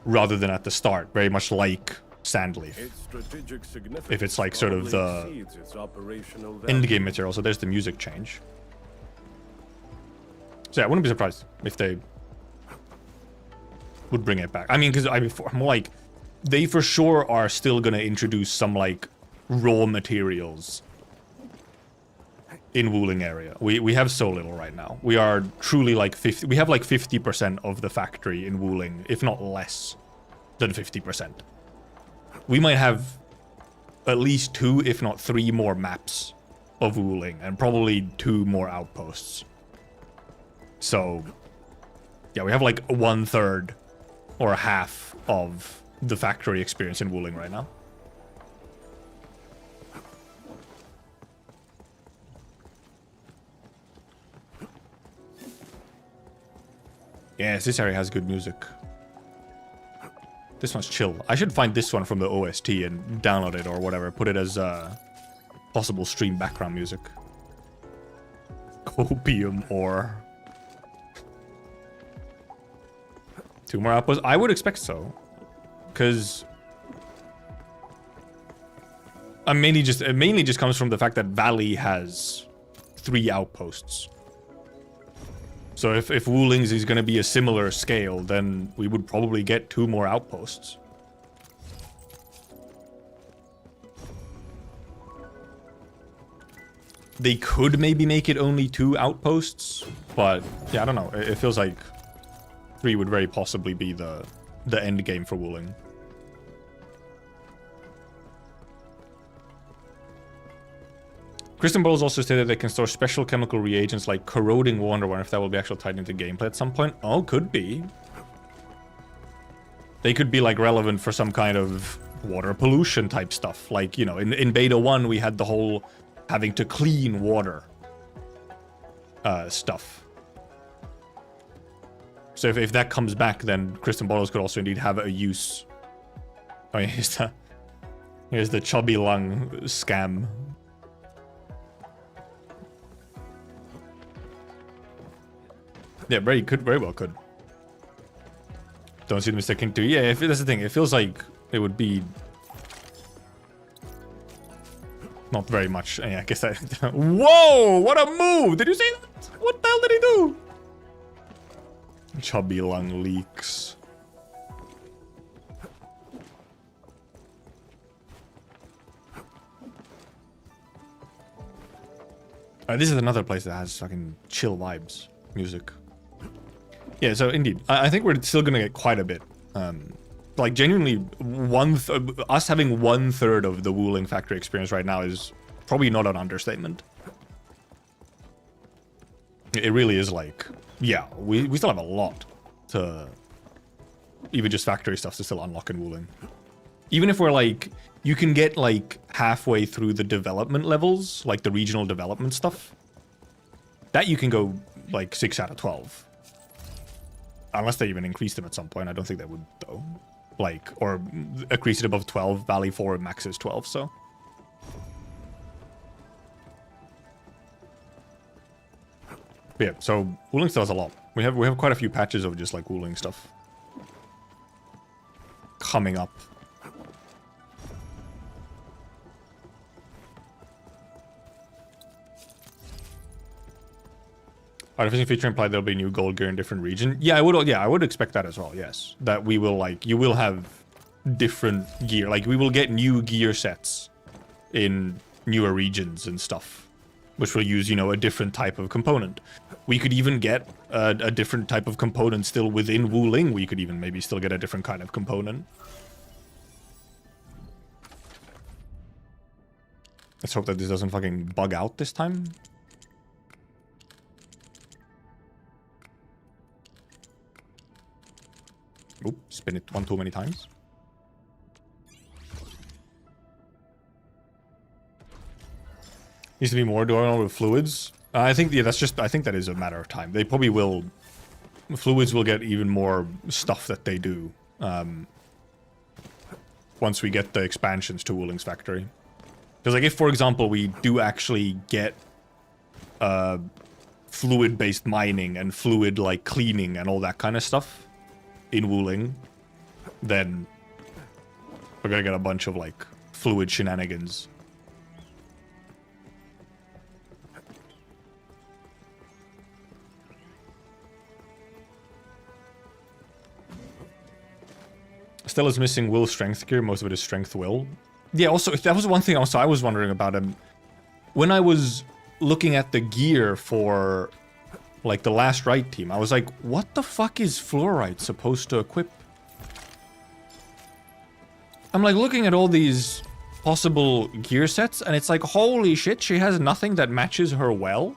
rather than at the start, very much like Sandleaf. If it's like sort of the end game material. So there's the music change. So yeah, I wouldn't be surprised if they would bring it back. I mean, because I'm like, they for sure are still gonna introduce some like raw materials in Wuling area. We have so little right now. We are truly like 50. We have like 50% of the factory in Wuling, if not less than 50%. We might have at least 2, if not 3 more maps of Wuling, and probably 2 more outposts. So, yeah, we have like 1/3 or half of the factory experience in Wuling right now. Yes, this area has good music. This one's chill. I should find this one from the OST and download it or whatever. Put it as possible stream background music. Copium ore. 2 more outposts? I would expect so. Because... it mainly just comes from the fact that Valley has 3 outposts. So if Wuling's is going to be a similar scale, then we would probably get 2 more outposts. They could maybe make it only 2 outposts, but yeah, I don't know. It feels like 3 would very possibly be the end game for Wuling. Kristen Bowles also stated they can store special chemical reagents like corroding water. Wonder if that will be actually tied into gameplay at some point. Oh, could be. They could be like relevant for some kind of water pollution type stuff. Like, you know, in Beta 1 we had the whole having to clean water stuff. So if that comes back, then Kristen Bowles could also indeed have a use. Oh yeah, here's the chubby lung scam. Yeah, very well could. Don't see the mistake into. Yeah, if that's the thing. It feels like it would be not very much. Yeah, I guess that. Whoa! What a move! Did you see that? What the hell did he do? Chubby lung leaks. This is another place that has fucking chill vibes, music. Yeah, so indeed, I think we're still gonna get quite a bit. Like genuinely, us having 1/3 of the Wuling factory experience right now is probably not an understatement. It really is like, yeah, we still have a lot to, even just factory stuff to still unlock in Wuling. Even if we're like, you can get like halfway through the development levels, like the regional development stuff. That you can go like 6 out of 12. Unless they even increase them at some point. I don't think they would, though. Like, or increase it above 12. Valley 4 max is 12, so. But yeah, so Wuling still has a lot. We have quite a few patches of just like Wuling stuff coming up. Artificial feature implied there'll be new gold gear in different region. Yeah, I would expect that as well. Yes, that we will like you will have different gear. Like we will get new gear sets in newer regions and stuff, which will use, you know, a different type of component. We could even get a different type of component still within Wuling. We could even maybe still get a different kind of component. Let's hope that this doesn't fucking bug out this time. Oop, spin it one too many times. Needs to be more going on with fluids. I think, yeah, I think that is a matter of time. They probably will, fluids will get even more stuff that they do once we get the expansions to Wuling's factory. Because like if, for example, we do actually get fluid-based mining and fluid like cleaning and all that kind of stuff in Wuling, then we're gonna get a bunch of like fluid shenanigans. Stella's missing will strength gear. Most of it is strength will. Yeah, also, that was one thing also I was wondering about him. When I was looking at the gear for, like, the last right team, I was like, what the fuck is Fluorite supposed to equip? I'm, like, looking at all these possible gear sets, and it's like, holy shit, she has nothing that matches her well.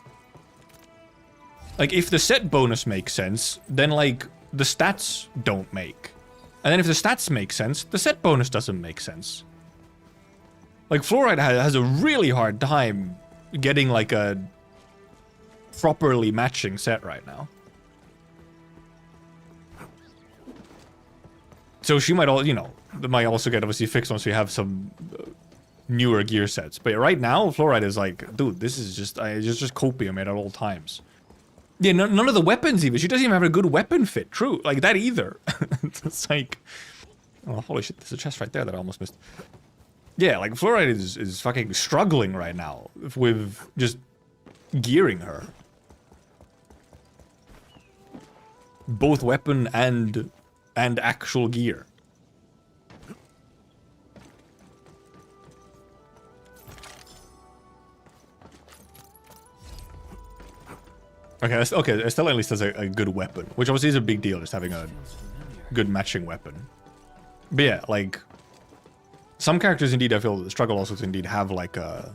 Like, if the set bonus makes sense, then, like, the stats don't make. And then if the stats make sense, the set bonus doesn't make sense. Like, Fluorite has a really hard time getting, like, a properly matching set right now. So she might all, you know, might also get obviously fixed once we have some newer gear sets. But right now, Fluorite is like, dude, this is just, it's just copium at all times. Yeah, none of the weapons even. She doesn't even have a good weapon fit. True, like that either. It's like, oh, holy shit, there's a chest right there that I almost missed. Yeah, like Fluorite is fucking struggling right now with just gearing her. Both weapon and actual gear. Okay, Estella at least has a good weapon, which obviously is a big deal, just having a good matching weapon. But yeah, like, some characters indeed I feel struggle also to indeed have like a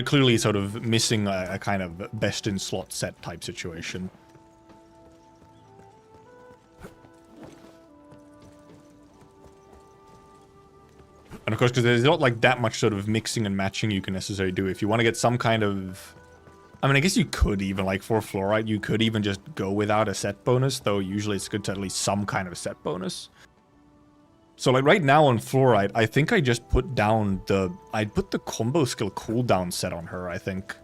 clearly sort of missing a kind of best in slot set type situation. And of course, because there's not like that much sort of mixing and matching you can necessarily do. If you want to get some kind of... I mean, I guess you could even, like for Fluorite, you could even just go without a set bonus, though usually it's good to at least some kind of set bonus. So like right now on Fluorite, I think I just put down the... I'd put the combo skill cooldown set on her, I think.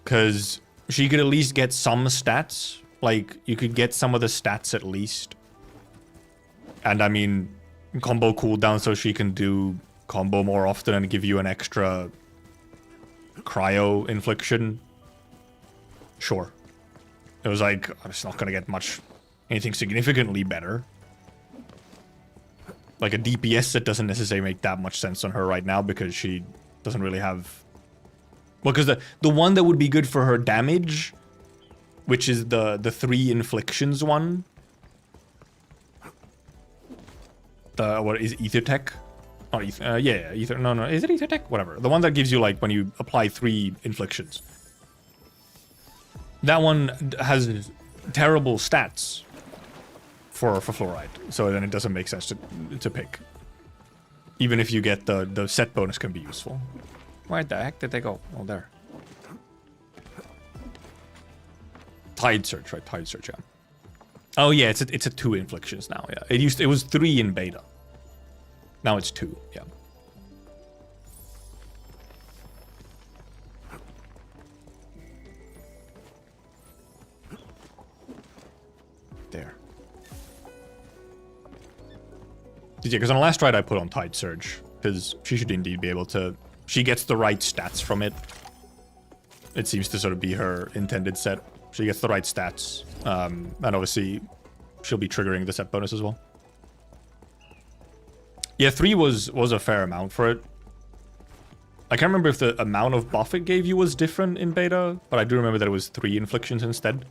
Because she could at least get some stats. Like, you could get some of the stats at least. And I mean... combo cooldown so she can do combo more often and give you an extra cryo infliction. Sure. It was like, I'm just not gonna get much, anything significantly better. Like a DPS set doesn't necessarily make that much sense on her right now because she doesn't really have... Well, because the one that would be good for her damage, which is the 3 inflictions one, what is Ether Tech? Not Ether, yeah, Ether, no, is it Ether Tech? Whatever. The one that gives you, like, when you apply 3 inflictions. That one has terrible stats for Fluorite, so then it doesn't make sense to pick. Even if you get the set bonus can be useful. Where the heck did they go? Oh, there. Tide Surge, right? Tide Surge, yeah. Oh yeah, it's a 2 inflictions now, yeah. It was 3 in beta. Now it's 2, yeah. There. Yeah, because on the last ride I put on Tide Surge, because she should indeed be able to... She gets the right stats from it. It seems to sort of be her intended set. She gets the right stats. And obviously, she'll be triggering the set bonus as well. Yeah, 3 was a fair amount for it. I can't remember if the amount of buff it gave you was different in beta, but I do remember that it was 3 inflictions instead.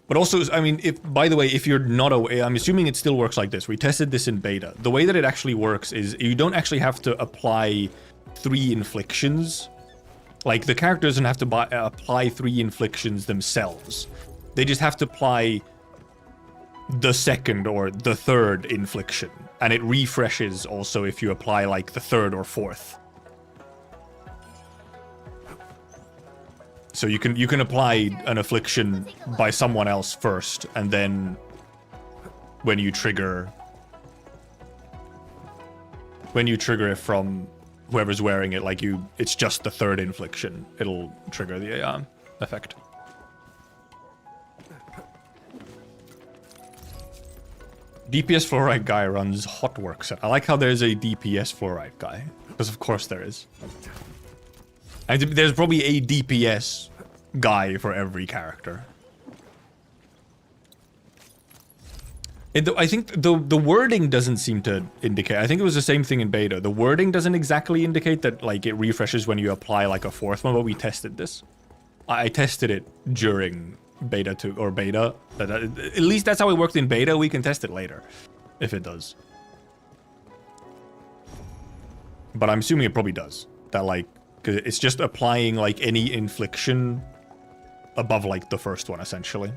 But also, I mean, by the way, if you're not aware, I'm assuming it still works like this. We tested this in beta. The way that it actually works is you don't actually have to apply 3 inflictions. Like, the character doesn't have to apply 3 inflictions themselves. They just have to apply the second or the third infliction. And it refreshes also if you apply, like, the third or fourth. So you can apply an affliction by someone else first, and then when you trigger it from whoever's wearing it, like it's just the third infliction. It'll trigger the effect. DPS fluoride guy runs hot work set. I like how there's a DPS fluoride guy, because of course there is. And there's probably a DPS guy for every character. I think the wording doesn't seem to indicate. I think it was the same thing in beta. The wording doesn't exactly indicate that like it refreshes when you apply like a fourth one, but we tested this. I tested it during beta 2 or beta. At least that's how it worked in beta. We can test it later if it does. But I'm assuming it probably does. That like, cause it's just applying like any infliction above like the first one essentially.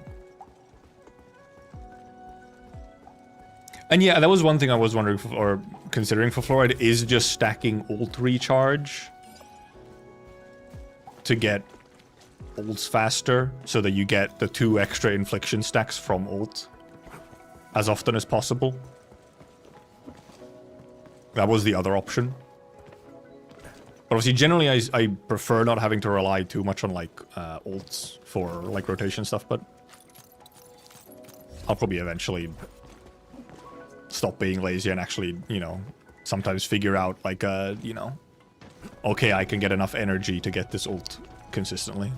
And yeah, that was one thing I was wondering or considering for fluoride is just stacking ult recharge to get ults faster so that you get the 2 extra infliction stacks from ult as often as possible. That was the other option. But obviously, generally, I prefer not having to rely too much on, like, ults for, like, rotation stuff, but I'll probably eventually stop being lazy and actually, you know, sometimes figure out, like, you know, okay, I can get enough energy to get this ult consistently.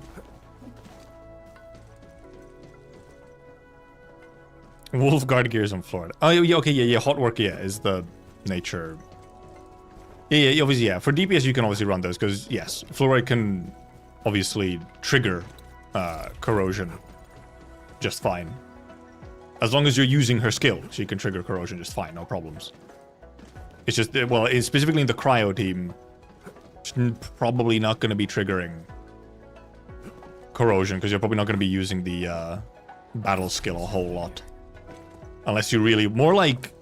Wolfguard gears on Florida. Oh, yeah, okay, yeah, hot work, yeah, is the nature... Yeah, obviously, yeah. For DPS, you can obviously run those, because, yes, fluoride can obviously trigger corrosion just fine. As long as you're using her skill, she can trigger corrosion just fine, no problems. It's just, well, specifically in the cryo team, she's probably not going to be triggering corrosion, because you're probably not going to be using the battle skill a whole lot. Unless you really, more like...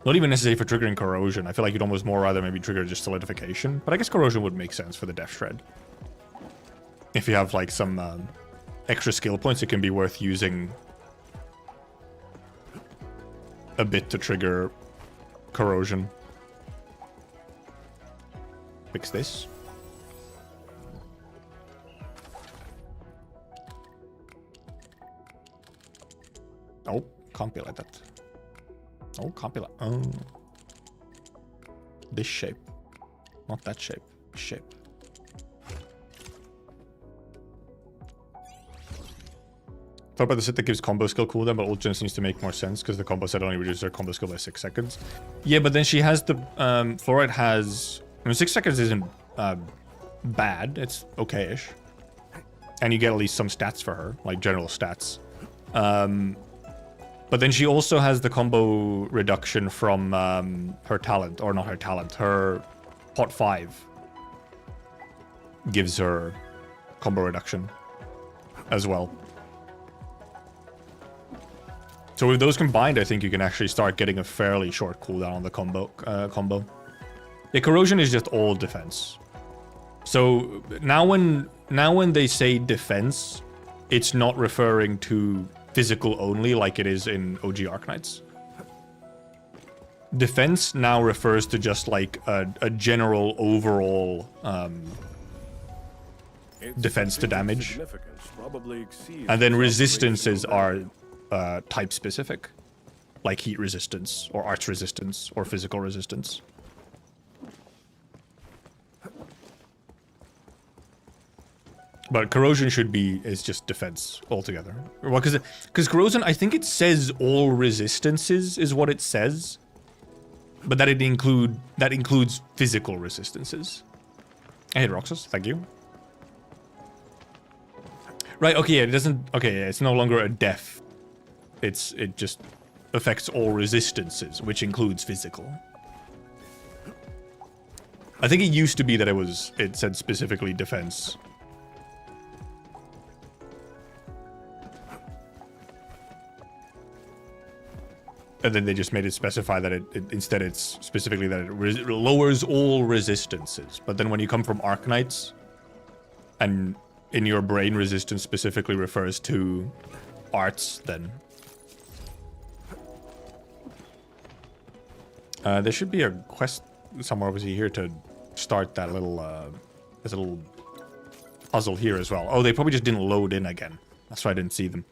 Not even necessary for triggering corrosion. I feel like you'd almost more rather maybe trigger just solidification. But I guess corrosion would make sense for the Death Shred. If you have like some extra skill points, it can be worth using a bit to trigger corrosion. Fix this. Oh, can't be like that. Oh, can't be like... Oh. This shape. Not that shape. This shape. Thought about the set that gives combo skill cooldown, but ult gen seems to make more sense because the combo set only reduces her combo skill by 6 seconds. Yeah, but then she has the... Fluoride has... I mean, 6 seconds isn't bad. It's okay-ish. And you get at least some stats for her, like general stats. But then she also has the combo reduction from her talent, or not her talent, her pot 5 gives her combo reduction as well. So with those combined, I think you can actually start getting a fairly short cooldown on the combo. Yeah, corrosion is just all defense. So now when they say defense, it's not referring to physical only like it is in OG Arknights. Defense now refers to just like a general overall defense to damage. And then resistances are type specific, like heat resistance or arts resistance or physical resistance. But corrosion is just defense altogether. Well, because corrosion, I think it says all resistances is what it says, but that includes physical resistances. I hit Roxas, thank you. Right, okay, yeah, it doesn't, okay, yeah, it's no longer a def. It just affects all resistances, which includes physical. I think it used to be that it said specifically defense. And then they just made it specify that instead it's specifically that it lowers all resistances. But then when you come from Arknights, and in your brain resistance specifically refers to arts, then there should be a quest somewhere obviously here to start that little there's a little puzzle here as well. Oh, they probably just didn't load in again. That's why I didn't see them.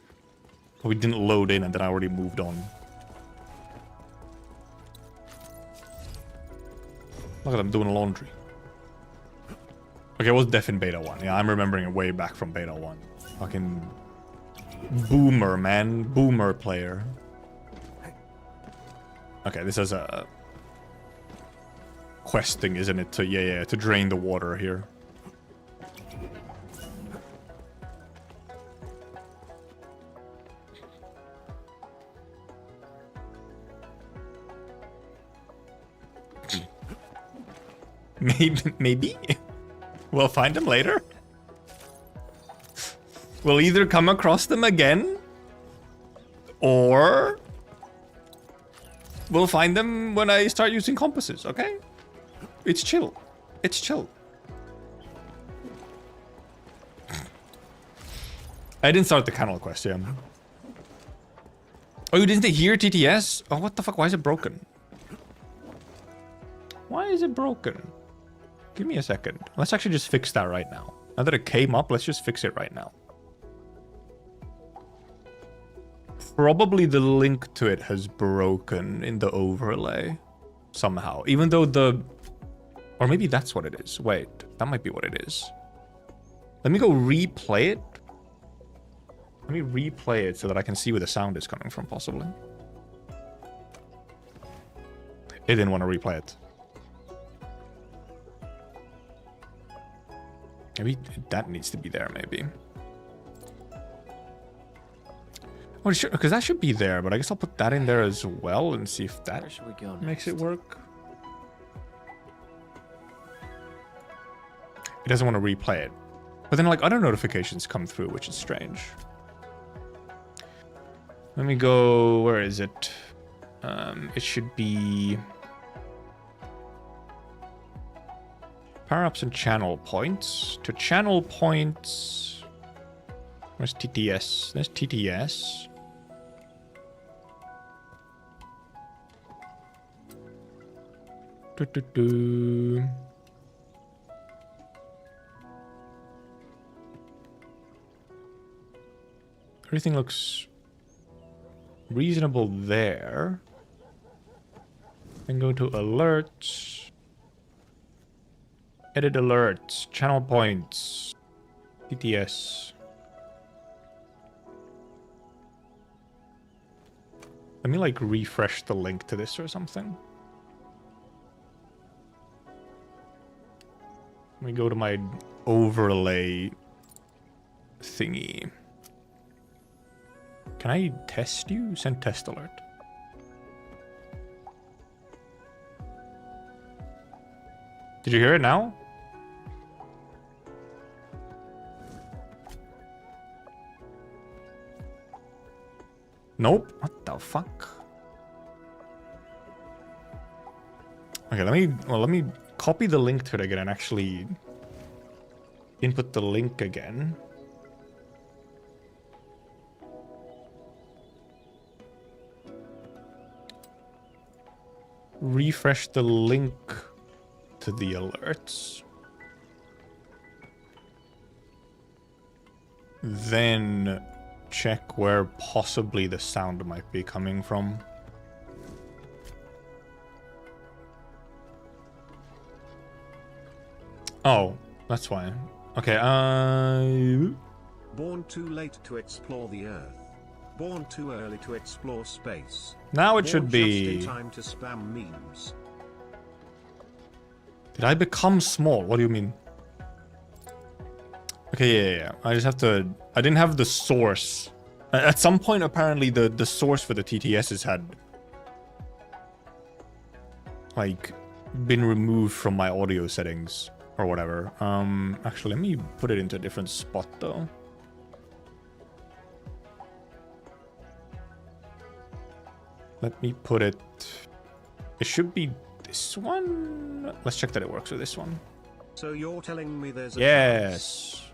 Probably didn't load in and then I already moved on. Look at them doing laundry. Okay, it was def in beta 1. Yeah, I'm remembering it way back from beta 1. Fucking boomer, man. Boomer player. Okay, this is a quest thing, isn't it? To drain the water here. Maybe? We'll find them later? We'll either come across them again, or we'll find them when I start using compasses, okay? It's chill. It's chill. I didn't start the canal quest, yeah. Oh, you didn't hear TTS? Oh, what the fuck? Why is it broken? Why is it broken? Give me a second. Let's actually just fix that right now. Now that it came up, let's just fix it right now. Probably the link to it has broken in the overlay somehow. Even though or maybe that's what it is. Wait, that might be what it is. Let me go replay it. Let me replay it so that I can see where the sound is coming from, possibly. It didn't want to replay it. Maybe that needs to be there, maybe. Oh, because that should be there, but I guess I'll put that in there as well and see if that makes it work. It doesn't want to replay it. But then, like, other notifications come through, which is strange. Let me go... Where is it? It should be... Power-ups and channel points. To channel points... Where's TTS? There's TTS. Everything looks reasonable there. Then go to alerts. Edit alerts. Channel points. TTS. Let me like refresh the link to this or something. Let me go to my overlay thingy. Can I test you? Send test alert. Did you hear it now? Nope. What the fuck? Okay, let me copy the link to it again and actually Input the link again. Refresh the link to the alerts. Then check where possibly the sound might be coming from. Oh, that's why. Okay, Born too late to explore the Earth. Born too early to explore space. now it Born should be... just in time to spam memes. Did I become small? What do you mean? Okay, yeah. I just have to... I didn't have the source. At some point, apparently, the source for the TTSs had... like, been removed from my audio settings. Or whatever. Actually, let me put it into a different spot, though. Let me put it... It should be this one? Let's check that it works with this one. So you're telling me there's a Yes.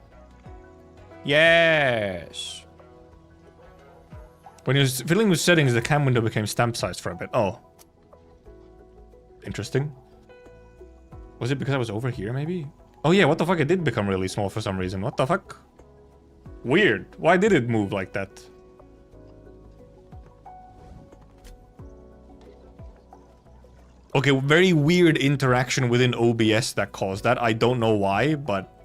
Yes. When he was fiddling with settings, the cam window became stamp sized for a bit. Oh. Interesting. Was it because I was over here, maybe? Oh yeah, what the fuck? It did become really small for some reason. What the fuck? Weird. Why did it move like that? Okay, very weird interaction within OBS that caused that. I don't know why, but...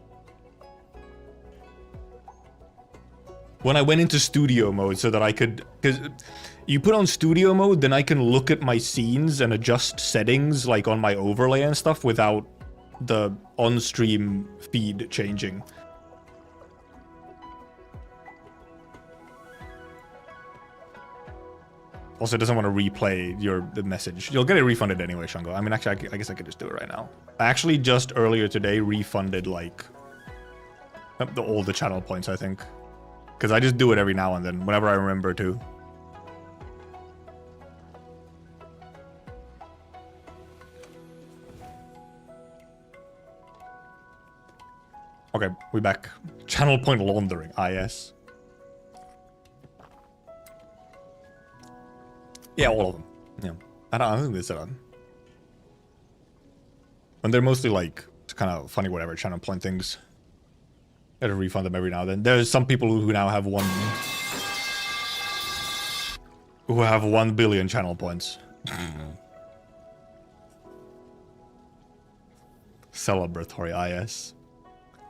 when I went into studio mode so that I could... because you put on studio mode, then I can look at my scenes and adjust settings like on my overlay and stuff without the on-stream feed changing. Also, it doesn't want to replay the message. You'll get it refunded anyway, Shango. I mean, actually, I guess I could just do it right now. I actually just earlier today refunded, like, all the channel points, I think. Because I just do it every now and then, whenever I remember to. Okay, we back. Channel point laundering, yes. Yeah, all of them. Yeah. I don't think there's a... and they're mostly like, kind of funny whatever channel point things. Gotta refund them every now and then. There's some people who now have who have 1 billion channel points. Celebratory, yes.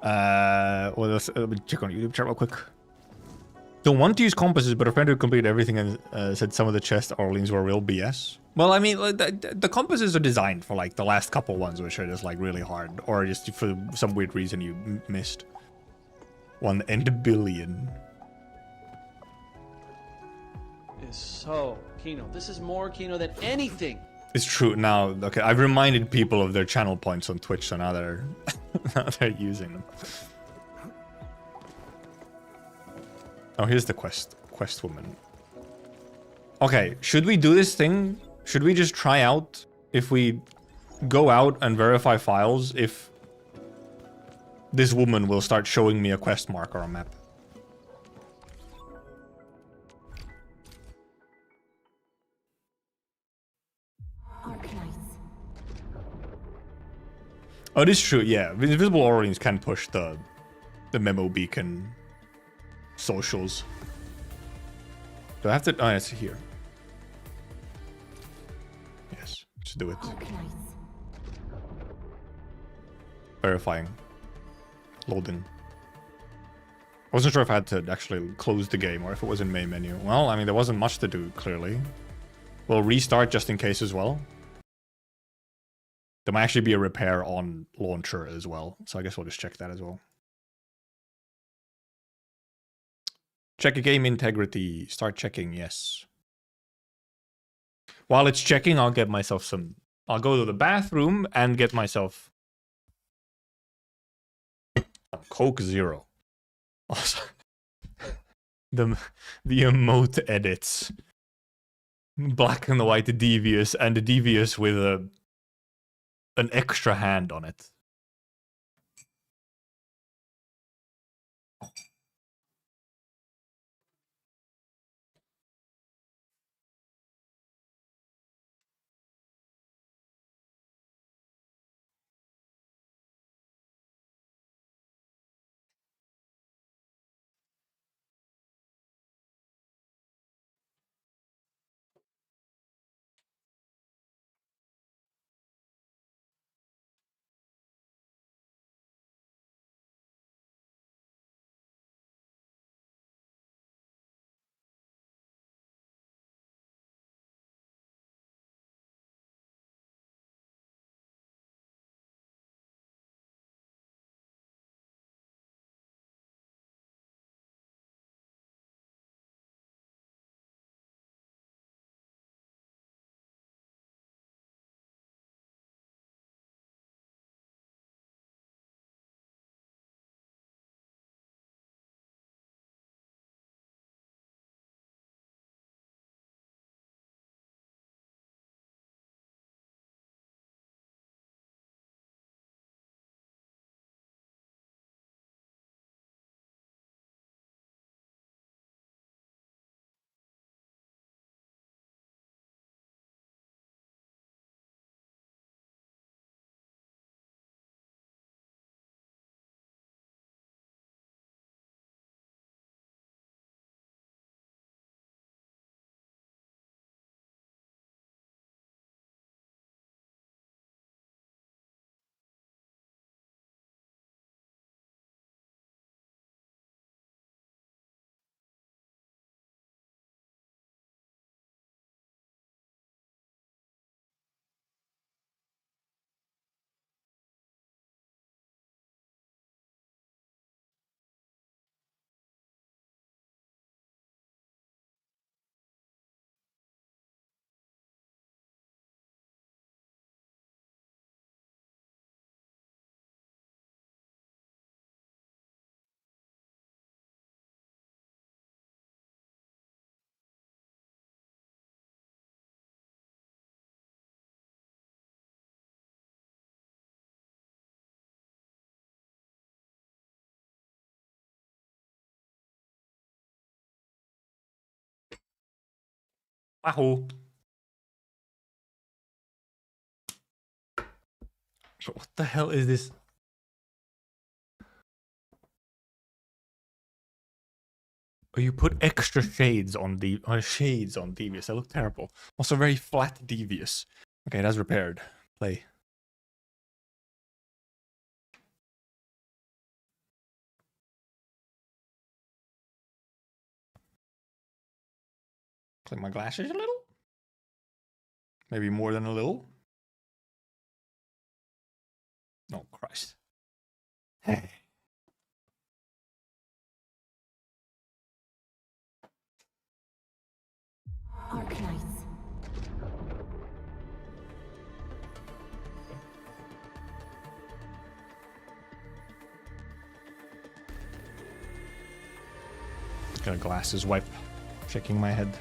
Well, let's check on YouTube chat real quick. Don't want to use compasses, but a friend who completed everything and said some of the chest Orleans were real BS. Well, I mean, like, the compasses are designed for like the last couple ones, which are just like really hard, or just for some weird reason you missed. 1 and a billion. Is so Kino. This is more Kino than anything. It's true now. Okay, I've reminded people of their channel points on Twitch, so now they're now they're using them. Oh, here's the quest woman. Okay, should we do this thing? Should we just try out if we go out and verify files if this woman will start showing me a quest marker on map? Arknights. Oh, it is true, yeah. Invisible Orleans can push the memo beacon socials. Do I have to... oh, it's here. Yes, let's do it. Arknights. Verifying. Loading. I wasn't sure if I had to actually close the game or if it was in main menu. Well, I mean, there wasn't much to do, clearly. We'll restart just in case as well. There might actually be a repair on launcher as well, so I guess we'll just check that as well. Check a game integrity. Start checking, yes. While it's checking, I'll get myself some... I'll go to the bathroom and get myself... Coke Zero. Also, the emote edits. Black and white devious, and devious with an extra hand on it. Wahoo. What the hell is this? Oh, you put extra shades on the shades on Devious. They look terrible. Also very flat Devious. Okay, that's repaired. Play. Clean my glasses a little. Maybe more than a little. Oh, Christ. Hey. Arknights. Got a glasses wipe. Shaking my head.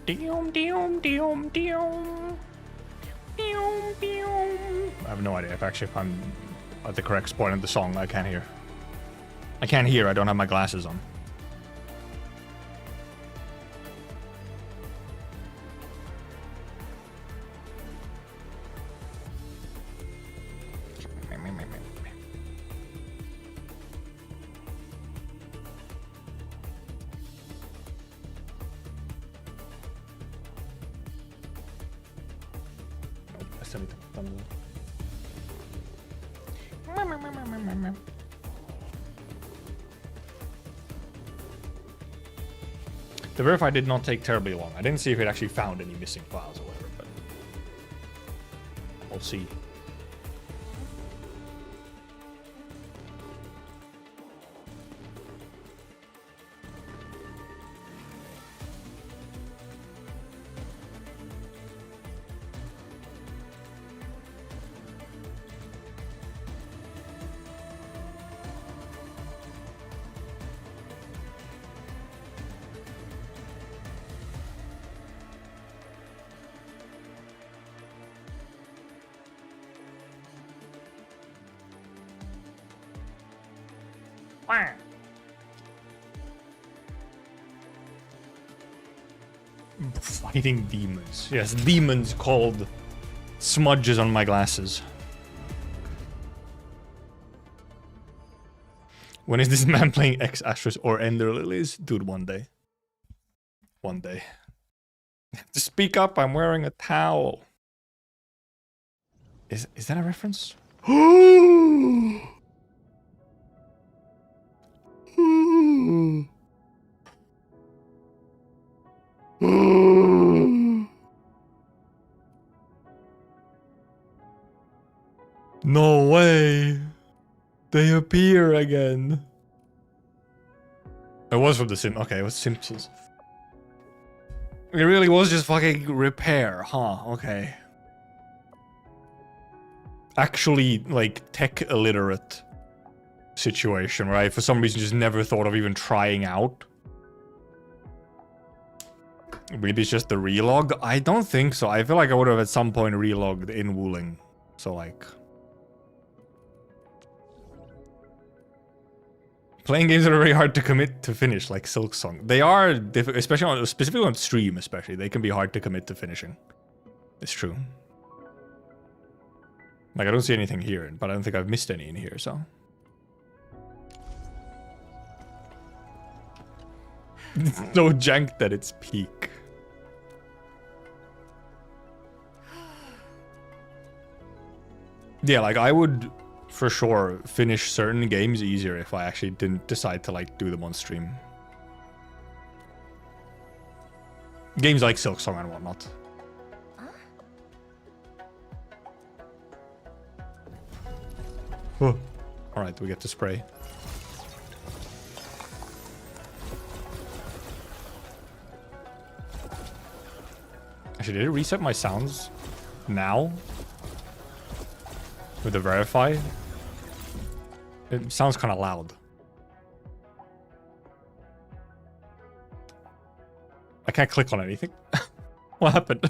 Deom, deom, deom, deom. Deom, deom. I have no idea if actually if I'm at the correct spot in the song. I can't hear. I can't hear. I don't have my glasses on. The verify did not take terribly long. I didn't see if it actually found any missing files or whatever, but we'll see. Fighting demons. Yes, demons called smudges on my glasses. When is this man playing X Astros or Ender Lilies? Dude, one day. One day. To speak up, I'm wearing a towel. Is that a reference? No way. They appear again. It was from the Sim. Okay, it was Simpsons. It really was just fucking repair, huh? Okay. Actually, like, tech illiterate situation, right? For some reason, just never thought of even trying out. Maybe it's just the relog? I don't think so. I feel like I would have at some point relogged in Wuling. So, like... Playing games that are very hard to commit to finish, like Silksong. They are difficult, especially specifically on stream, especially. They can be hard to commit to finishing. It's true. Like, I don't see anything here, but I don't think I've missed any in here, so... It's so janked that it's peak. Yeah, like, I would... for sure finish certain games easier if I actually didn't decide to like do them on stream. Games like Silksong and whatnot. Oh. Alright, we get to spray. Actually, did it reset my sounds now? With the verify? It sounds kind of loud. I can't click on anything. What happened?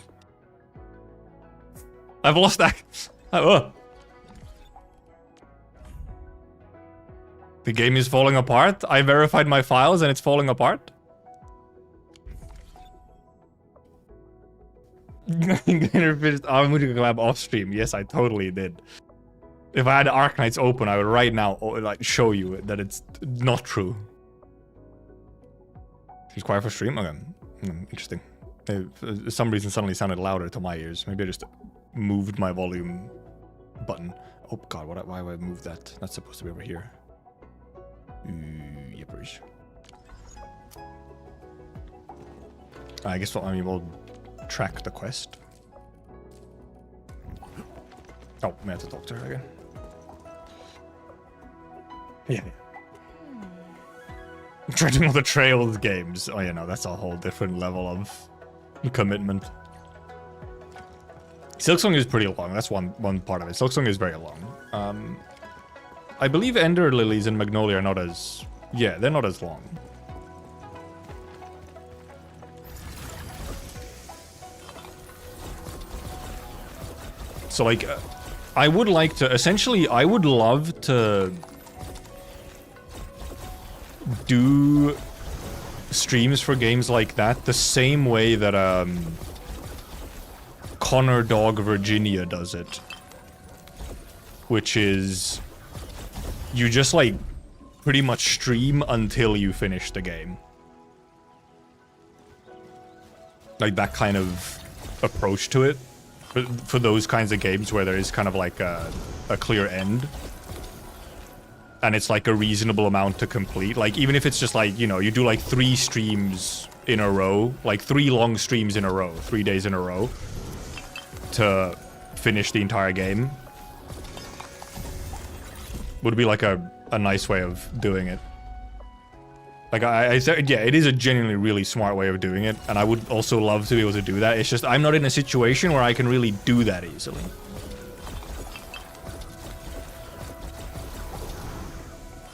I've lost that. Oh. The game is falling apart. I verified my files and it's falling apart. I'm going to collab off stream. Yes, I totally did. If I had Arknights open, I would right now like show you that it's not true. She's quiet for stream? Okay. Interesting. For some reason suddenly sounded louder to my ears. Maybe I just moved my volume button. Oh god, why would I move that? That's supposed to be over here. Yippers. I guess we'll track the quest. Oh, I have to talk to her again. Yeah. Treading all the trails games. Oh yeah, no, that's a whole different level of commitment. Silksong is pretty long. That's one part of it. Silksong is very long. I believe Ender Lilies and Magnolia are not as... Yeah, they're not as long. So like, I would like to... Essentially, I would love to do streams for games like that the same way that Connor Dog Virginia does it, which is you just like pretty much stream until you finish the game, like that kind of approach to it for those kinds of games where there is kind of like a clear end. And it's like a reasonable amount to complete. Like, even if it's just like, you know, you do like 3 streams in a row, like 3 long streams in a row, 3 days in a row to finish the entire game. Would be like a nice way of doing it. Like, I said, yeah, it is a genuinely really smart way of doing it. And I would also love to be able to do that. It's just, I'm not in a situation where I can really do that easily.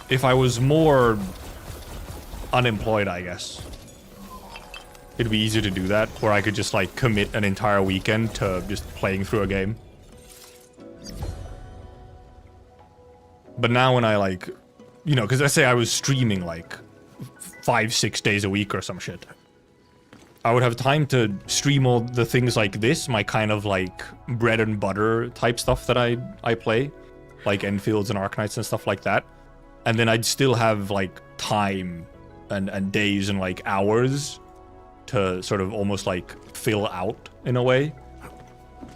If I was more unemployed, I guess, it'd be easier to do that, where I could just like commit an entire weekend to just playing through a game. But now when I like, you know, because let's say I was streaming like 5-6 days a week or some shit, I would have time to stream all the things like this, my kind of like bread and butter type stuff that I play, like Enfields and Arknights and stuff like that. And then I'd still have like time and days and like hours to sort of almost like fill out in a way,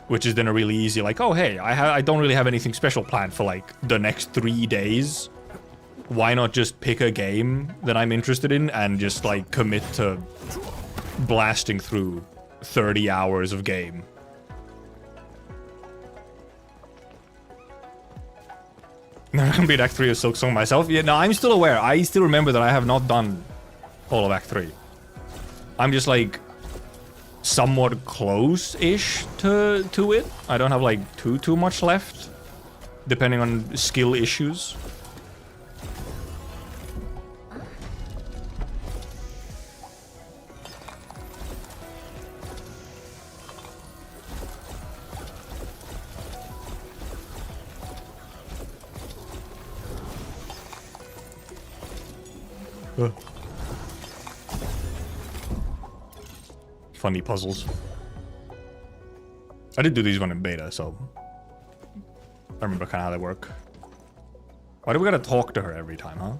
which is then a really easy like, oh hey, I don't really have anything special planned for like the next 3 days. Why not just pick a game that I'm interested in and just like commit to blasting through 30 hours of game. Never can beat Act 3 of Silksong myself. Yeah, no, I'm still aware. I still remember that I have not done all of Act 3. I'm just like somewhat close-ish to it. I don't have like too much left, depending on skill issues. Funny puzzles. I did do these one in beta, so I remember kind of how they work. Why do we gotta talk to her every time, huh?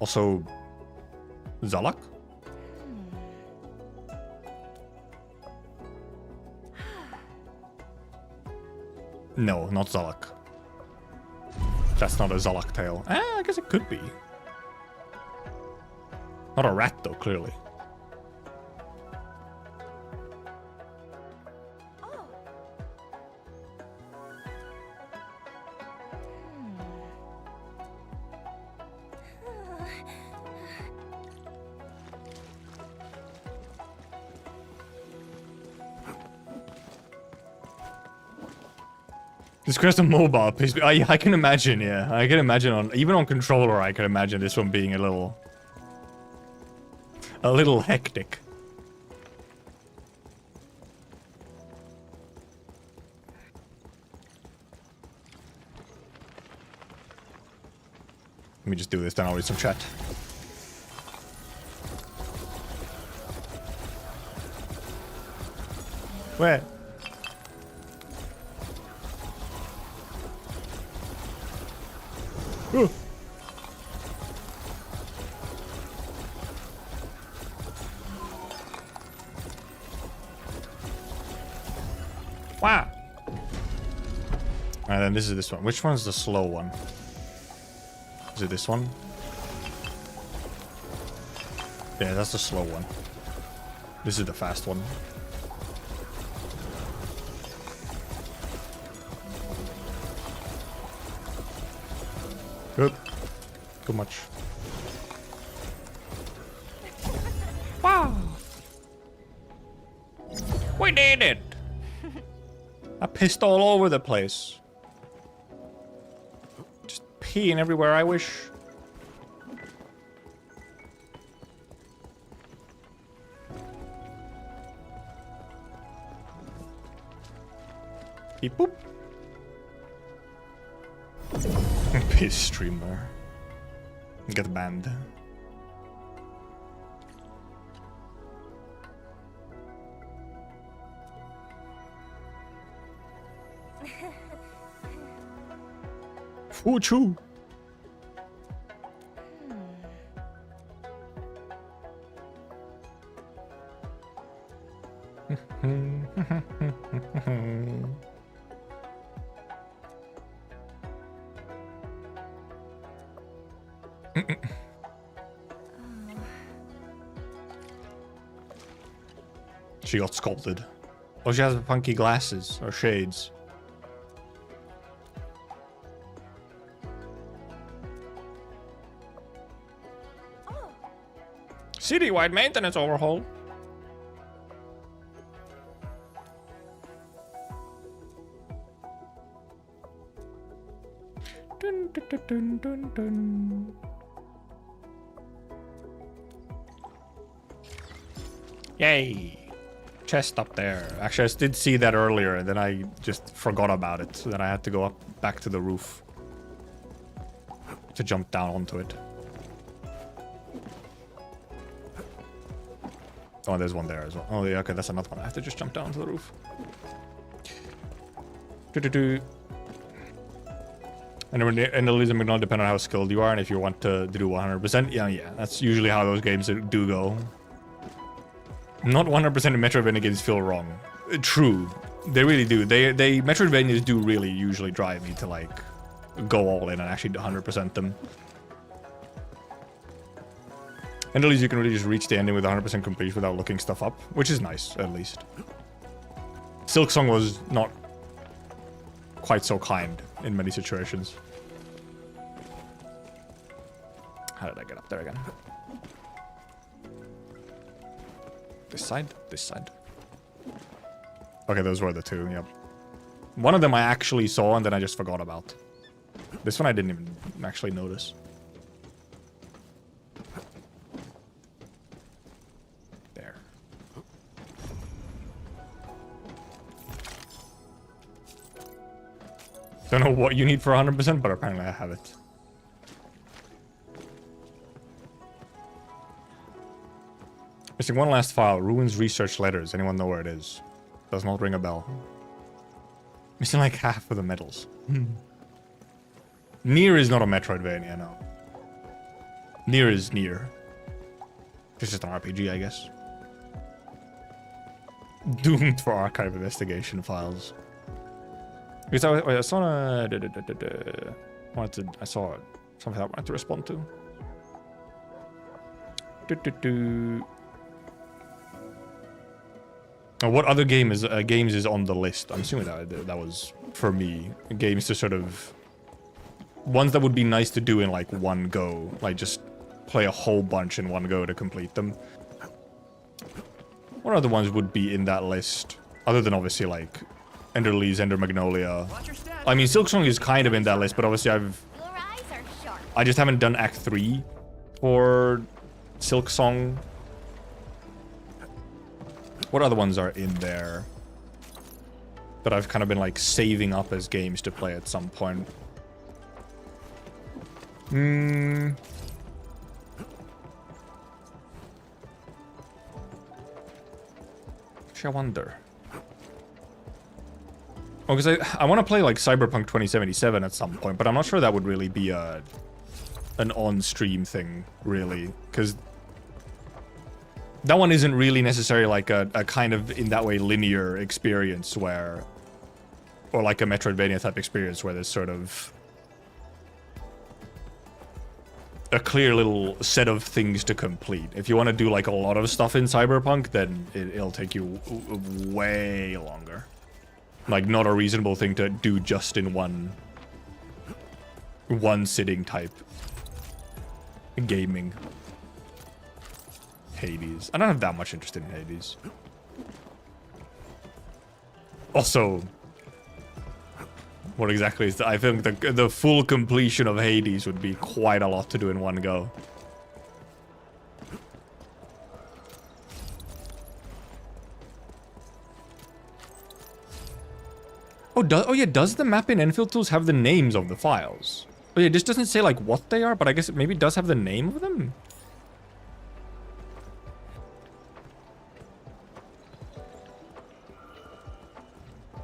Also, Zalak? No, not Zalak. That's not a Zalak tail. I guess it could be. Not a rat, though, clearly. This crest on mobile, please. I can imagine, yeah. I can imagine on even on controller. I can imagine this one being a little hectic. me just do this, then I'll read some chat. Where? Ooh. Wow. And then this is this one. Which one's the slow one? Is it this one? Yeah, that's the slow one. This is the fast one. Good. Too much. Wow. We did it. I pissed all over the place. Just peeing everywhere I wish. Beep boop. Piss streamer. Get banned. Fuchu. She got sculpted. Oh, she has funky glasses or shades. City-wide maintenance overhaul. Dun, dun, dun, dun, dun, dun. Yay! Chest up there. Actually, I did see that earlier, and then I just forgot about it. So then I had to go up back to the roof to jump down onto it. Oh, there's one there as well. Oh, yeah, okay, that's another one. I have to just jump down to the roof. And the reason may not depend on how skilled you are, and if you want to do 100%, yeah, that's usually how those games do go. Not 100% of Metroidvania games feel wrong. True, they really do. They Metroidvanias do really usually drive me to like go all in and actually 100% them. And at least you can really just reach the ending with 100% completion without looking stuff up, which is nice, at least. Silksong was not quite so kind in many situations. How did I get up there again? This side? This side. Okay, those were the two, yep. One of them I actually saw and then I just forgot about. This one I didn't even actually notice. There. Don't know what you need for 100%, but apparently I have it. Missing one last file. Ruins research letters. Anyone know where it is? Does not ring a bell. Missing like half of the medals. Nier is not a Metroidvania, no. Nier is Nier. It's just an RPG, I guess. Doomed for archive investigation files. Because I saw a... I saw something I wanted to respond to. What other games is on the list? I'm assuming that was for me. Games to sort of... Ones that would be nice to do in like one go. Like just play a whole bunch in one go to complete them. What other ones would be in that list? Other than obviously like Ender Leaves, Ender Magnolia. I mean, Silksong is kind of in that list, but obviously I just haven't done Act 3 for Silksong. What other ones are in there that I've kind of been like saving up as games to play at some point? I wonder. Oh, because I want to play like Cyberpunk 2077 at some point, but I'm not sure that would really be an on-stream thing, really, because that one isn't really necessarily like a kind of, in that way, linear experience where, or like a Metroidvania type experience where there's sort of a clear little set of things to complete. If you want to do like a lot of stuff in Cyberpunk, then it'll take you way longer. Like, not a reasonable thing to do just in one sitting type gaming. Hades. I don't have that much interest in Hades. Also, what exactly is that? I think the full completion of Hades would be quite a lot to do in one go. Oh yeah, does the map in Enfield Tools have the names of the files? Oh yeah, this doesn't say like what they are, but I guess it maybe does have the name of them?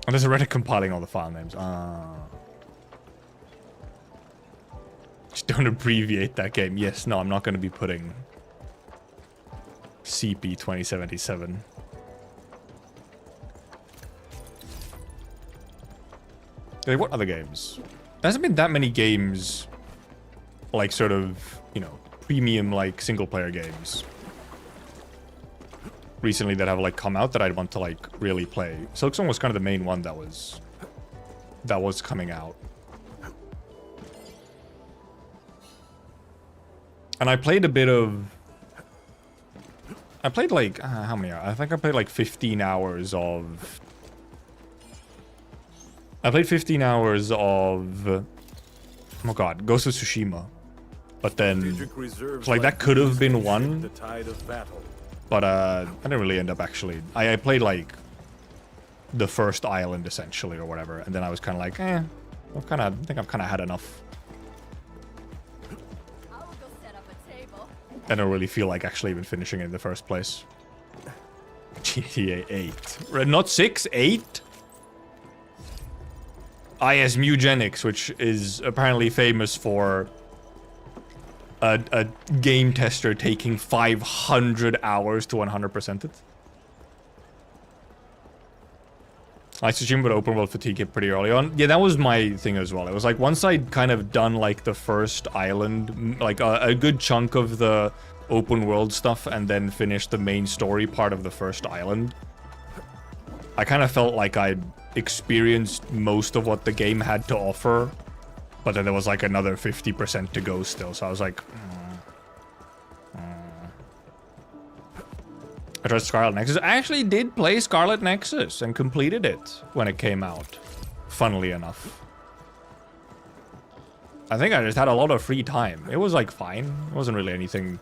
Oh, there's a Reddit compiling all the file names. Just don't abbreviate that game. Yes, no, I'm not going to be putting CP 2077. Like, what other games? There hasn't been that many games, like, sort of, you know, premium, like, single-player games recently that have, like, come out that I'd want to, like, really play. Silksong was kind of the main one that was coming out. And I played a bit of... I played, like, how many hours? I think I played, like, 15 hours of... I played 15 hours of... Oh god, Ghost of Tsushima. But then... like, that could have been one. But, I didn't really end up actually... I played, like, the first island, essentially, or whatever. And then I was kind of like, I think I've kind of had enough. I don't really feel like actually even finishing it in the first place. GTA 8. Not 6, 8? IS Mugenics, which is apparently famous for a game tester taking 500 hours to 100% it. I Tsushima with open world fatigue hit pretty early on. Yeah, that was my thing as well. It was like once I'd kind of done like the first island, like a good chunk of the open world stuff, and then finished the main story part of the first island, I kind of felt like I'd experienced most of what the game had to offer, but then there was like another 50% to go still, so I was like, I tried Scarlet Nexus. I actually did play Scarlet Nexus and completed it when it came out, funnily enough. I think I just had a lot of free time. It was like fine. It wasn't really anything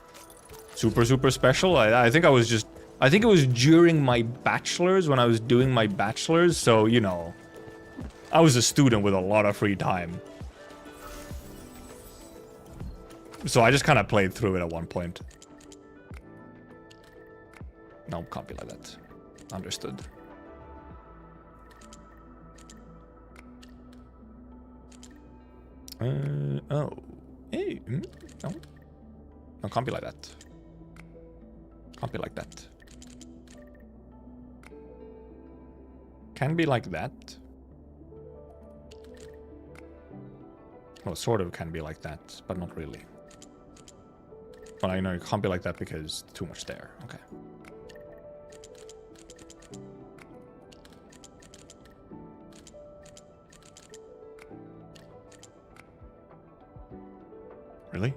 super special. I think I was just... I think it was during my bachelor's, when I was doing my bachelor's, so, you know, I was a student with a lot of free time. So I just kind of played through it at one point. No, can't be like that. Understood. Oh. Hey, no. No, can't be like that. Can't be like that. Can be like that. Well, sort of can be like that, but not really. Well, I know it can't be like that because too much there. Okay. Really?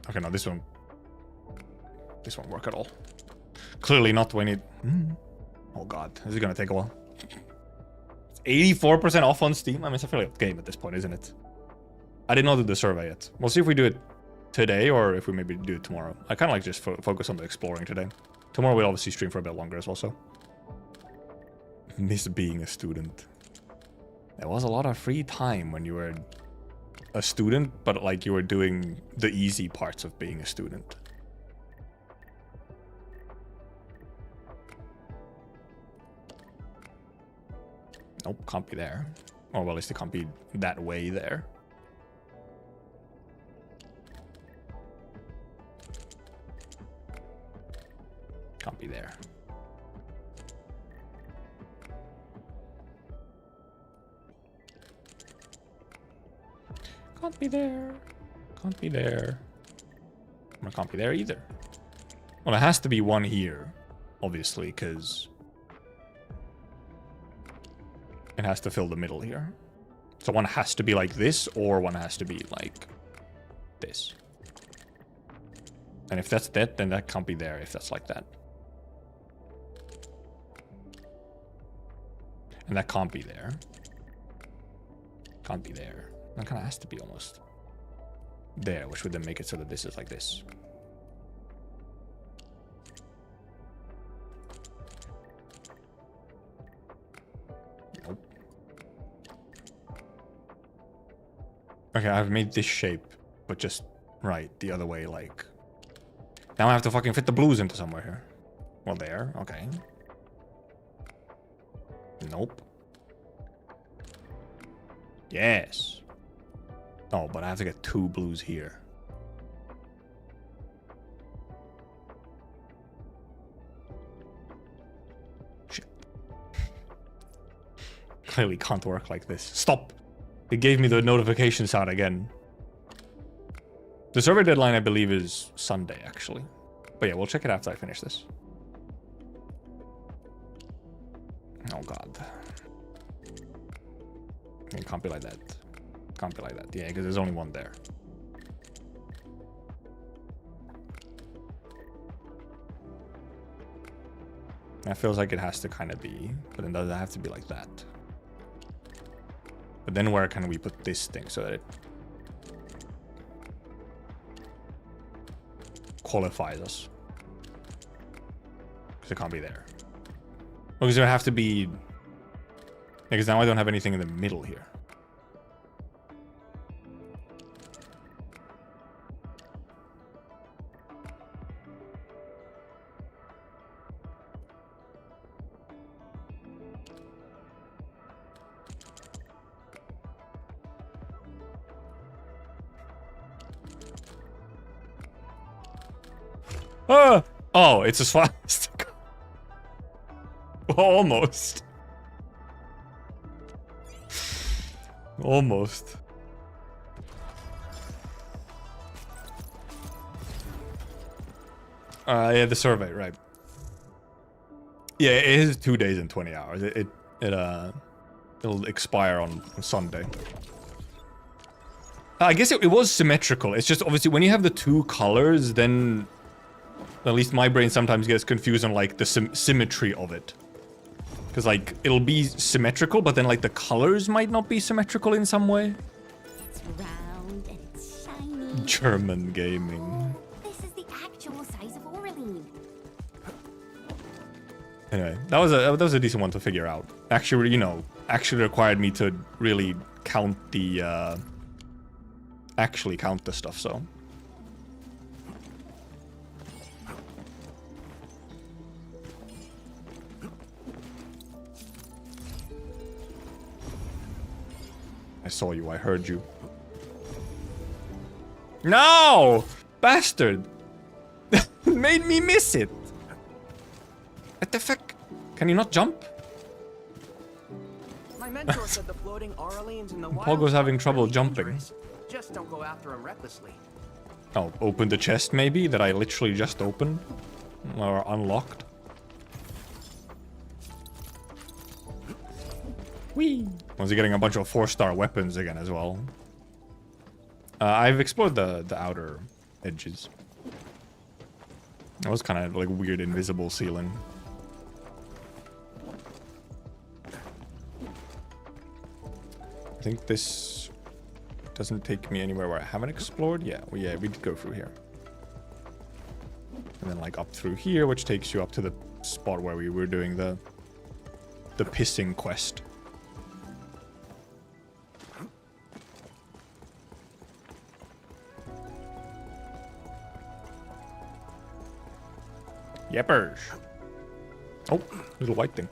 Okay, no, this won't work at all. Clearly not when it... Oh god, this is gonna take a while. 84% off on Steam? I mean, it's a fairly old game at this point, isn't it? I did not do the survey yet. We'll see if we do it today or if we maybe do it tomorrow. I kind of like just focus on the exploring today. Tomorrow we'll obviously stream for a bit longer as well, so. Miss being a student. There was a lot of free time when you were a student, but like you were doing the easy parts of being a student. Nope, can't be there. Or well, at least it can't be that way there. Can't be there. Can't be there. Can't be there. Well, can't be there either. Well, it has to be one here, obviously, because it has to fill the middle here. So one has to be like this, or one has to be like this. And if that's that, then that can't be there if that's like that. And that can't be there. Can't be there. That kind of has to be almost there, which would then make it so that this is like this. Nope. Okay, I've made this shape, but just right the other way, like. Now I have to fucking fit the blues into somewhere here. Well, there. Okay. Nope. Yes. Oh, but I have to get 2 blues here. Shit. Clearly can't work like this. Stop! It gave me the notification sound again. The server deadline, I believe, is Sunday, actually. But yeah, we'll check it after I finish this. Oh, God. It can't be like that. Can't be like that. Yeah, because there's only one there. That feels like it has to kind of be, but then does it have to be like that? But then where can we put this thing so that it qualifies us? Because it can't be there. Because there have to be... Because now I don't have anything in the middle here. Ah! Oh, it's a swastika. Almost. Almost. Yeah, the survey, right. Yeah, it is 2 days and 20 hours. It'll expire on Sunday. I guess it was symmetrical. It's just obviously when you have the 2 colors, then at least my brain sometimes gets confused on like the symmetry of it. Because like it'll be symmetrical, but then like the colors might not be symmetrical in some way. It's round and it's shiny. German gaming. This is the actual size of Oraline. Anyway, that was a decent one to figure out. Actually, you know, actually required me to really count the actually count the stuff, so. I saw you, I heard you. No! Bastard! Made me miss it! What the fuck? Can you not jump? My mentor said the floating Aurelians in the wild Pogo's having aren't trouble really jumping. dangerous. Just don't go after them recklessly. Oh, open the chest maybe that I literally just opened? Or unlocked? Whee! Was he getting a bunch of 4-star weapons again as well? I've explored the outer edges. That was kind of like weird invisible ceiling. I think this doesn't take me anywhere where I haven't explored. Yeah, we did go through here. And then like up through here, which takes you up to the spot where we were doing the pissing quest. Yeppers. Oh, little white thing.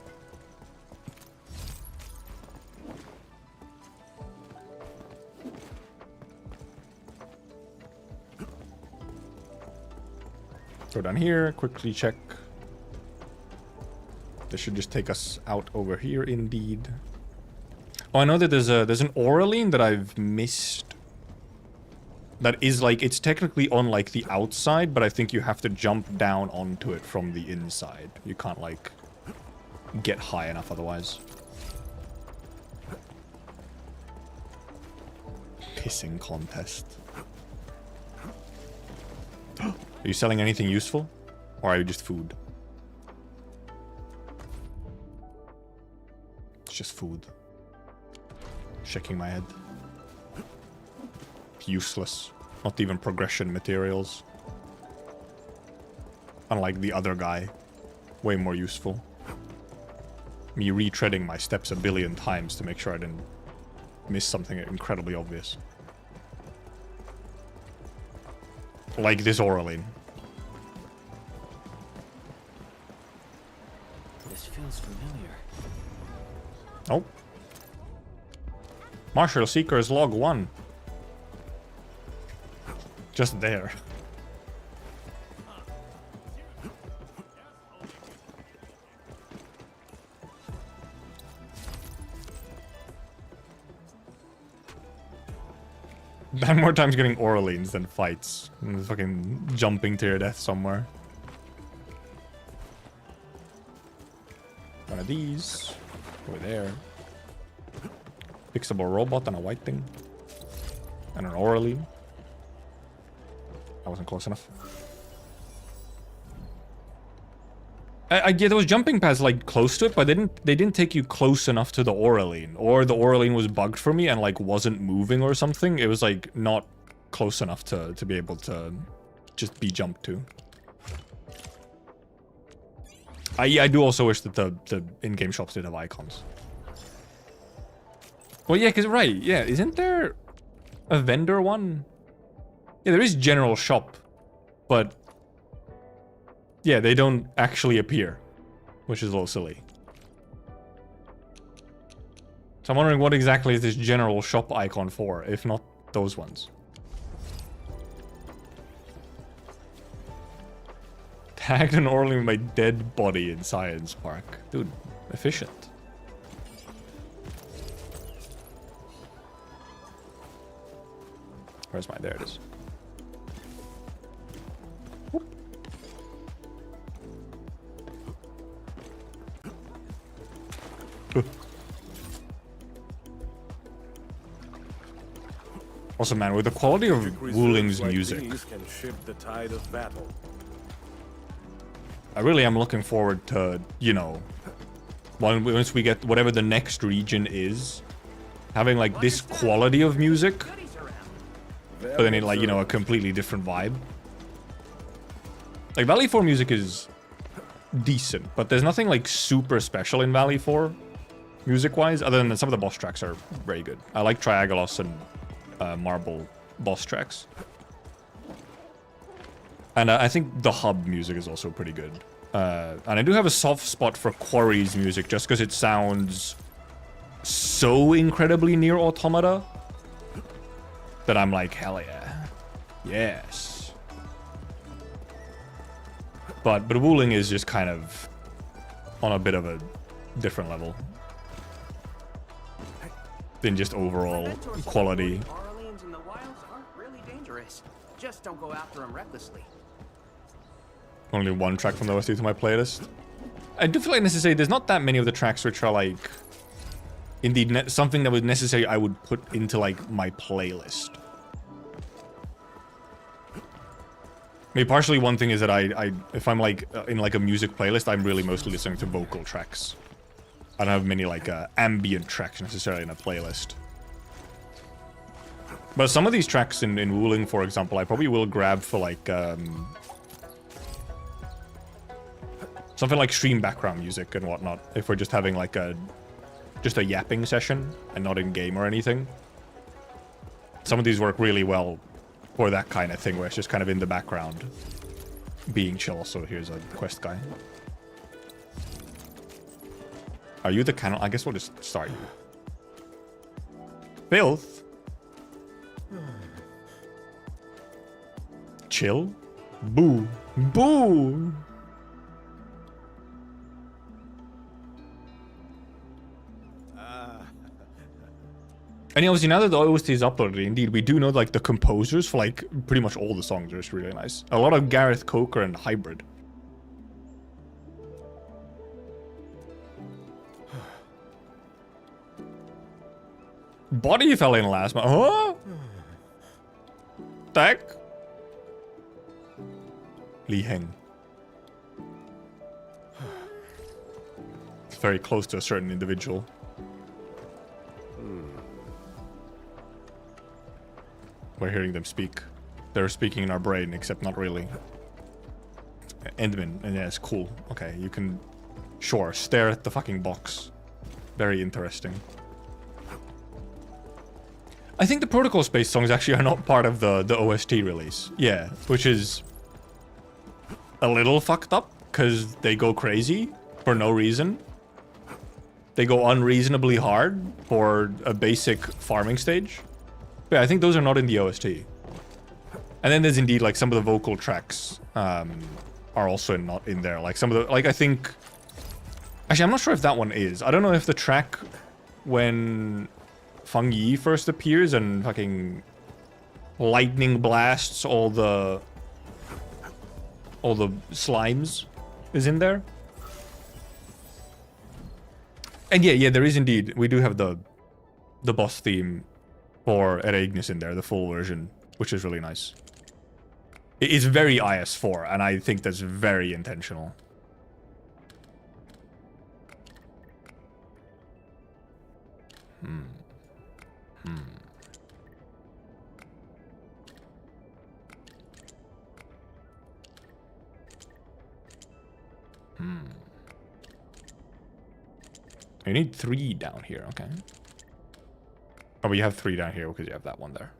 Go down here, quickly check. This should just take us out over here, indeed. Oh, I know that there's an Oraline that I've missed. That is like, it's technically on like the outside, but I think you have to jump down onto it from the inside. You can't like get high enough otherwise. Pissing contest. Are you selling anything useful? Or are you just food? It's just food. Shaking my head. Useless. Not even progression materials. Unlike the other guy. Way more useful. Me retreading my steps a billion times to make sure I didn't miss something incredibly obvious. Like this Oraline. This feels familiar. Oh. Marshal Seekers log 1. Just there. I'm more times getting Oralines than fights. And fucking jumping to your death somewhere. One of these. Over there. Fixable robot and a white thing. And an Oraline. I wasn't close enough. Yeah, there was jumping pads like close to it, but they didn't take you close enough to the Oraline. Or the Oraline was bugged for me and like wasn't moving or something. It was like not close enough to be able to just be jumped to. Yeah, I do also wish that the in-game shops did have icons. Well, yeah, because, right, yeah, isn't there a vendor one? Yeah, there is general shop, but yeah, they don't actually appear, which is a little silly. So I'm wondering what exactly is this general shop icon for, if not those ones. Tagged an Orly with my dead body in Science Park. Dude, efficient. Where's my... There it is. Also, man, with the quality of Wuling's music, Can shift the tide of battle. I really am looking forward to, you know, once we get whatever the next region is, having like this quality of music, but then in like, you know, a completely different vibe. Like Valley 4 music is decent, but there's nothing like super special in Valley 4 music-wise, other than some of the boss tracks are very good. I like Triagalos and Marble boss tracks. And I think the hub music is also pretty good. And I do have a soft spot for Quarry's music, just because it sounds so incredibly near Automata that I'm like, hell yeah. Yes. But Wuling is just kind of on a bit of a different level than just overall quality. Orleans in the wilds aren't really dangerous. Just don't go after them recklessly. Only one track from the OST to my playlist. I do feel like necessary. There's not that many of the tracks which are like, indeed, something that was necessary I would put into like my playlist. Maybe partially one thing is that if I'm like in like a music playlist, I'm really mostly listening to vocal tracks. I don't have many like ambient tracks necessarily in a playlist. But some of these tracks in Wuling, for example, I probably will grab for like something like stream background music and whatnot, if we're just having like just a yapping session and not in game or anything. Some of these work really well for that kind of thing where it's just kind of in the background. being chill. Also, here's a quest guy. Are you the canon? I guess we'll just start you. Filth? Chill? Boo. Boo! And obviously now that the OST is uploaded, indeed, we do know like the composers for like pretty much all the songs are just really nice. A lot of Gareth Coker and Hybrid. Body fell in last month. Huh? Tech? Li Heng. It's very close to a certain individual. We're hearing them speak. They're speaking in our brain, except not really. Endman, and yeah, it's cool. Okay, you can... Sure, stare at the fucking box. Very interesting. I think the Protocol Space songs actually are not part of the OST release. Yeah, which is... a little fucked up, because they go crazy for no reason. They go unreasonably hard for a basic farming stage. But yeah, I think those are not in the OST. And then there's indeed like some of the vocal tracks are also not in there. Like some of the, like I think... Actually, I'm not sure if that one is. I don't know if the track when Feng Yi first appears and fucking lightning blasts all the slimes is in there. And yeah, there is indeed. We do have the boss theme for Erasmus in there, the full version, which is really nice. It is very IS4, and I think that's very intentional. You need 3 down here, okay. Oh, but you have 3 down here because you have that one there.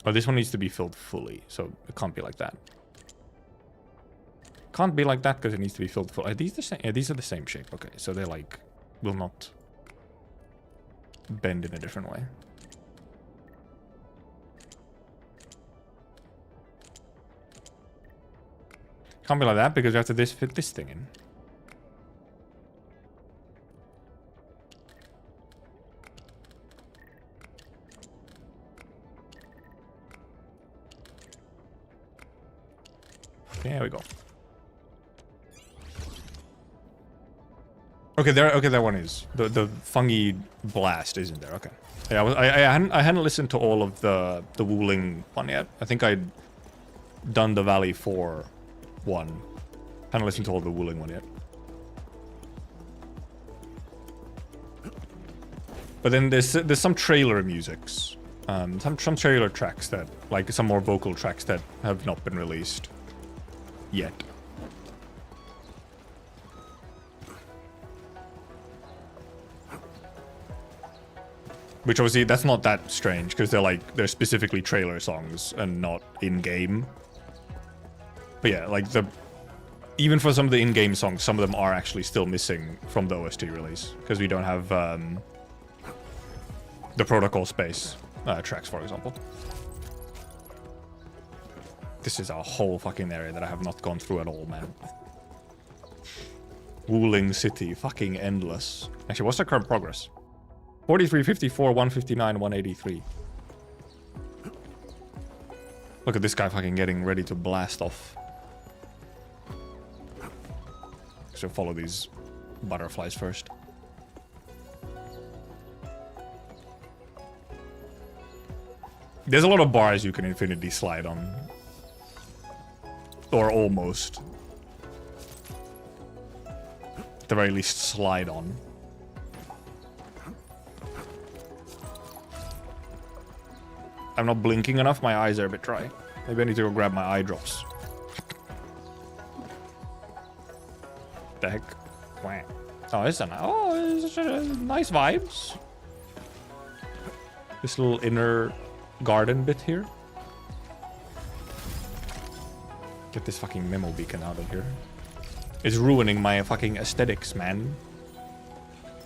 Oh, this one needs to be filled fully, so it can't be like that. Can't be like that because it needs to be filled full. Are these the same? Yeah, these are the same shape. Okay, so they like will not bend in a different way. Can't be like that because you have to fit this thing in. There we go. Okay, that one is. The fungi blast isn't there. Okay. Yeah, I hadn't listened to all of the Wuling one yet. I think I'd done the Valley 4 one. Hadn't listened to all the Wuling one yet. But then there's some trailer musics. Some trailer tracks that, like some more vocal tracks that have not been released yet. Which obviously that's not that strange because they're specifically trailer songs and not in-game. But yeah, like even for some of the in-game songs, some of them are actually still missing from the OST release because we don't have the Protocol Space tracks, for example. This is a whole fucking area that I have not gone through at all, man. Wuling City, fucking endless. Actually, what's the current progress? 43, 54, 159, 183. Look at this guy fucking getting ready to blast off. So follow these butterflies first. There's a lot of bars you can infinity slide on. Or almost. At the very least, slide on. I'm not blinking enough, my eyes are a bit dry. Maybe I need to go grab my eye drops. The heck? Oh, it's nice vibes. This little inner garden bit here. Get this fucking memo beacon out of here. It's ruining my fucking aesthetics, man.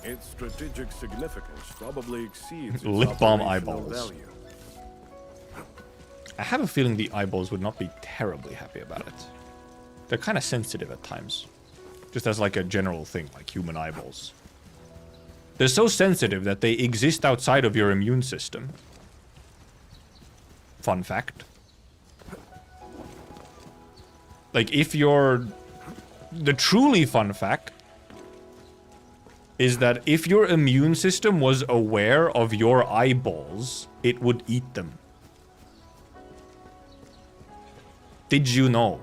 Its strategic significance probably exceeds its Lip balm operational eyeballs. value. I have a feeling the eyeballs would not be terribly happy about it. They're kind of sensitive at times. Just as like a general thing, like human eyeballs. They're so sensitive that they exist outside of your immune system. Fun fact. Like, if you're... The truly fun fact is that if your immune system was aware of your eyeballs, it would eat them. Did you know?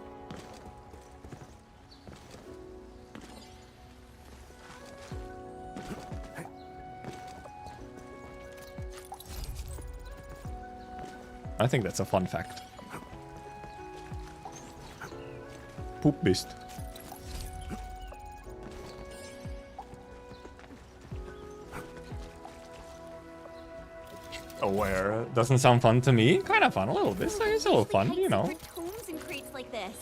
I think that's a fun fact. Poop beast. Aware doesn't sound fun to me. Kind of fun, a little bit. It's a little fun, you know. Tomes and crates like this.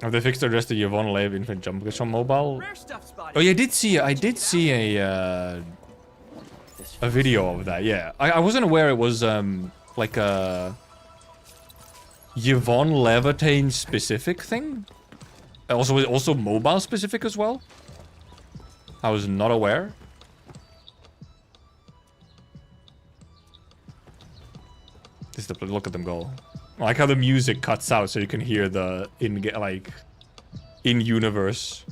Have they fixed or addressed the Yvonne Lev infant jump glitch on mobile? Rare stuff spotted. Oh yeah, I did see a video of that. Yeah, I wasn't aware it was like a Yvonne Levitain specific thing. Also mobile specific as well. I was not aware. Just look at them go. I like how the music cuts out so you can hear the in-universe.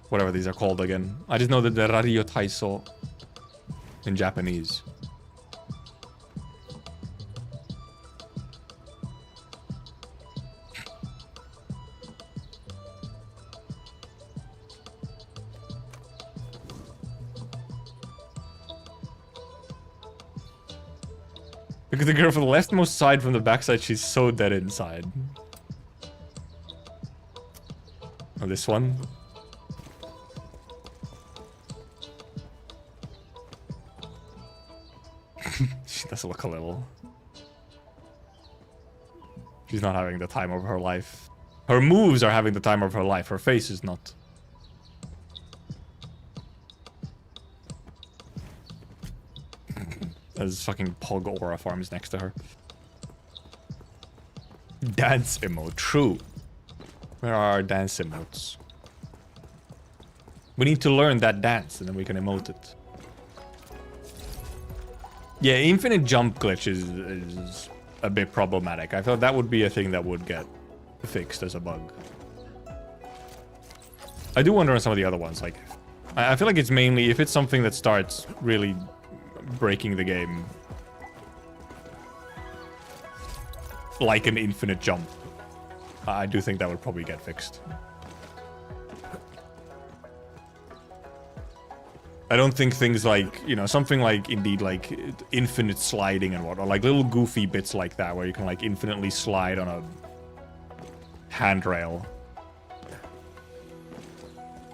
Whatever these are called again. I just know that they're Radio Taiso in Japanese. Look at the girl from the leftmost side from the backside, she's so dead inside. Oh, this one. She does look a little. She's not having the time of her life. Her moves are having the time of her life, her face is not. There's fucking Pog Aura farms next to her. Dance emote, true. Where are our dance emotes? We need to learn that dance and then we can emote it. Yeah, infinite jump glitch is a bit problematic. I thought that would be a thing that would get fixed as a bug. I do wonder on some of the other ones, like... I feel like it's mainly if it's something that starts really breaking the game. Like an infinite jump. I do think that would probably get fixed. I don't think things like, you know, something like, indeed, like, infinite sliding and whatnot. Like, little goofy bits like that, where you can, like, infinitely slide on a handrail.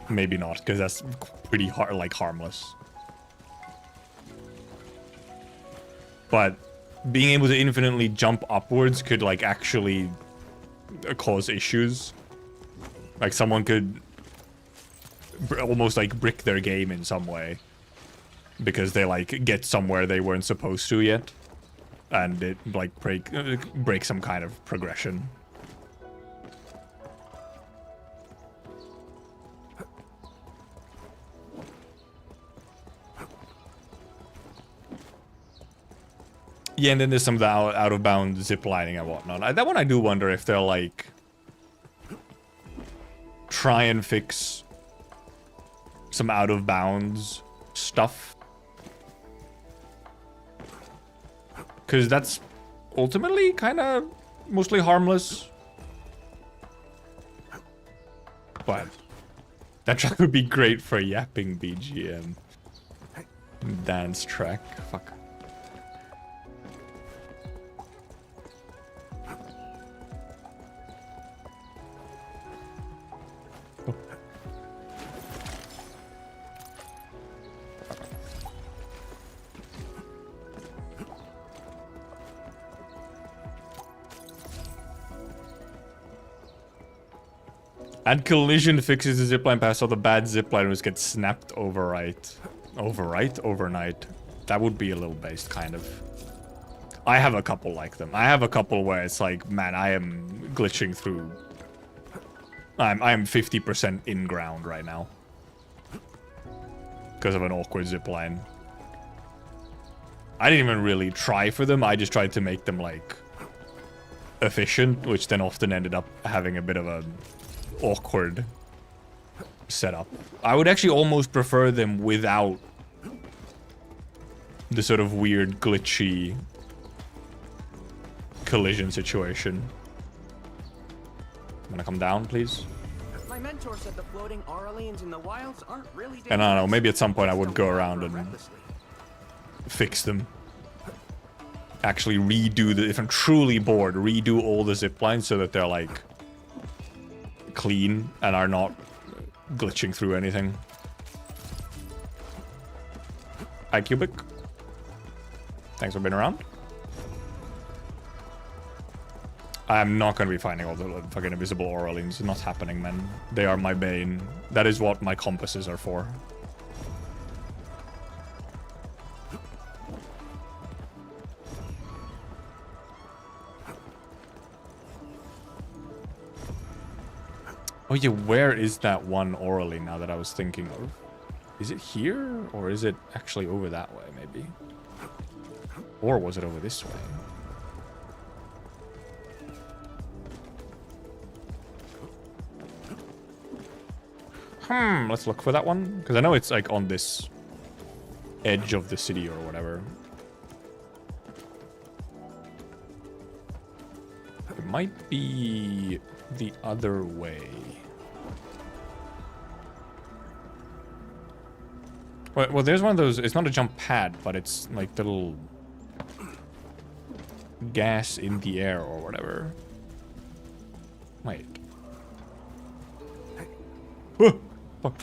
Maybe not, because that's pretty harmless. But being able to infinitely jump upwards could, like, actually cause issues. Like, someone could almost, like, brick their game in some way. Because they, like, get somewhere they weren't supposed to yet. And it, like, break some kind of progression. Yeah, and then there's some of the out-of-bound ziplining and whatnot. That one I do wonder if they'll, like, try and fix some out-of-bounds stuff. Because that's ultimately kind of mostly harmless. But that track would be great for yapping BGM. Dance track. Fuck. Add collision fixes the zipline pass so the bad zipliners get snapped overnight. Overnight. That would be a little based, kind of. I have a couple like them. I have a couple where it's like, man, I am glitching through. I am 50% in ground right now. Because of an awkward zipline. I didn't even really try for them. I just tried to make them, like, efficient, which then often ended up having a bit of a awkward setup. I would actually almost prefer them without the sort of weird, glitchy collision situation. Wanna come down, please? My mentor said the floating Orleans in the wilds aren't really dangerous. And I don't know, maybe at some point I would Just go don't around operate and recklessly. fix them. Actually redo the, if I'm truly bored, redo all the zip lines so that they're like clean and are not glitching through anything. Hi, Cubic. Thanks for being around. I'm not going to be finding all the fucking invisible Orleans. Not happening, man. They are my bane. That is what my compasses are for. Oh yeah, where is that one orally now that I was thinking of? Is it here? Or is it actually over that way, maybe? Or was it over this way? Let's look for that one. Because I know it's like on this edge of the city or whatever. It might be the other way. Well, there's one of those. It's not a jump pad, but it's like the little gas in the air or whatever. Wait. Oh, fuck.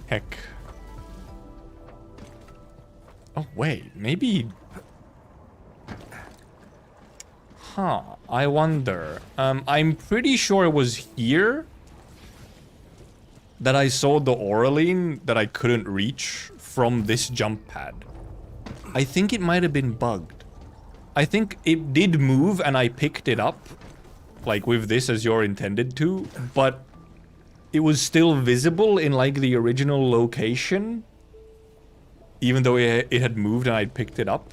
Heck. Oh, wait. Maybe... Huh. I wonder. I'm pretty sure it was here that I saw the Oraline that I couldn't reach from this jump pad. I think it might have been bugged. I think it did move and I picked it up, like with this as you're intended to, but it was still visible in like the original location, even though it had moved and I'd picked it up.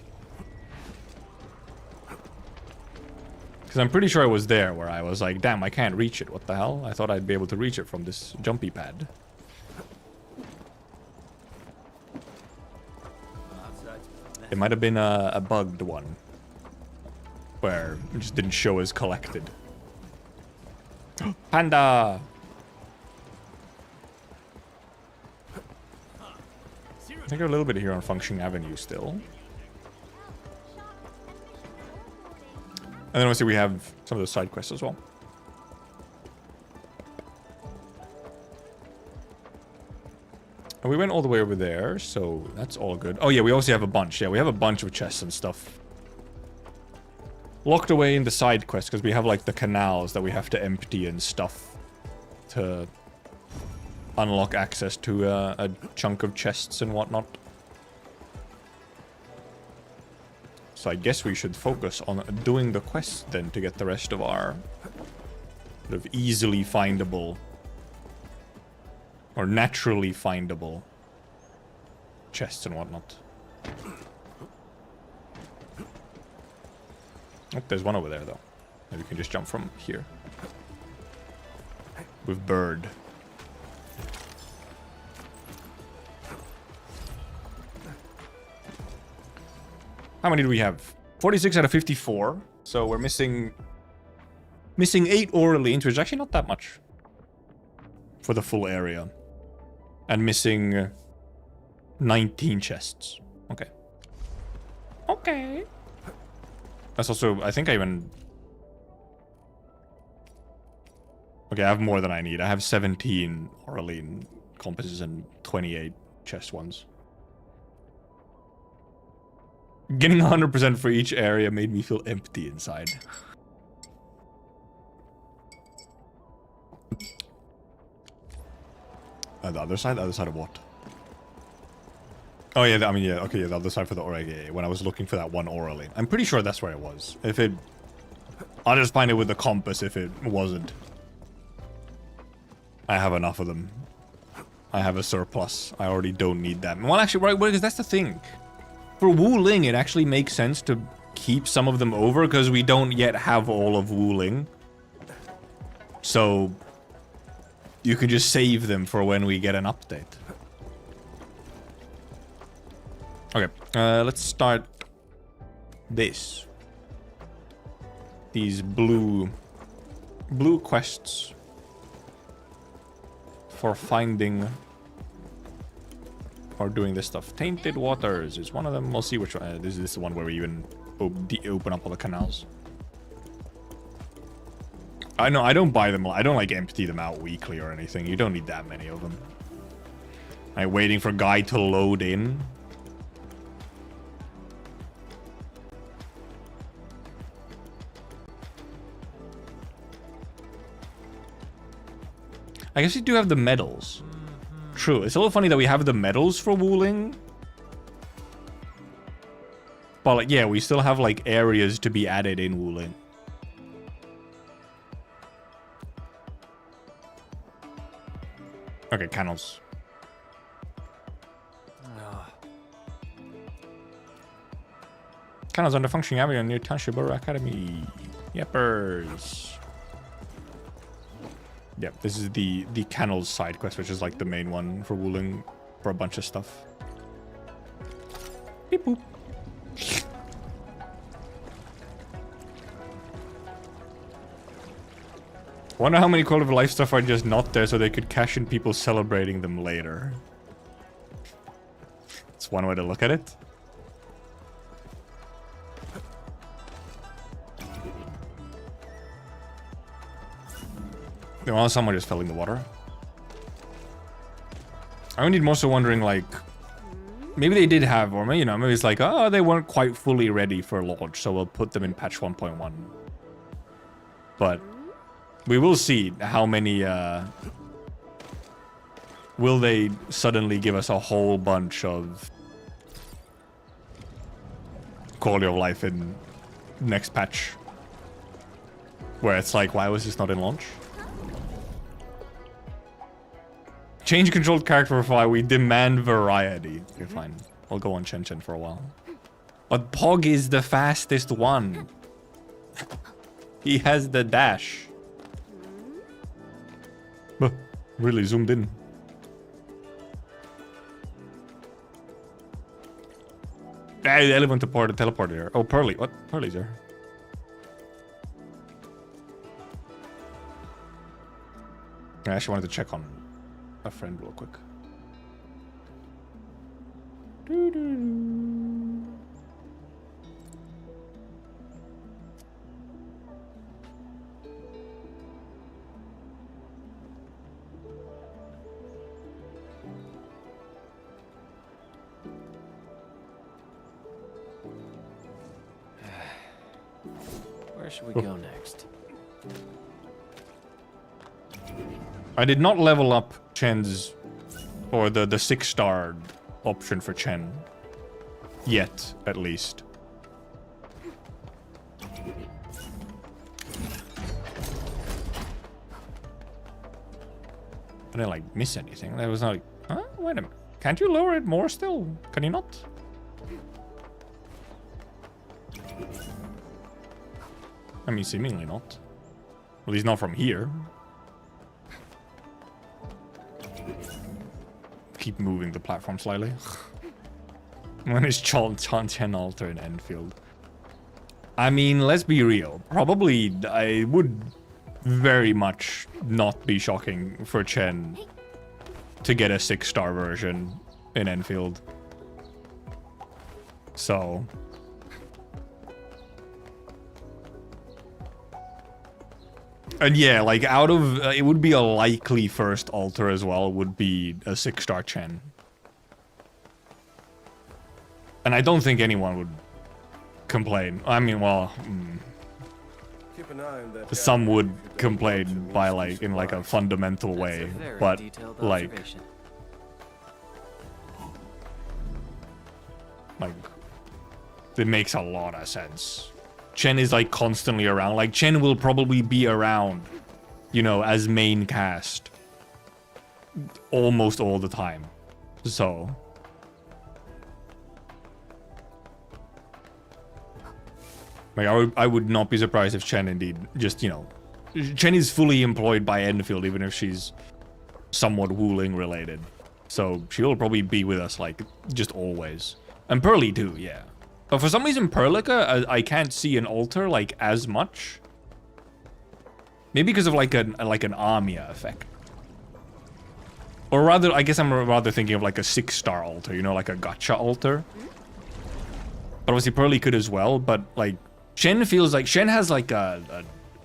Because I'm pretty sure it was there where I was like, damn, I can't reach it. What the hell? I thought I'd be able to reach it from this jumpy pad. It might have been a bugged one. Where it just didn't show as collected. Panda! I think a little bit here on Function Avenue still. And then obviously we have some of those side quests as well. And we went all the way over there, so that's all good. Oh yeah, we also have a bunch. Yeah, we have a bunch of chests and stuff locked away in the side quests, because we have like the canals that we have to empty and stuff to unlock access to a chunk of chests and whatnot. So I guess we should focus on doing the quest then to get the rest of our sort of easily findable or naturally findable chests and whatnot. Oh, there's one over there though. Maybe we can just jump from here. With bird. How many do we have? 46 out of 54. So we're missing 8 Orleans, which is actually not that much for the full area. And missing 19 chests. Okay. Okay. That's also, I think I even... Okay, I have more than I need. I have 17 Orlean compasses and 28 chest ones. Getting 100% for each area made me feel empty inside. The other side? The other side of what? Oh yeah, I mean, yeah, okay, yeah, the other side for the aura, yeah, when I was looking for that one aura lane. I'm pretty sure that's where it was. If it... I'll just find it with the compass if it wasn't. I have enough of them. I have a surplus. I already don't need that. Well, actually, right, because that's the thing. For Wuling, it actually makes sense to keep some of them over because we don't yet have all of Wuling. So... you can just save them for when we get an update. Okay, let's start this. These blue quests for finding or doing this stuff. Tainted Waters is one of them. We'll see which one. This is the one where we even open up all the canals. I know, I don't buy them. I don't like empty them out weekly or anything. You don't need that many of them. I'm waiting for guide to load in. I guess we do have the medals. True. It's a little funny that we have the medals for Wuling. But like, yeah, we still have like areas to be added in Wuling. Okay, canals. Canals under functioning avenue near Tanshibura Academy. Yepers. Yep, this is the canals side quest, which is like the main one for Wuling for a bunch of stuff. Beep boop. Wonder how many quality of life stuff are just not there so they could cash in people celebrating them later. It's one way to look at it. Well, someone just fell in the water. I need more so wondering, like, maybe they did have, or maybe, you know, maybe it's like, oh, they weren't quite fully ready for launch, so we'll put them in patch 1.1. But we will see how many, will they suddenly give us a whole bunch of quality of life in next patch? Where it's like, why was this not in launch? Change controlled character profile, we demand variety. Okay, fine. I'll go on Chen Chen for a while. But Pog is the fastest one. He has the dash. Really zoomed in. Ah, the elephant teleported here. Oh, Pearly. What? Pearly's there. I actually wanted to check on a friend real quick. Where should we go next? I did not level up Chen's, or the 6-star option for Chen. Yet, at least. I didn't like miss anything. That was not like, huh? Wait a minute. Can't you lower it more still? Can you not? I mean, seemingly not. At least not from here. Keep moving the platform slightly. When is Chen Altar in Enfield? I mean, let's be real. Probably, I would very much not be shocking for Chen to get a 6-star version in Enfield. So... and yeah, like out of... it would be a likely first altar as well, would be a 6-star Chen. And I don't think anyone would complain. I mean, well, Keep an eye on that some guy would if you don't complain want to by miss like some in like a supplies. fundamental That's a way, very but detailed like observation. it makes a lot of sense. Chen is like constantly around. Like Chen will probably be around, you know, as main cast almost all the time. So like I would not be surprised if Chen indeed just, you know, Chen is fully employed by Enfield even if she's somewhat Wuling related. So she'll probably be with us like just always. And Pearly too, yeah. But for some reason Perlica, I can't see an altar like as much. Maybe because of like an Armia effect. Or rather, I guess I'm rather thinking of like a 6-star altar, you know, like a gacha altar. But obviously Pearly could as well, but like Shen feels like Shen has like a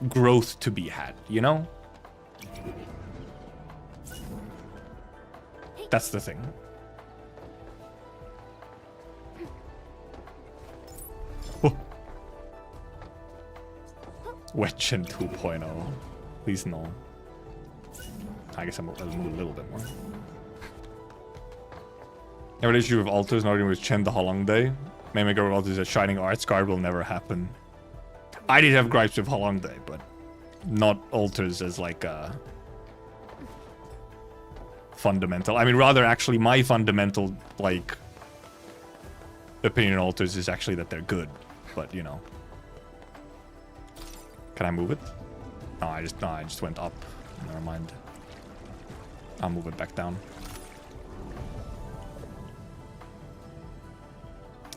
growth to be had, you know? That's the thing. Oh. Wetchen 2.0. Please no. I guess I'll move a little bit more. Every issue of altars, not even with Chen the Halongde. Maybe go with altars a Shining Arts card will never happen. I did have gripes with Halongde, but not altars as like a fundamental. I mean, rather actually my fundamental like opinion on altars is actually that they're good, but you know. Can I move it? No, I just went up. Never mind. I'll move it back down.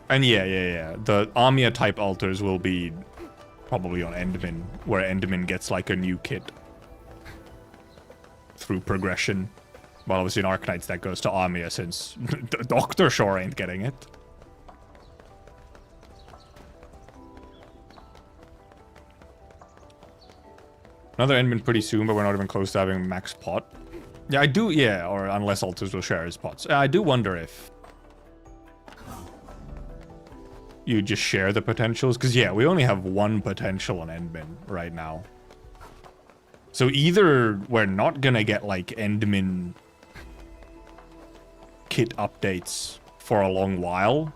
And yeah. The Armia type altars will be probably on Endmin, where Endmin gets like a new kit through progression. Well, obviously in Arknights that goes to Armia since Doctor sure ain't getting it. Another Endmin pretty soon, but we're not even close to having max pot. Yeah, I do, yeah, or unless altars will share his pots. I do wonder if you just share the potentials, because yeah, we only have one potential on Endmin right now. So either we're not gonna get like Endmin kit updates for a long while,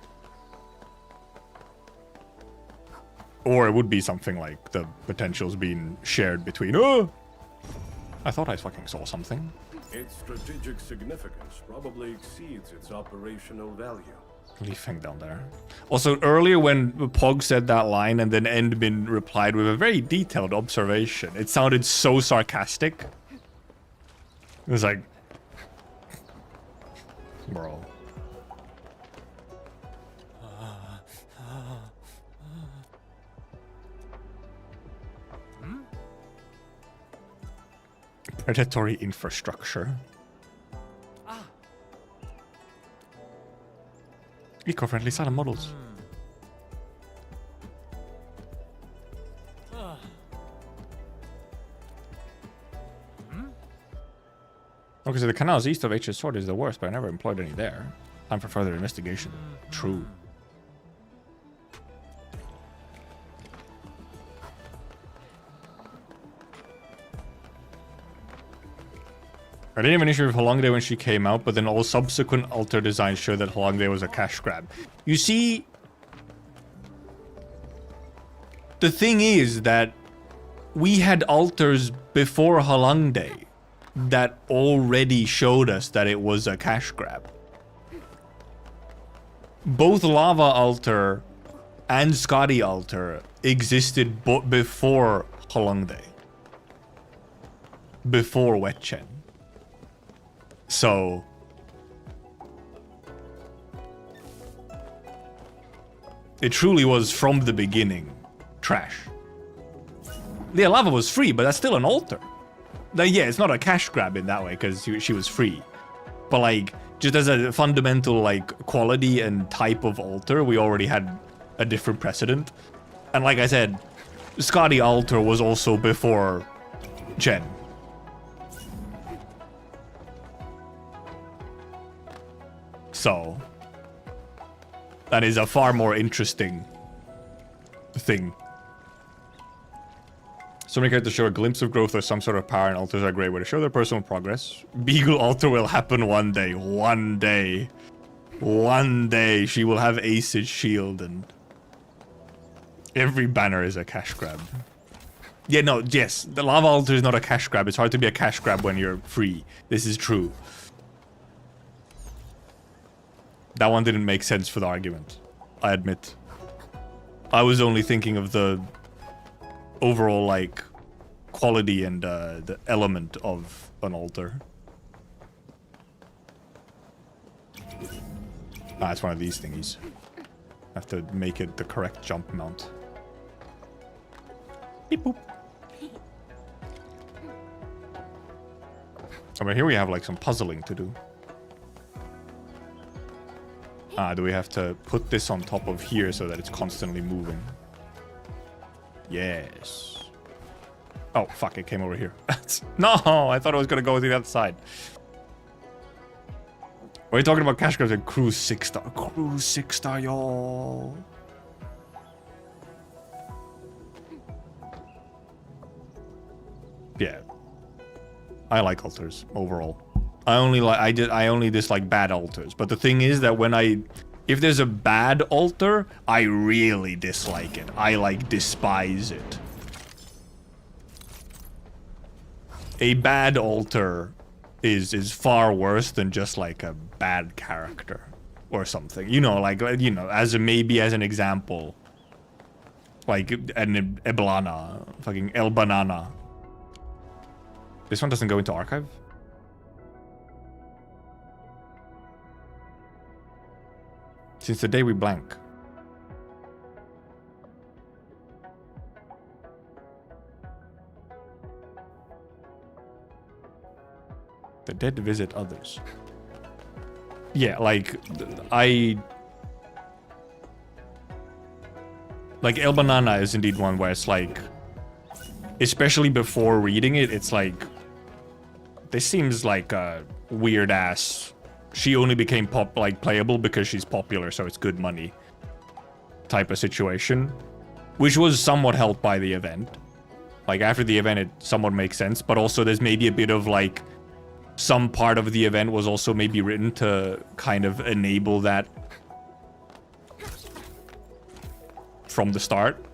or it would be something like the potentials being shared between. Oh, I thought I fucking saw something. Its strategic significance probably exceeds its operational value. Leaf thing down there. Also, earlier when Pog said that line and then Endmin replied with a very detailed observation, it sounded so sarcastic. It was like, bro. Predatory infrastructure. Eco-friendly silent models. Okay, so the canals east of HS Sword is the worst, but I never employed any there. Time for further investigation. True. I didn't have an issue with Halongde when she came out, but then all subsequent altar designs show that Halongde was a cash grab. You see, the thing is that we had altars before Halongde that already showed us that it was a cash grab. Both Lava Altar and Scotty Altar existed before Halongde. Before Wetchen. So it truly was from the beginning trash. Yeah, Lava was free, but that's still an altar. Like, yeah, it's not a cash grab in that way because she was free. But like, just as a fundamental like quality and type of altar, we already had a different precedent. And like I said, Scotty Altar was also before Chen. So that is a far more interesting thing. So many characters show a glimpse of growth or some sort of power, and altars are a great way to show their personal progress. Beagle altar will happen one day. One day. One day she will have Ace's shield, and every banner is a cash grab. Yeah, no, yes, the lava altar is not a cash grab. It's hard to be a cash grab when you're free. This is true. That one didn't make sense for the argument, I admit. I was only thinking of the overall, like, quality and the element of an altar. Ah, it's one of these thingies. I have to make it the correct jump mount. Beep boop. Over here we have like some puzzling to do. Ah, do we have to put this on top of here so that it's constantly moving? Yes. Oh, fuck, it came over here. No, I thought it was gonna go to the other side. What are you talking about cash grabs and Cruise 6-star? Cruise 6-star, y'all. Yeah. I like altars overall. I only dislike bad altars. But the thing is that if there's a bad altar, I really dislike it. I like despise it. A bad altar is far worse than just like a bad character or something. You know, like, you know, maybe as an example, like an Eblana, fucking El Banana. This one doesn't go into archive? Since the day we blank. The dead visit others. Yeah, like, like, El Banana is indeed one where it's like, especially before reading it, it's like, this seems like a weird-ass, she only became playable because she's popular, so it's good money type of situation. Which was somewhat helped by the event. Like, after the event, it somewhat makes sense, but also there's maybe a bit of, like, some part of the event was also maybe written to kind of enable that from the start.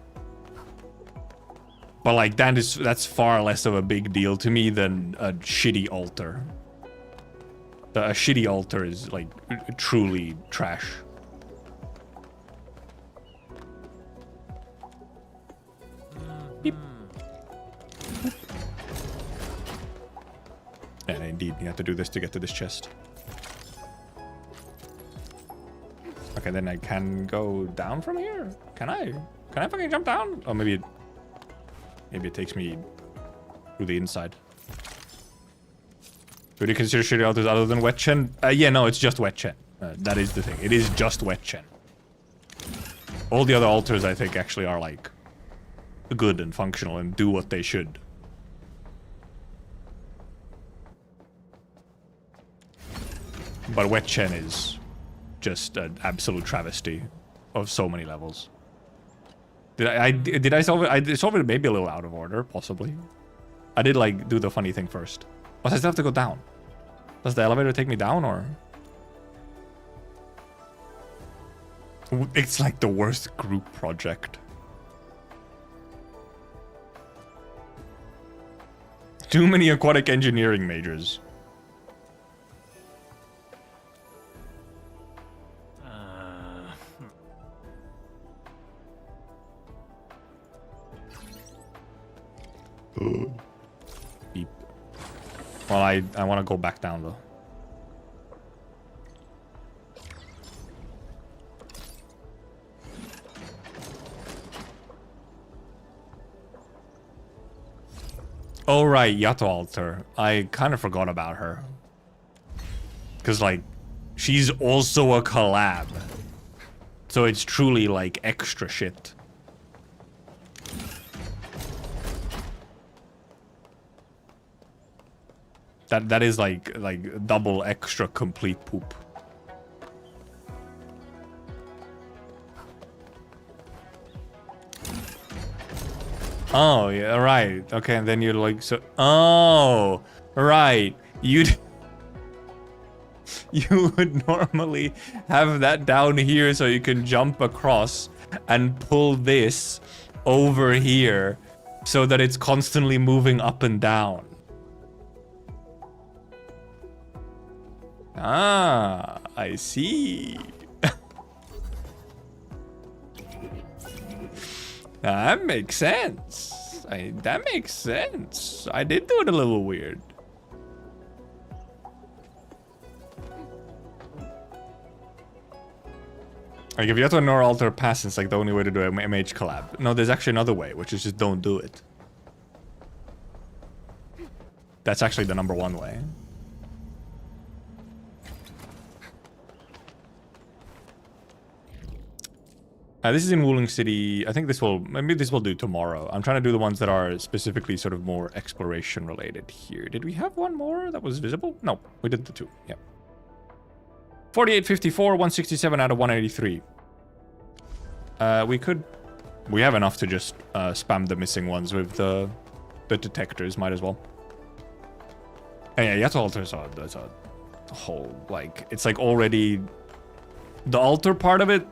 But like that's far less of a big deal to me than a shitty altar. A shitty altar is like truly trash. Beep. And indeed, you have to do this to get to this chest. Okay, then I can go down from here. Can I? Can I fucking jump down? Oh, maybe it takes me through the inside. Would you consider shitty altars other than Wet Chen? Yeah, no, it's just Wet Chen. That is the thing. It is just Wet Chen. All the other altars, I think, actually are like good and functional and do what they should. But Wet Chen is just an absolute travesty of so many levels. Did I solve it? I solved it maybe a little out of order, possibly. I did like do the funny thing first. But I still have to go down. Does the elevator take me down or? It's like the worst group project. Too many aquatic engineering majors. Beep. Well, I want to go back down though. Oh right, Yato Altar. I kind of forgot about her. Cause like, she's also a collab. So it's truly like extra shit. That is like double extra complete poop. Oh, yeah, right. Okay, and then you're like, so... Oh, right. You'd... You would normally have that down here so you can jump across and pull this over here so that it's constantly moving up and down. Ah, I see. That makes sense. That makes sense. I did do it a little weird. Like, if you have to ignore alter pass, it's like the only way to do a mage collab. No, there's actually another way, which is just don't do it. That's actually the #1 way. This is in Wuling City. I think maybe this will do tomorrow. I'm trying to do the ones that are specifically sort of more exploration related here. Did we have one more that was visible? No, we did the 2. Yeah. 4854, 167 out of 183. We have enough to just spam the missing ones with the detectors. Might as well. And yeah, Yato altar is a whole, like, it's like already the altar part of it.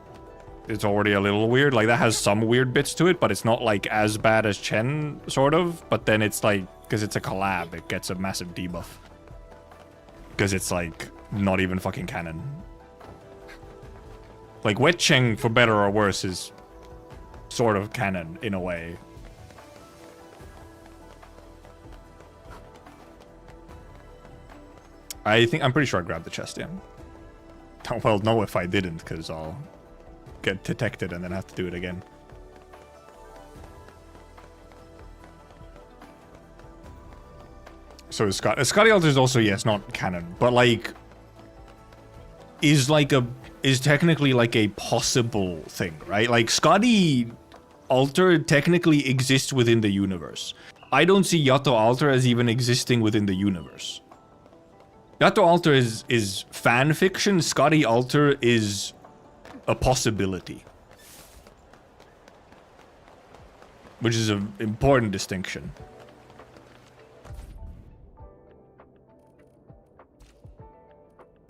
It's already a little weird. Like, that has some weird bits to it, but it's not like as bad as Chen, sort of. But then it's like, because it's a collab, it gets a massive debuff. Because it's like not even fucking canon. Like, Wet Cheng, for better or worse, is sort of canon in a way. I'm pretty sure I grabbed the chest, yeah. Well, no, if I didn't, because I'll get detected and then have to do it again. So Scotty Alter is also, yes, not canon, but like is technically like a possible thing, right? Like, Scotty Alter technically exists within the universe. I don't see Yato Alter as even existing within the universe. Yato Alter is fan fiction. Scotty Alter is a possibility. Which is an important distinction.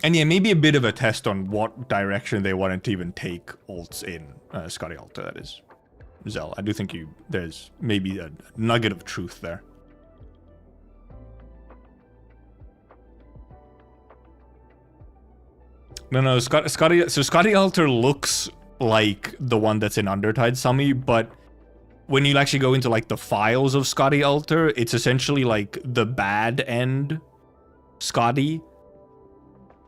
And yeah, maybe a bit of a test on what direction they wanted to even take alts in. Scotty Alter, that is. Zell, I do think there's maybe a nugget of truth there. No, Scotty Alter looks like the one that's in Undertide Summy, but when you actually go into like the files of Scotty Alter, it's essentially like the bad end Scotty,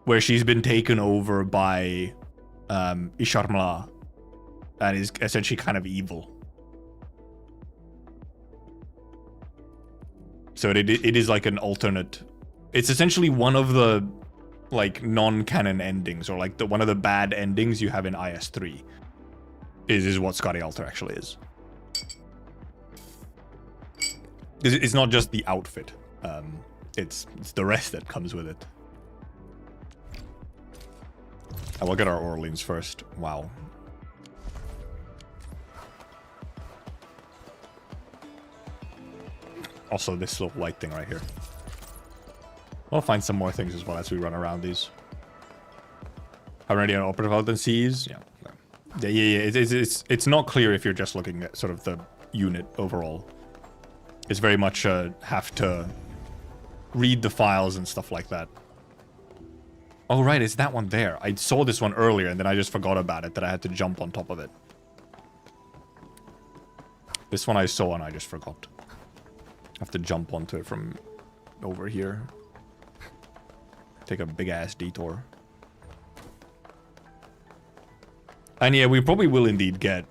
where she's been taken over by Isharmla and is essentially kind of evil. So it is like an alternate. It's essentially one of the like non-canon endings, or like one of the bad endings you have in IS3 is what Scotty Alter actually is. It's not just the outfit, it's the rest that comes with it. And we'll get our Orleans first. Wow. Also, this little white thing right here. We'll find some more things as well as we run around these. Already an operative out and sees. Yeah. It's not clear if you're just looking at sort of the unit overall. It's very much have to read the files and stuff like that. Oh right, it's that one there. I saw this one earlier and then I just forgot about it, that I had to jump on top of it. This one I saw and I just forgot. I have to jump onto it from over here. Take a big ass detour. And yeah, we probably will indeed get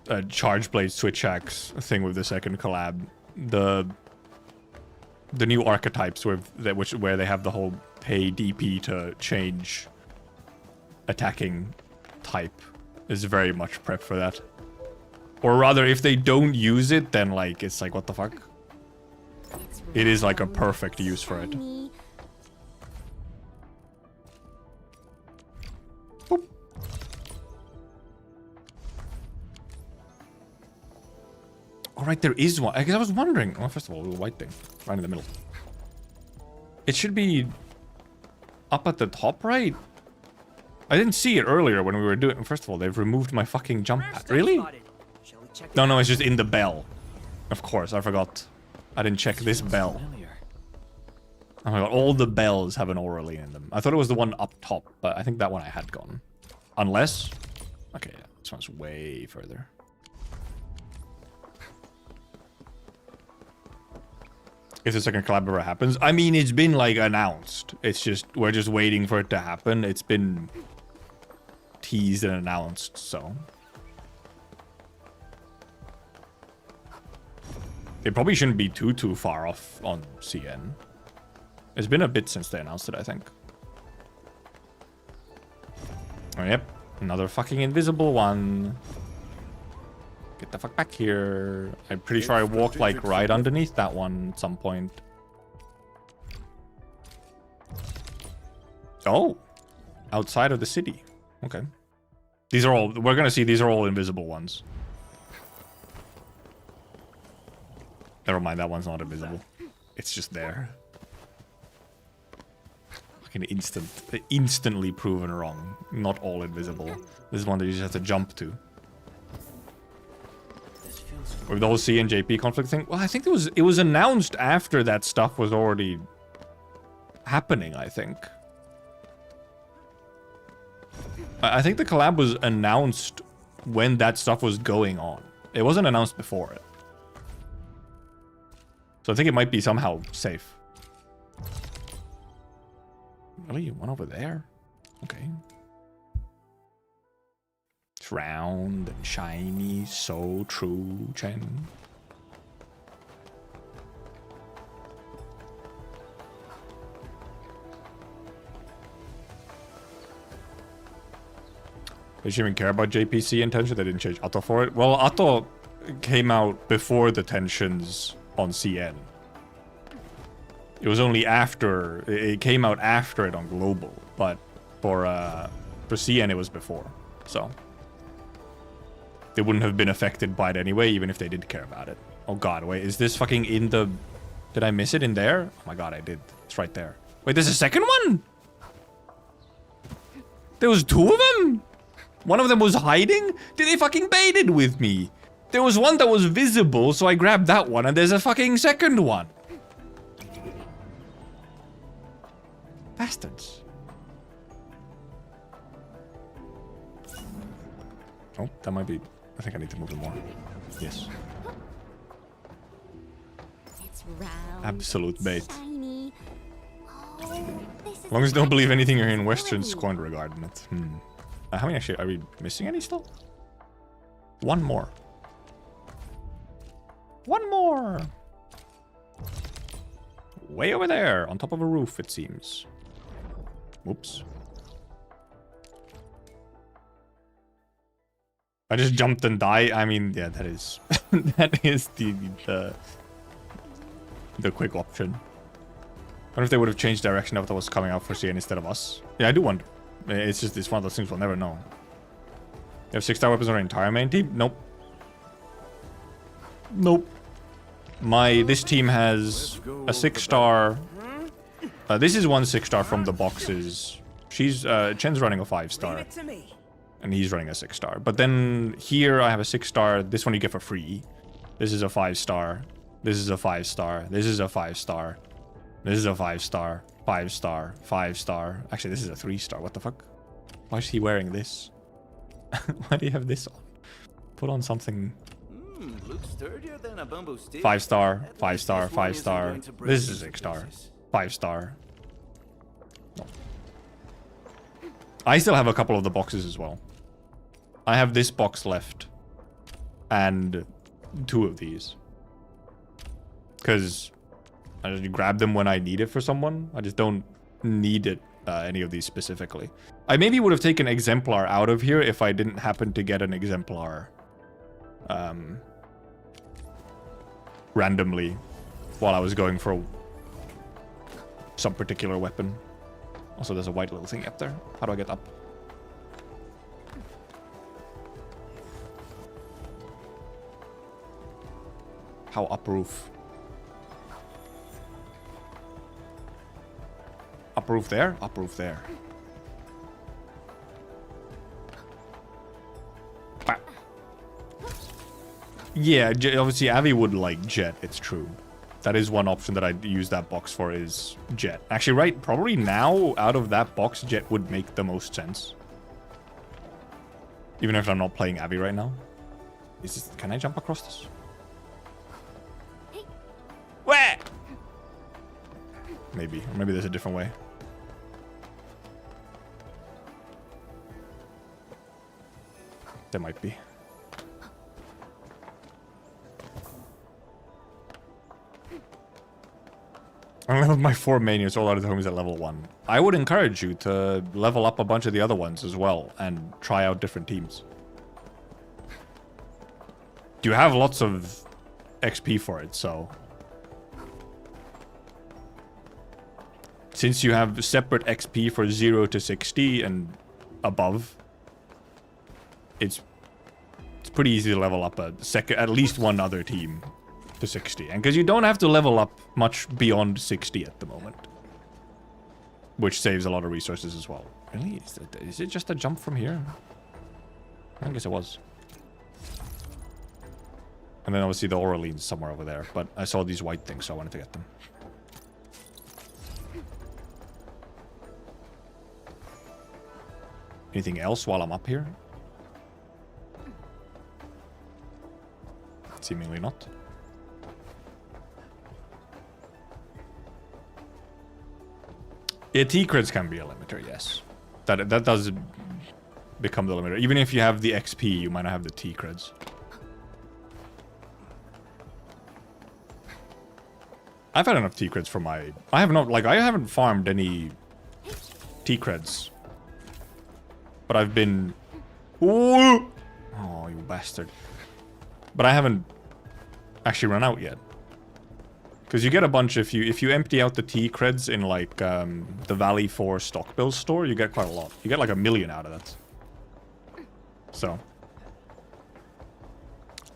a Charge Blade Switch Axe thing with the second collab. The new archetypes where they have the whole pay DP to change attacking type is very much prep for that. Or rather, if they don't use it, then like it's like, what the fuck? It is like a perfect use for it. All right, there is one. I guess I was wondering. Well, first of all, the white thing right in the middle. It should be up at the top right. I didn't see it earlier when we were doing. First of all, they've removed my fucking jump pad. Really? No, it's just in the bell. Of course, I forgot. I didn't check this bell. Oh my god, all the bells have an Auraline in them. I thought it was the one up top, but I think that one I had gone. Unless... Okay, yeah, this one's way further. If the second collab ever happens. I mean, it's been, like, announced. It's just... We're just waiting for it to happen. It's been... teased and announced, so... It probably shouldn't be too far off on CN. It's been a bit since they announced it, I think. Oh, yep. Another fucking invisible one. Get the fuck back here. I'm pretty sure I walked, like, right underneath that one at some point. Oh. Outside of the city. Okay. These are all... We're gonna see these are all invisible ones. Never mind, that one's not invisible. It's just there. Fucking instantly proven wrong. Not all invisible. This is one that you just have to jump to. With the whole C and JP conflict thing, well, I think it was announced after that stuff was already happening, I think. I think the collab was announced when that stuff was going on. It wasn't announced before it. So I think it might be somehow safe. Really? One over there? Okay. It's round and shiny. So true, Chen. They shouldn't even care about JPC and tension. They didn't change Atto for it. Well, Atto came out before the tensions on CN. It was only after it came out after it on global, but for CN it was before, so they wouldn't have been affected by it anyway, even if they did care about it. Oh god, wait, is this fucking in the... Did I miss it in there? Oh my god, I did. It's right there. Wait, there's a second one? There was two of them? One of them was hiding? Did they fucking bait it with me? There was one that was visible, so I grabbed that one, and there's a fucking second one. Bastards. Oh, that might be... I think I need to move them more. Yes. It's round, Absolute bait. shiny. Oh, As long as you don't believe anything you're hearing Western scorned regarding it. How many actually... Are we missing any still? One more. One more! Way over there, on top of a roof, it seems. Whoops. I just jumped and died. I mean, yeah, that is... that is the quick option. I wonder if they would have changed direction if that was coming out for CN instead of us. Yeah, I do wonder. It's just, it's one of those things we'll never know. You have 6-star weapons on our entire main team? Nope. Nope. This team has a 6-star. This is one 6-star from the boxes. Chen's running a 5-star. And he's running a 6-star. But then here I have a 6-star. This one you get for free. This is a 5-star. This is a 5-star. This is a 5-star. This is a 5-star. 5-star. 5-star. Actually, this is a 3-star. What the fuck? Why is he wearing this? Why do you have this on? Put on something... 5-star, 5-star, 5-star. This is a 6-star. 5-star. No. I still have a couple of the boxes as well. I have this box left. And 2 of these. Because I just grab them when I need it for someone. I just don't need it, any of these specifically. I maybe would have taken Exemplar out of here if I didn't happen to get an Exemplar. Randomly while I was going for some particular weapon. Also, there's a white little thing up there. How do I get up? How up roof? Up roof there? Up roof there. Bah. Yeah, obviously Avi would like jet, it's true. That is one option that I'd use that box for is jet. Actually, right, probably now, out of that box, jet would make the most sense. Even if I'm not playing Abby right now. Is this, can I jump across this? Where? Maybe. Or maybe there's a different way. There might be. I leveled my 4 manias, all out of the homies at level 1. I would encourage you to level up a bunch of the other ones as well and try out different teams. You have lots of XP for it, so... Since you have separate XP for 0 to 60 and above, it's pretty easy to level up at least one other team to 60. And because you don't have to level up much beyond 60 at the moment. Which saves a lot of resources as well. Really? Is it just a jump from here? I guess it was. And then obviously the Aureline's somewhere over there. But I saw these white things, so I wanted to get them. Anything else while I'm up here? Seemingly not. Yeah, T-crits can be a limiter, yes. That does become the limiter. Even if you have the XP, you might not have the T-crits. I've had enough T-crits for my... I haven't farmed any T-crits. But I've been... Ooh! Oh, you bastard. But I haven't actually run out yet. Because you get a bunch if you empty out the T-creds in like the Valley 4 stock build store, you get quite a lot. You get like 1 million out of that. So.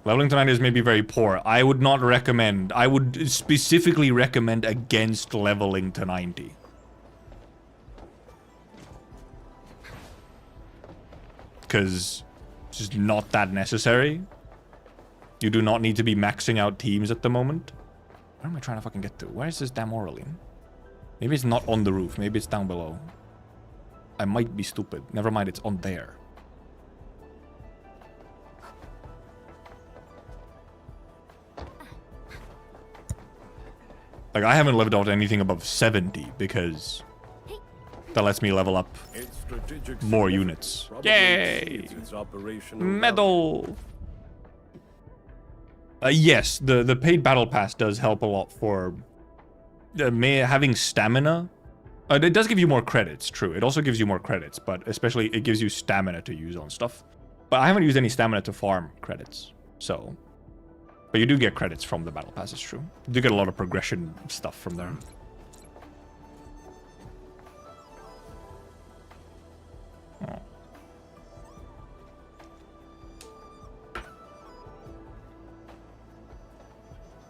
Leveling to 90 is maybe very poor. I would not recommend... I would specifically recommend against leveling to 90. Because it's just not that necessary. You do not need to be maxing out teams at the moment. Where am I trying to fucking get to? Where is this damn Aureline? Maybe it's not on the roof. Maybe it's down below. I might be stupid. Never mind, it's on there. Like, I haven't leveled out anything above 70 because that lets me level up more units. Yay! Medal! Yes, the paid battle pass does help a lot for having stamina. It does give you more credits, true. It also gives you more credits, but especially it gives you stamina to use on stuff. But I haven't used any stamina to farm credits, so... But you do get credits from the battle pass, it's true. You do get a lot of progression stuff from there. Oh.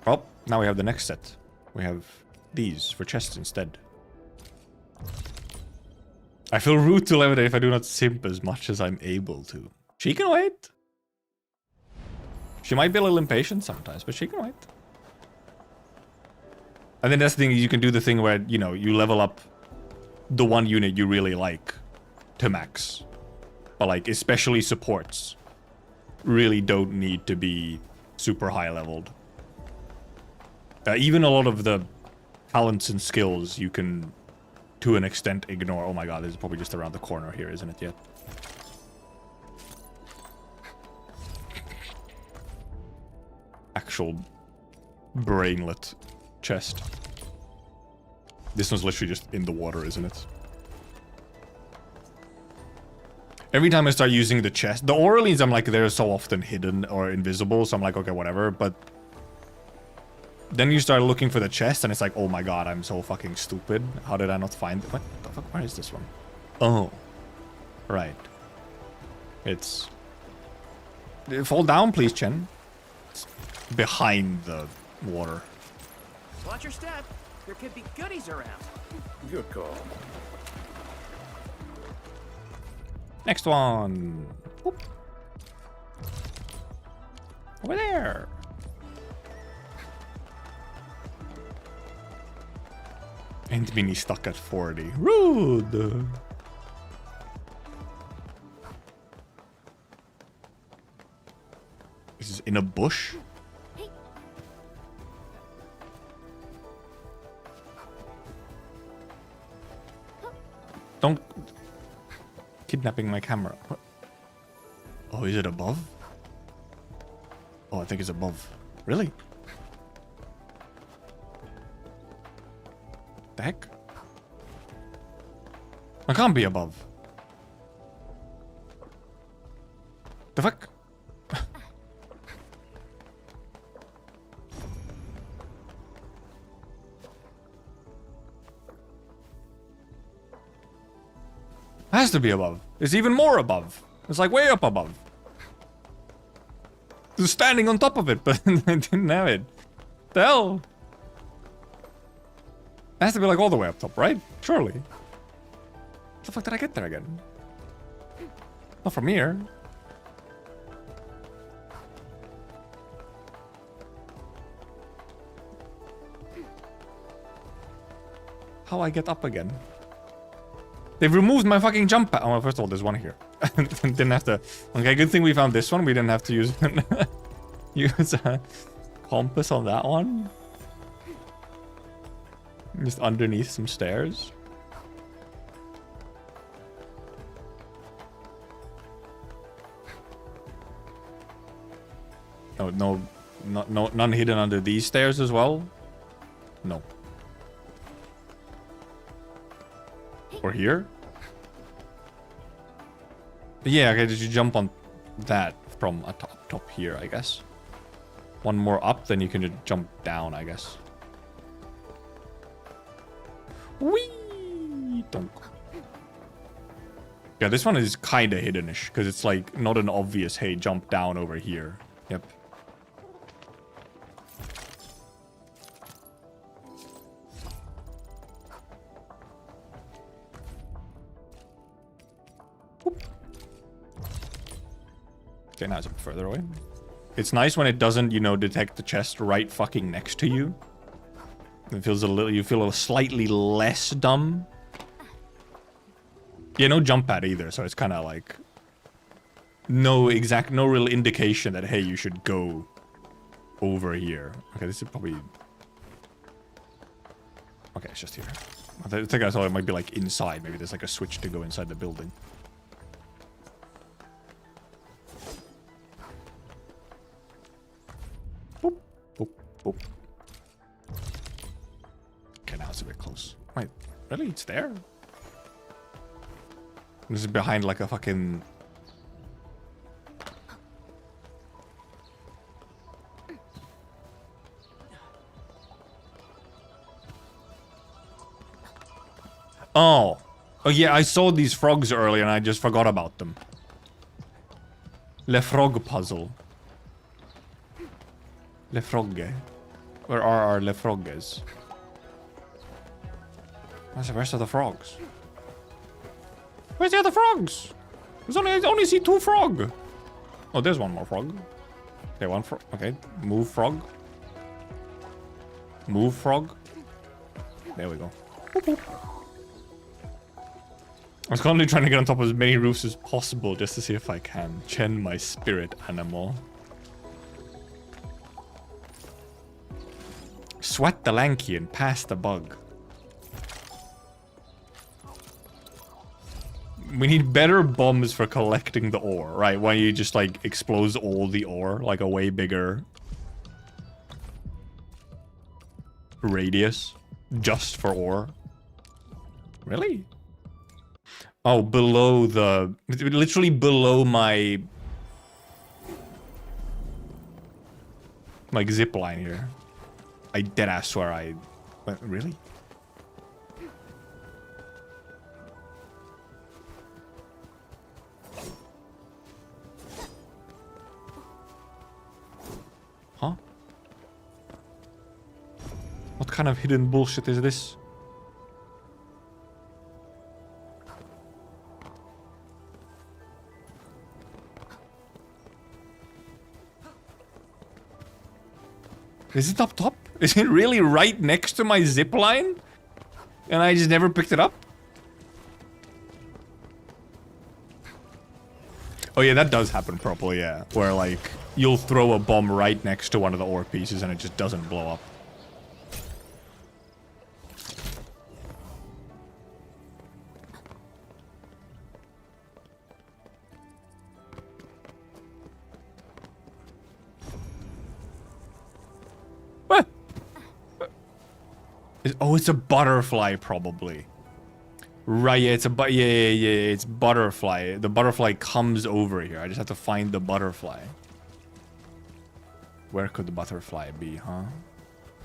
Well, now we have the next set. We have these for chests instead. I feel rude to levitate if I do not simp as much as I'm able to. She can wait. She might be a little impatient sometimes, but she can wait. And then that's the thing, you can do the thing where, you know, you level up the one unit you really like to max. But like, especially supports really don't need to be super high leveled. Even a lot of the talents and skills you can, to an extent, ignore. Oh my god, this is probably just around the corner here, isn't it yet? Actual brainlet chest. This one's literally just in the water, isn't it? Every time I start using the chest, the Aurelines, I'm like, they're so often hidden or invisible, so I'm like, okay, whatever, but then you start looking for the chest, and it's like, oh my god, I'm so fucking stupid. How did I not find it? What the fuck? Where is this one? Oh. Right. It's... Fall down, please, Chen. behind the water. Watch your step. There could be goodies around. Good call. Next one. Whoop. Over there. And Mini stuck at 40. Rude. This is in a bush. Don't kidnapping my camera. What? Oh, is it above? Oh, I think it's above. Really? The heck? I can't be above. The fuck? Has to be above. It's even more above. It's like way up above. Just standing on top of it, but I didn't have it. The hell? It has to be like all the way up top, right? Surely. How the fuck did I get there again? Not from here. How I get up again? They've removed my fucking jump pad. Oh, well, first of all, there's one here. Didn't have to. Okay, good thing we found this one. We didn't have to use a compass on that one. Just underneath some stairs. Oh, no, none hidden under these stairs as well. No. Or here? Yeah, okay, did you jump on that from a top here, I guess? One more up, then you can just jump down, I guess. Whee! Donk. Yeah, this one is kind of hiddenish, because it's like not an obvious, hey, jump down over here. Yep. Okay, now it's a bit further away. It's nice when it doesn't, you know, detect the chest right fucking next to you. It feels a little, you feel slightly less dumb. Yeah, no jump pad either, so it's kind of like no real indication that, hey, you should go over here. Okay, this is probably... Okay, it's just here. I think I thought it might be like inside. Maybe there's like a switch to go inside the building. Boop, boop, boop. Okay, now it's a bit close. Wait, really? It's there? This is behind like a fucking... Oh. Oh yeah, I saw these frogs earlier and I just forgot about them. Le frog puzzle. Le frogge. Where are our le frogges? Where's the rest of the frogs? Where's the other frogs? I only see 2 frog. Oh, there's one more frog. Okay, one frog. Okay, move frog. Move frog. There we go. Boop, boop. I was currently trying to get on top of as many roofs as possible just to see if I can. Chen, my spirit animal. Sweat the lanky and pass the bug. We need better bombs for collecting the ore, right? Why you just like expose all the ore, like a way bigger radius just for ore. Really? Oh, below the... Literally below my... like, zip line here. I deadass swear I... What, really? Huh? What kind of hidden bullshit is this? Is it up top? Is it really right next to my zip line? And I just never picked it up? Oh yeah, that does happen properly, yeah. Where like, you'll throw a bomb right next to one of the ore pieces and it just doesn't blow up. What? Oh, it's a butterfly probably. Right, yeah, it's it's butterfly. The butterfly comes over here. I just have to find the butterfly. Where could the butterfly be, huh?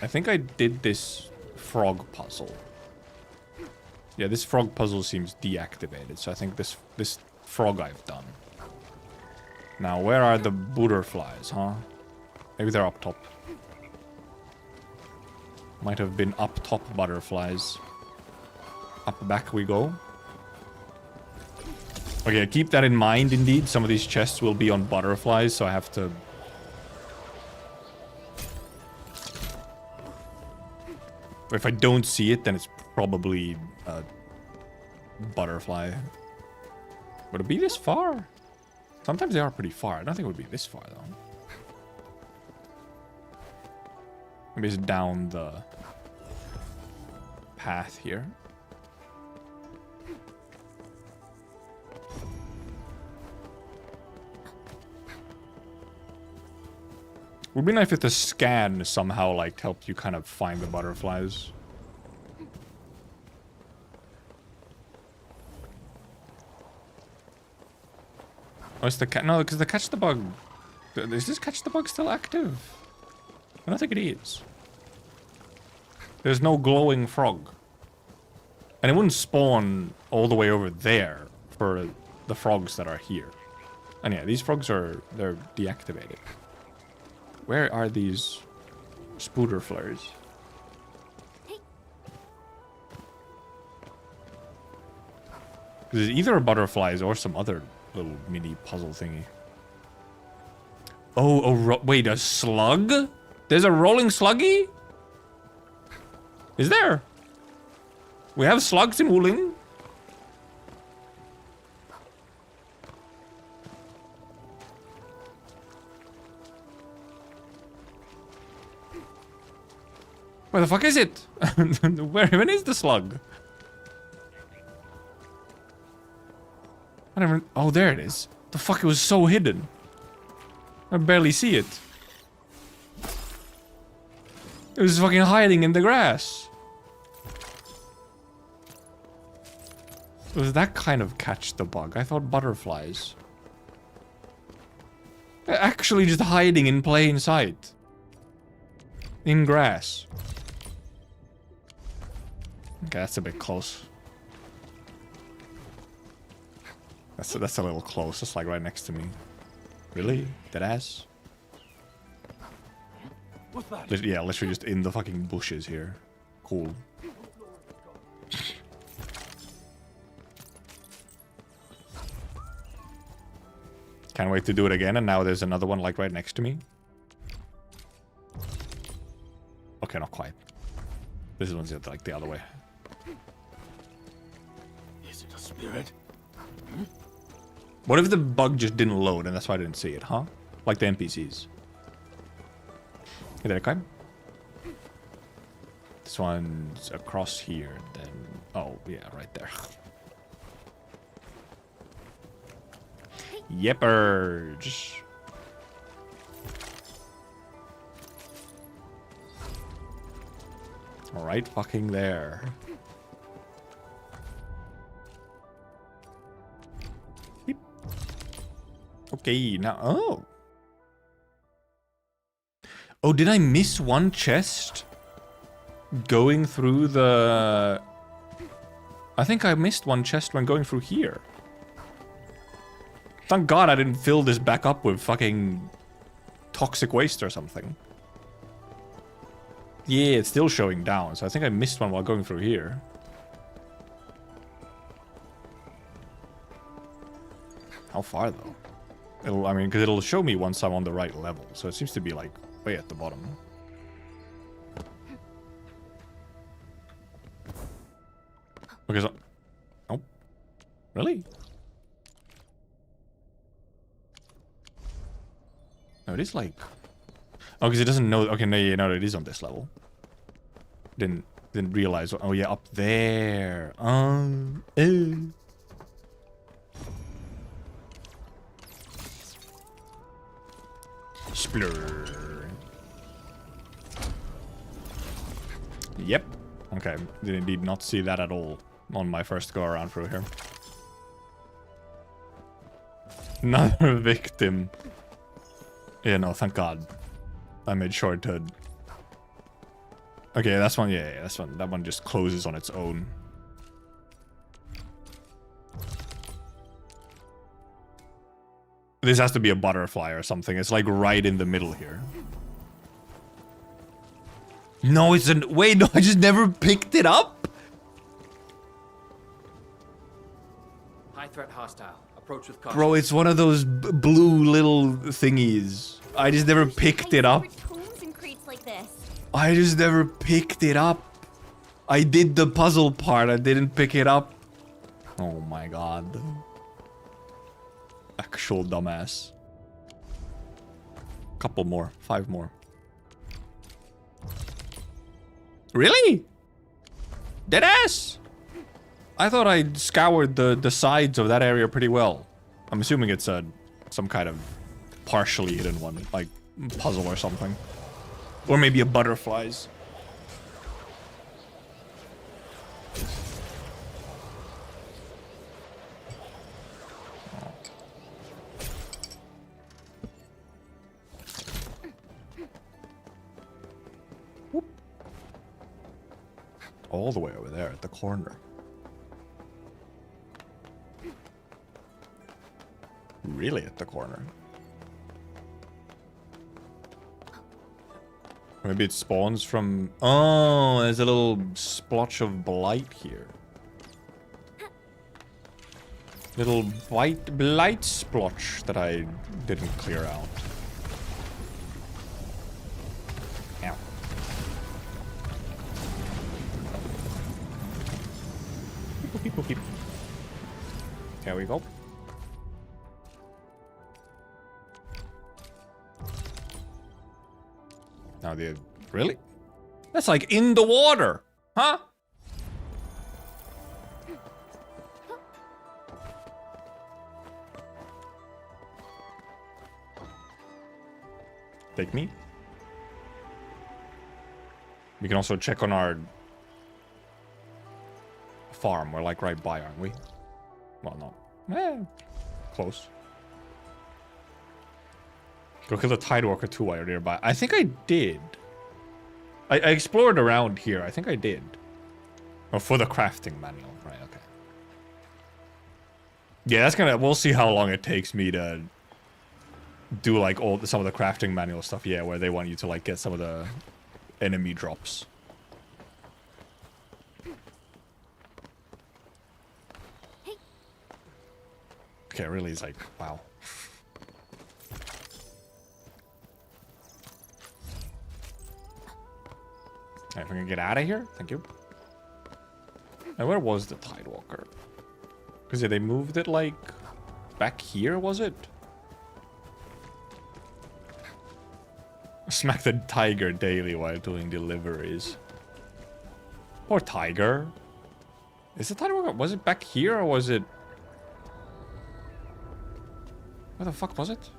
I think I did this frog puzzle. Yeah, this frog puzzle seems deactivated, so I think this frog I've done. Now, where are the butterflies, huh? Maybe they're up top. Might have been up top butterflies. Up back we go. Okay, keep that in mind indeed. Some of these chests will be on butterflies, so I have to... If I don't see it, then it's probably a butterfly. Would it be this far? Sometimes they are pretty far. I don't think it would be this far, though. Maybe it's down the path here. Would be nice if the scan somehow, like, helped you kind of find the butterflies. Oh, it's the cat. No, because the catch the bug. Is this catch the bug still active? I don't think it is. There's no glowing frog. And it wouldn't spawn all the way over there for the frogs that are here. And yeah, these frogs they're deactivated. Where are these spooderflers? There's either butterflies or some other little mini puzzle thingy. Oh, wait, a slug? There's a rolling sluggy? Is there? We have slugs in Wuling. Where the fuck is it? Where even is the slug? I don't even... Oh, there it is. The fuck, it was so hidden. I barely see it. It was fucking hiding in the grass. Was that kind of catch the bug? I thought butterflies. They're actually just hiding in plain sight. In grass. Okay, that's a bit close. That's a little close. It's like right next to me. Really? Deadass? What's that? Yeah, literally just in the fucking bushes here. Cool. Can't wait to do it again, and now there's another one like right next to me. Okay, not quite. This one's like the other way. Is it a spirit? What if the bug just didn't load and that's why I didn't see it, huh? Like the NPCs. Hey there, Kai. This one's across here, then... Oh, yeah, right there. Yeppers. Right fucking there. Beep. Okay, now... Oh! Oh, did I miss one chest? Going through the... I think I missed one chest when going through here. Thank God I didn't fill this back up with fucking toxic waste or something. Yeah, it's still showing down, so I think I missed one while going through here. How far, though? I mean, because it'll show me once I'm on the right level, so it seems to be, like, way at the bottom. Because... Oh. Really? No, it is, like... Oh, because it doesn't know... Okay, no, yeah, no, it is on this level. Didn't realize... Oh, yeah, up there. Splur. Yep. Okay. Did indeed not see that at all on my first go around through here. Another victim. Yeah, no, thank God. I made sure to... Okay, that's one. Yeah, that's one. That one just closes on its own. This has to be a butterfly or something. It's like right in the middle here. No, it's an... Wait, no, I just never picked it up? High threat hostile. Approach with caution. Bro, it's one of those blue little thingies. I just never picked it up. Tomes and crates like this. I just never picked it up. I did the puzzle part. I didn't pick it up. Oh my God. Actual dumbass. Couple more. 5 more. Really? Deadass? I thought I scoured the sides of that area pretty well. I'm assuming it's some kind of partially hidden one, like puzzle or something. Or maybe a butterflies. Whoop. All the way over there at the corner. Really at the corner. Maybe it spawns from... Oh, there's a little splotch of blight here. Little blight splotch that I didn't clear out. Ow. Beep, beep, beep. There we go. Now the... Really? That's like in the water! Huh? Take me. We can also check on our farm. We're like right by, aren't we? Well, no. Close. Go kill the Tidewalker too while you're nearby. I think I did. I explored around here. I think I did. Oh, for the crafting manual. Right, okay. Yeah, that's gonna... We'll see how long it takes me to do like some of the crafting manual stuff. Yeah, where they want you to like get some of the enemy drops. Okay, really is like, wow. If we can get out of here, thank you. And where was the Tidewalker? Because yeah, they moved it like back here, was it? Smack the tiger daily while doing deliveries. Poor tiger. Is the Tidewalker... Was it back here or was it... Where the fuck was it?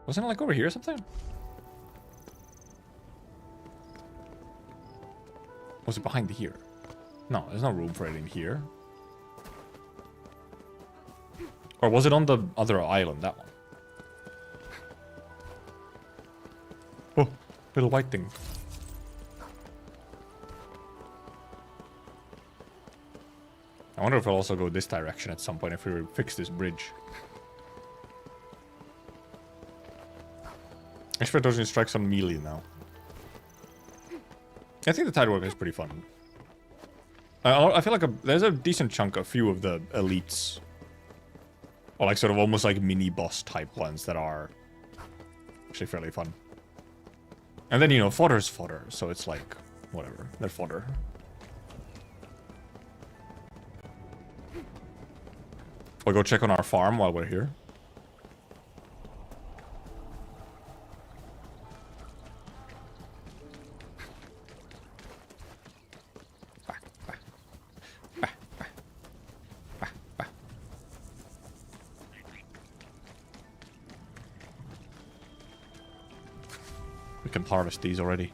Wasn't it like over here or something? Was it behind here? No, there's no room for it in here. Or was it on the other island, that one? Oh, little white thing. I wonder if it'll also go this direction at some point if we fix this bridge. Expert doesn't strikes on melee now. I think the tide work is pretty fun. I feel like there's a decent chunk, a few of the elites. Or like sort of almost like mini boss type ones that are actually fairly fun. And then, you know, fodder's fodder, so it's like, whatever, they're fodder. We'll go check on our farm while we're here. We can harvest these already.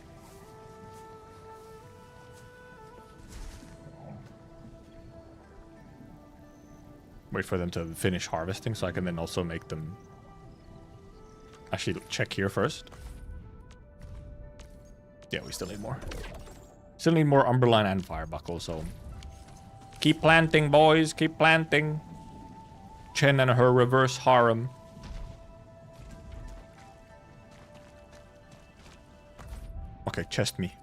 Wait for them to finish harvesting so I can then also make them... Actually, check here first. Yeah, we still need more. Still need more Umberline and Firebuckle, so... Keep planting, boys. Keep planting. Chen and her reverse harem. Okay, chest me.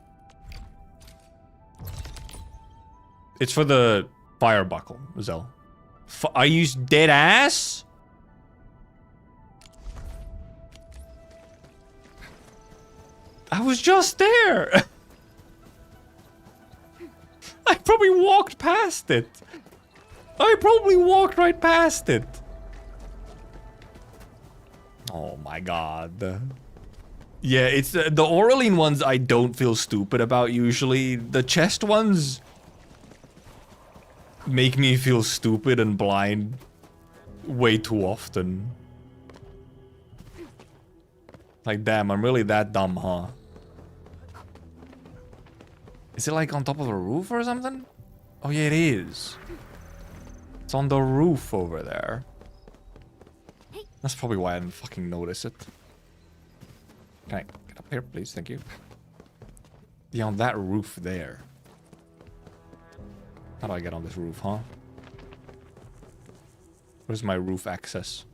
It's for the Firebuckle, Zell. I used dead ass? I was just there. I probably walked past it. I probably walked right past it. Oh my god. Yeah, it's the Oraline ones I don't feel stupid about usually. The chest ones make me feel stupid and blind way too often. Like, damn, I'm really that dumb, huh? Is it like on top of the roof or something? Oh yeah, it is. It's on the roof over there. That's probably why I didn't fucking notice it. Can I get up here, please? Thank you. Yeah, on that roof there. How do I get on this roof, huh? Where's my roof access?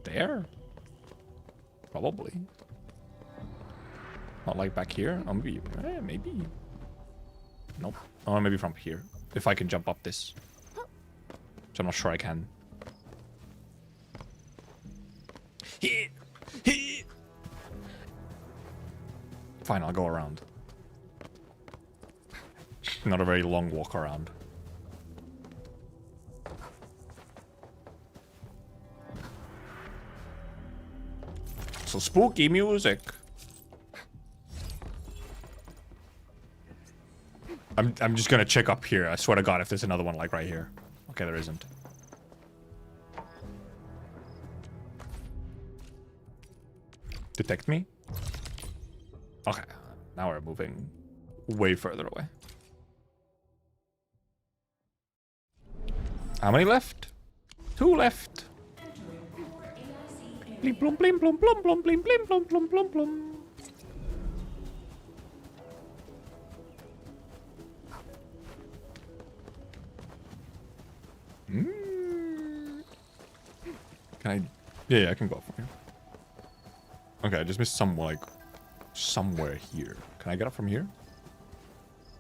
There? Probably. Not like back here? Oh, maybe. Maybe. Nope. Oh, maybe from here. If I can jump up this. Which I'm not sure I can. Fine, I'll go around. Not a very long walk around. So spooky music. I'm just gonna check up here. I swear to God, if there's another one like right here. Okay, there isn't. Detect me? Okay, now we're moving way further away. How many left? 2 left. Blim blum blim blum blum blum blim blim blum blum blum blum. Can I? Yeah, I can go up from here. Okay, I just missed some, like, somewhere here. Can I get up from here?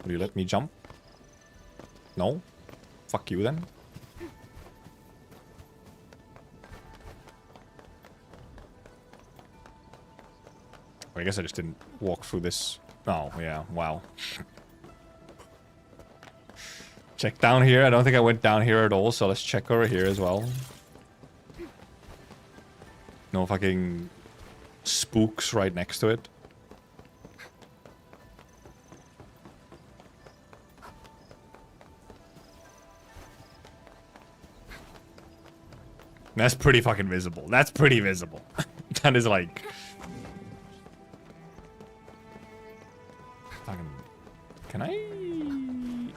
Will you let me jump? No? Fuck you then. I guess I just didn't walk through this. Oh, yeah, wow. Check down here. I don't think I went down here at all, so let's check over here as well. No fucking spooks right next to it. That's pretty fucking visible. That's pretty visible. That is like... Fucking... Can I...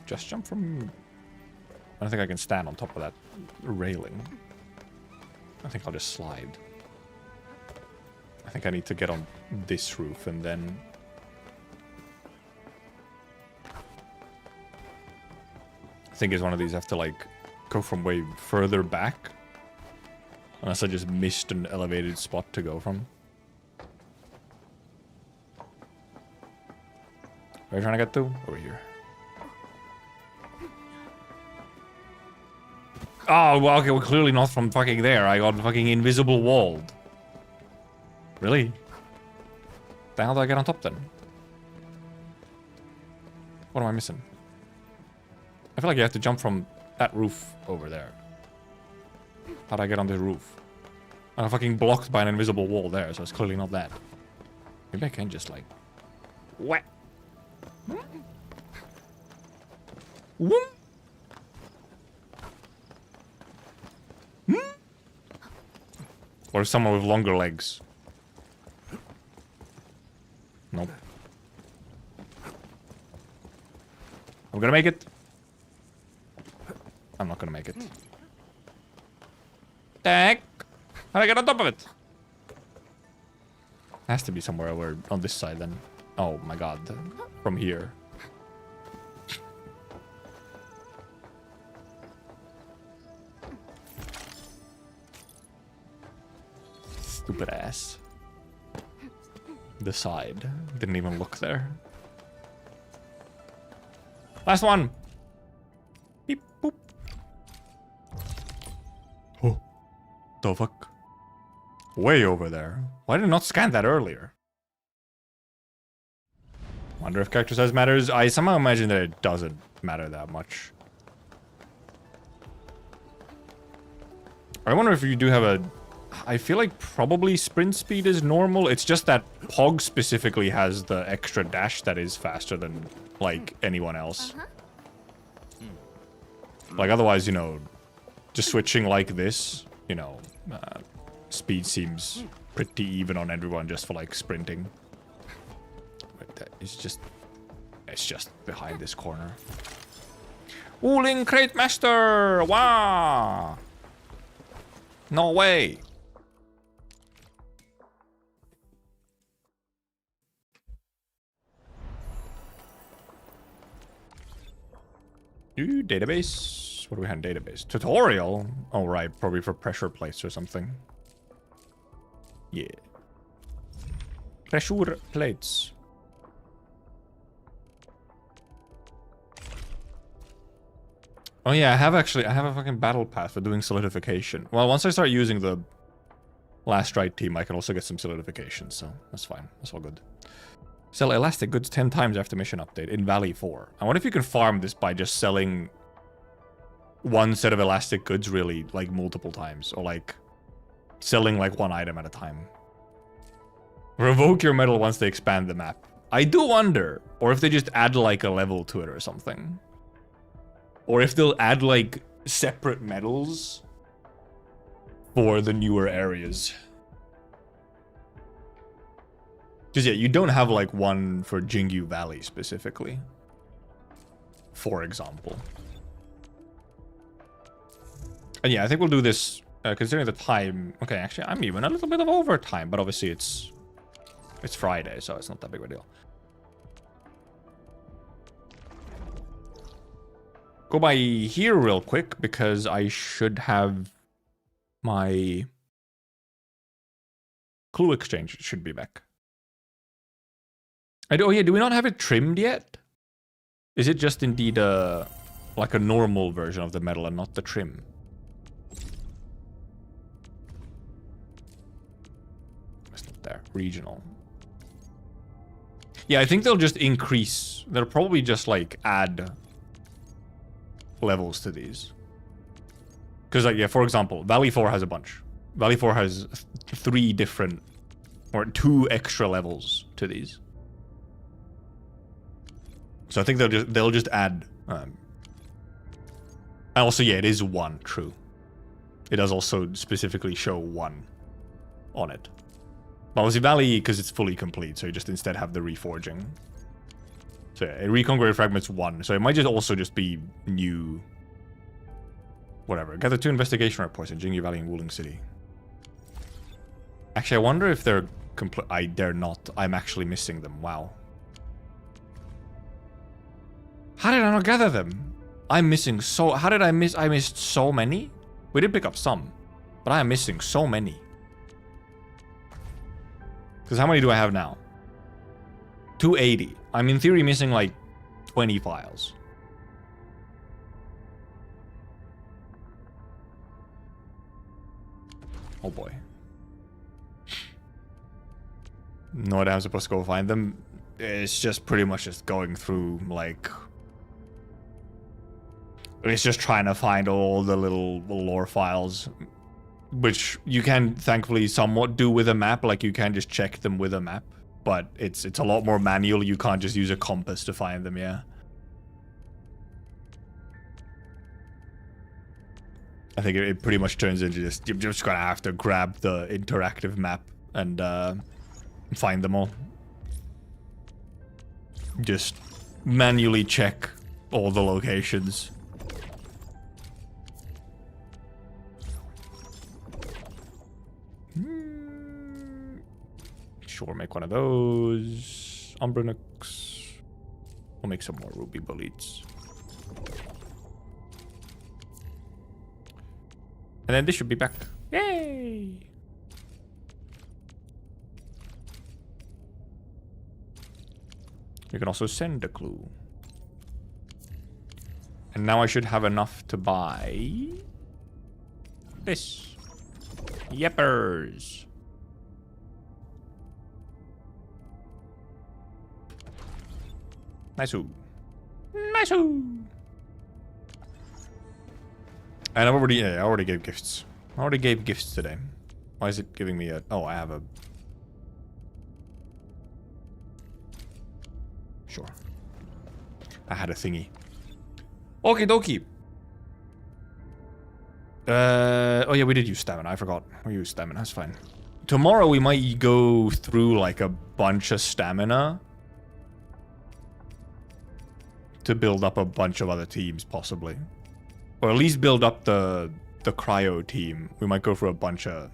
just jump from... I don't think I can stand on top of that railing. I think I'll just slide. I think I need to get on this roof and then... I think it's one of these I have to like go from way further back. Unless I just missed an elevated spot to go from. Where are you trying to get to? Over here. Oh, well, okay, well, clearly not from fucking there. I got fucking invisible walled. Really? The hell do I get on top then? What am I missing? I feel like you have to jump from that roof over there. How'd I get on the roof? I'm fucking blocked by an invisible wall there, so it's clearly not that. Maybe I can just like... Whack! Whoop! Or someone with longer legs. Nope. I'm gonna make it. I'm not gonna make it. Heck! How'd I get on top of it? Has to be somewhere over on this side then. Oh my god. From here. Stupid ass. The side. Didn't even look there. Last one! Beep boop. Oh. The fuck? Way over there. Why did I not scan that earlier? Wonder if character size matters. I somehow imagine that it doesn't matter that much. I wonder if you do have a... I feel like probably sprint speed is normal. It's just that Pog specifically has the extra dash that is faster than, like, anyone else. Like, otherwise, you know, just switching like this, you know, speed seems pretty even on everyone just for, like, sprinting. But that is just... It's just behind this corner. Wuling Crate Master! Wow! No way! Ooh, database. What do we have in database? Tutorial? Oh, right. Probably for pressure plates or something. Yeah. Pressure plates. Oh yeah, I have a fucking battle path for doing solidification. Well, once I start using the last right team, I can also get some solidification, so that's fine. That's all good. Sell elastic goods 10 times after mission update in Valley 4. I wonder if you can farm this by just selling one set of elastic goods really, like, multiple times. Or, like, selling, like, one item at a time. Revoke your medal once they expand the map. I do wonder. Or if they just add, like, a level to it or something. Or if they'll add, like, separate medals for the newer areas. Because, yeah, you don't have, like, one for Jingyu Valley, specifically. For example. And, yeah, I think we'll do this, considering the time... Okay, actually, I'm even a little bit of overtime, but obviously it's Friday, so it's not that big of a deal. Go by here real quick, because I should have my clue exchange should be back. Oh yeah, do we not have it trimmed yet? Is it just indeed like a normal version of the medal and not the trim? It's not there. Regional. Yeah, I think they'll just increase. They'll probably just like add levels to these. Because like, yeah, for example, Valley 4 has a bunch. Valley 4 has 3 different, or 2 extra levels to these. So I think they'll just add. And also, yeah, it is 1, true. It does also specifically show 1 on it. But obviously Valley, because it's fully complete, so you just instead have the reforging. So yeah, recon grade fragments 1. So it might just also just be new. Whatever. Gather 2 investigation reports in Jingyu Valley and Wuling City. Actually, I wonder if they're complete. They're not. I'm actually missing them. Wow. How did I not gather them? I'm missing so... How did I miss... I missed so many? We did pick up some. But I am missing so many. Because how many do I have now? 280. I'm in theory missing like 20 files. Oh boy. No idea I'm supposed to go find them. It's just pretty much just going through, like... It's just trying to find all the little lore files, which you can thankfully somewhat do with a map. Like, you can just check them with a map, but it's a lot more manual. You can't just use a compass to find them, yeah. I think it pretty much turns into just, you're just gonna have to grab the interactive map and find them all. Just manually check all the locations. Sure, make one of those. Umbranux. We'll make some more ruby bullets. And then this should be back. Yay! You can also send a clue. And now I should have enough to buy this. Yeppers. Nice-oo. Nice-oo. And I already gave gifts. I already gave gifts today. Why is it giving me a... Oh, I have a... Sure. I had a thingy. Okie dokie. Oh yeah, we did use stamina. I forgot. We used stamina. That's fine. Tomorrow we might go through like a bunch of stamina to build up a bunch of other teams, possibly. Or at least build up the cryo team. We might go for a bunch of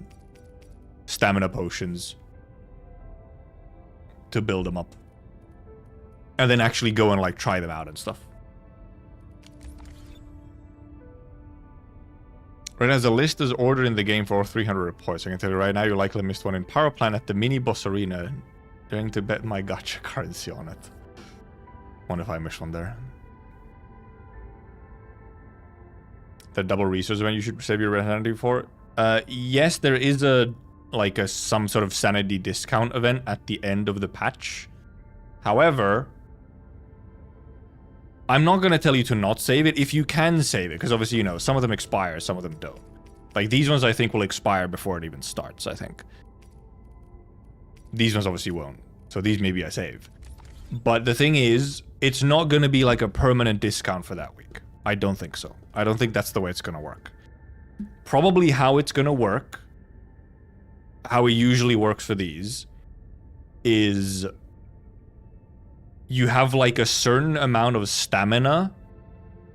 stamina potions to build them up. And then actually go and like try them out and stuff. Right, as a list is ordered in the game for 300 reports. I can tell you right now, you likely missed one in Power Plant at the mini boss arena. Going to bet my gacha currency on it. Wonder if I missed one there. The double resource event you should save your sanity for? Yes, there is some sort of sanity discount event at the end of the patch. However, I'm not going to tell you to not save it if you can save it, because obviously, you know, some of them expire, some of them don't. Like, these ones I think will expire before it even starts, I think. These ones obviously won't. So these maybe I save. But the thing is, it's not going to be like a permanent discount for that week. I don't think so. I don't think that's the way it's going to work. Probably how it's going to work, how it usually works for these, is you have like a certain amount of stamina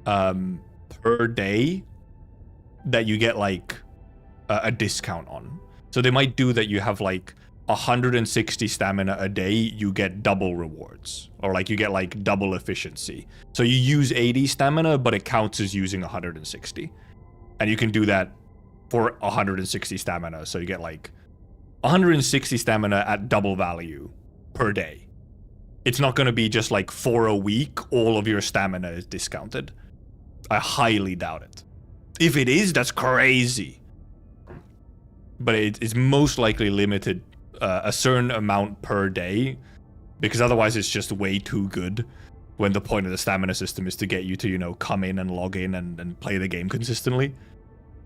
per day that you get like a discount on. So they might do that you have like 160 stamina a day, you get double rewards. Or like you get like double efficiency. So you use 80 stamina, but it counts as using 160. And you can do that for 160 stamina. So you get like 160 stamina at double value per day. It's not going to be just like for a week, all of your stamina is discounted. I highly doubt it. If it is, that's crazy. But it's most likely limited a certain amount per day, because otherwise it's just way too good when the point of the stamina system is to get you to, you know, come in and log in and play the game consistently.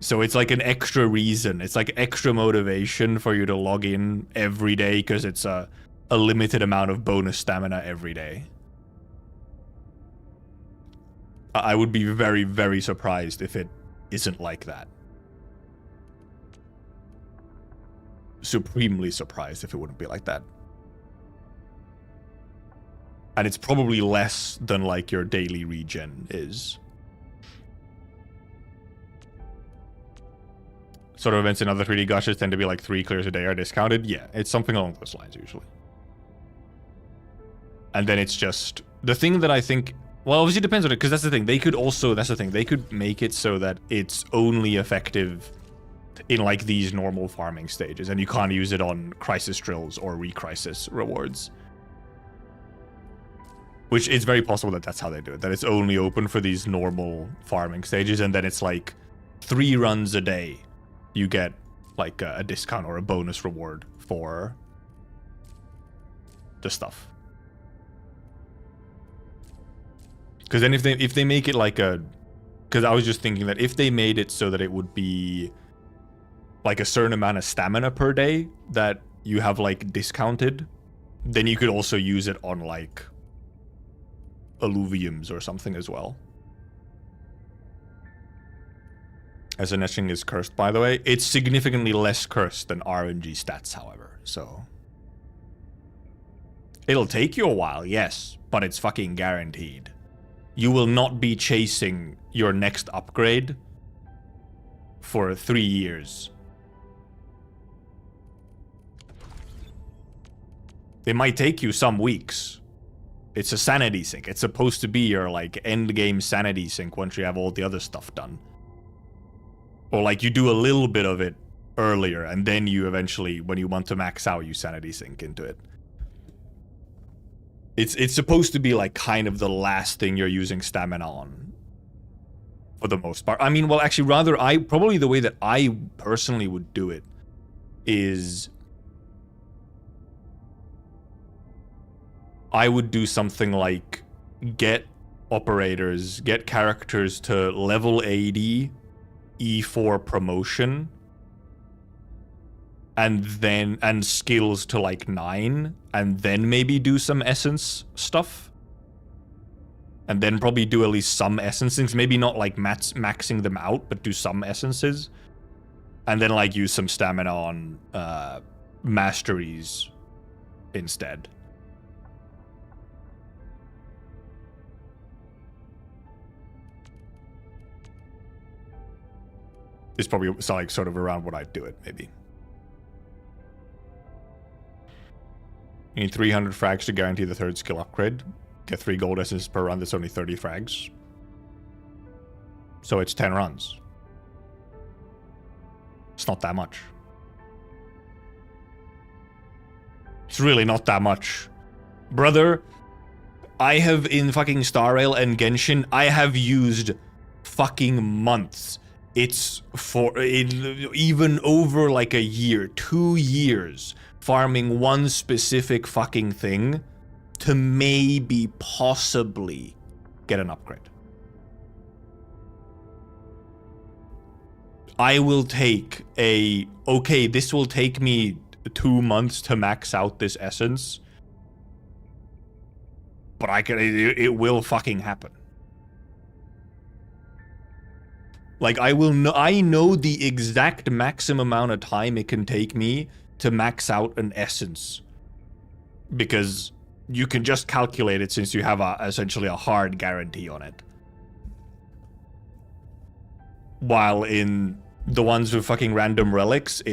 So it's like an extra reason. It's like extra motivation for you to log in every day because it's a limited amount of bonus stamina every day. I would be very, very surprised if it isn't like that. Supremely surprised if it wouldn't be like that. And it's probably less than like your daily regen is. Sort of events in other 3D gachas tend to be like 3 clears a day are discounted. Yeah, it's something along those lines usually. And then it's just the thing that I think, well, obviously it depends on it, because that's the thing. They could also, that's the thing, they could make it so that it's only effective in like these normal farming stages, and you can't use it on crisis drills or re-crisis rewards. Which it's very possible that that's how they do it. That it's only open for these normal farming stages, and then it's like 3 runs a day. You get like a discount or a bonus reward for the stuff. Because then if they make it like a... Because I was just thinking that if they made it so that it would be like a certain amount of stamina per day that you have like discounted, then you could also use it on like alluviums or something as well. As an etching is cursed, by the way. It's significantly less cursed than RNG stats, however, so... It'll take you a while, yes, but it's fucking guaranteed. You will not be chasing your next upgrade for 3 years. It might take you some weeks. It's a sanity sink. It's supposed to be your, like, end game sanity sink once you have all the other stuff done. Or, like, you do a little bit of it earlier, and then you eventually, when you want to max out, you sanity sink into it. It's supposed to be, like, kind of the last thing you're using stamina on. For the most part. I mean, well, actually, rather, probably the way that I personally would do it is... I would do something like get operators, get characters to level 80, E4 promotion, and skills to like 9, and then maybe do some essence stuff. And then probably do at least some essences, maybe not like maxing them out, but do some essences. And then like use some stamina on masteries instead. Is probably like sort of around what I'd do it, maybe. You need 300 frags to guarantee the 3rd skill upgrade. Get 3 gold essences per run, that's only 30 frags. So it's 10 runs. It's not that much. It's really not that much. Brother, I have in fucking Star Rail and Genshin, I have used fucking months. It's for even over like a year, 2 years, farming one specific fucking thing to maybe possibly get an upgrade. I will take okay, this will take me 2 months to max out this essence, but it will fucking happen. Like, I know the exact maximum amount of time it can take me to max out an essence. Because you can just calculate it since you have essentially a hard guarantee on it. While in the ones with fucking random relics,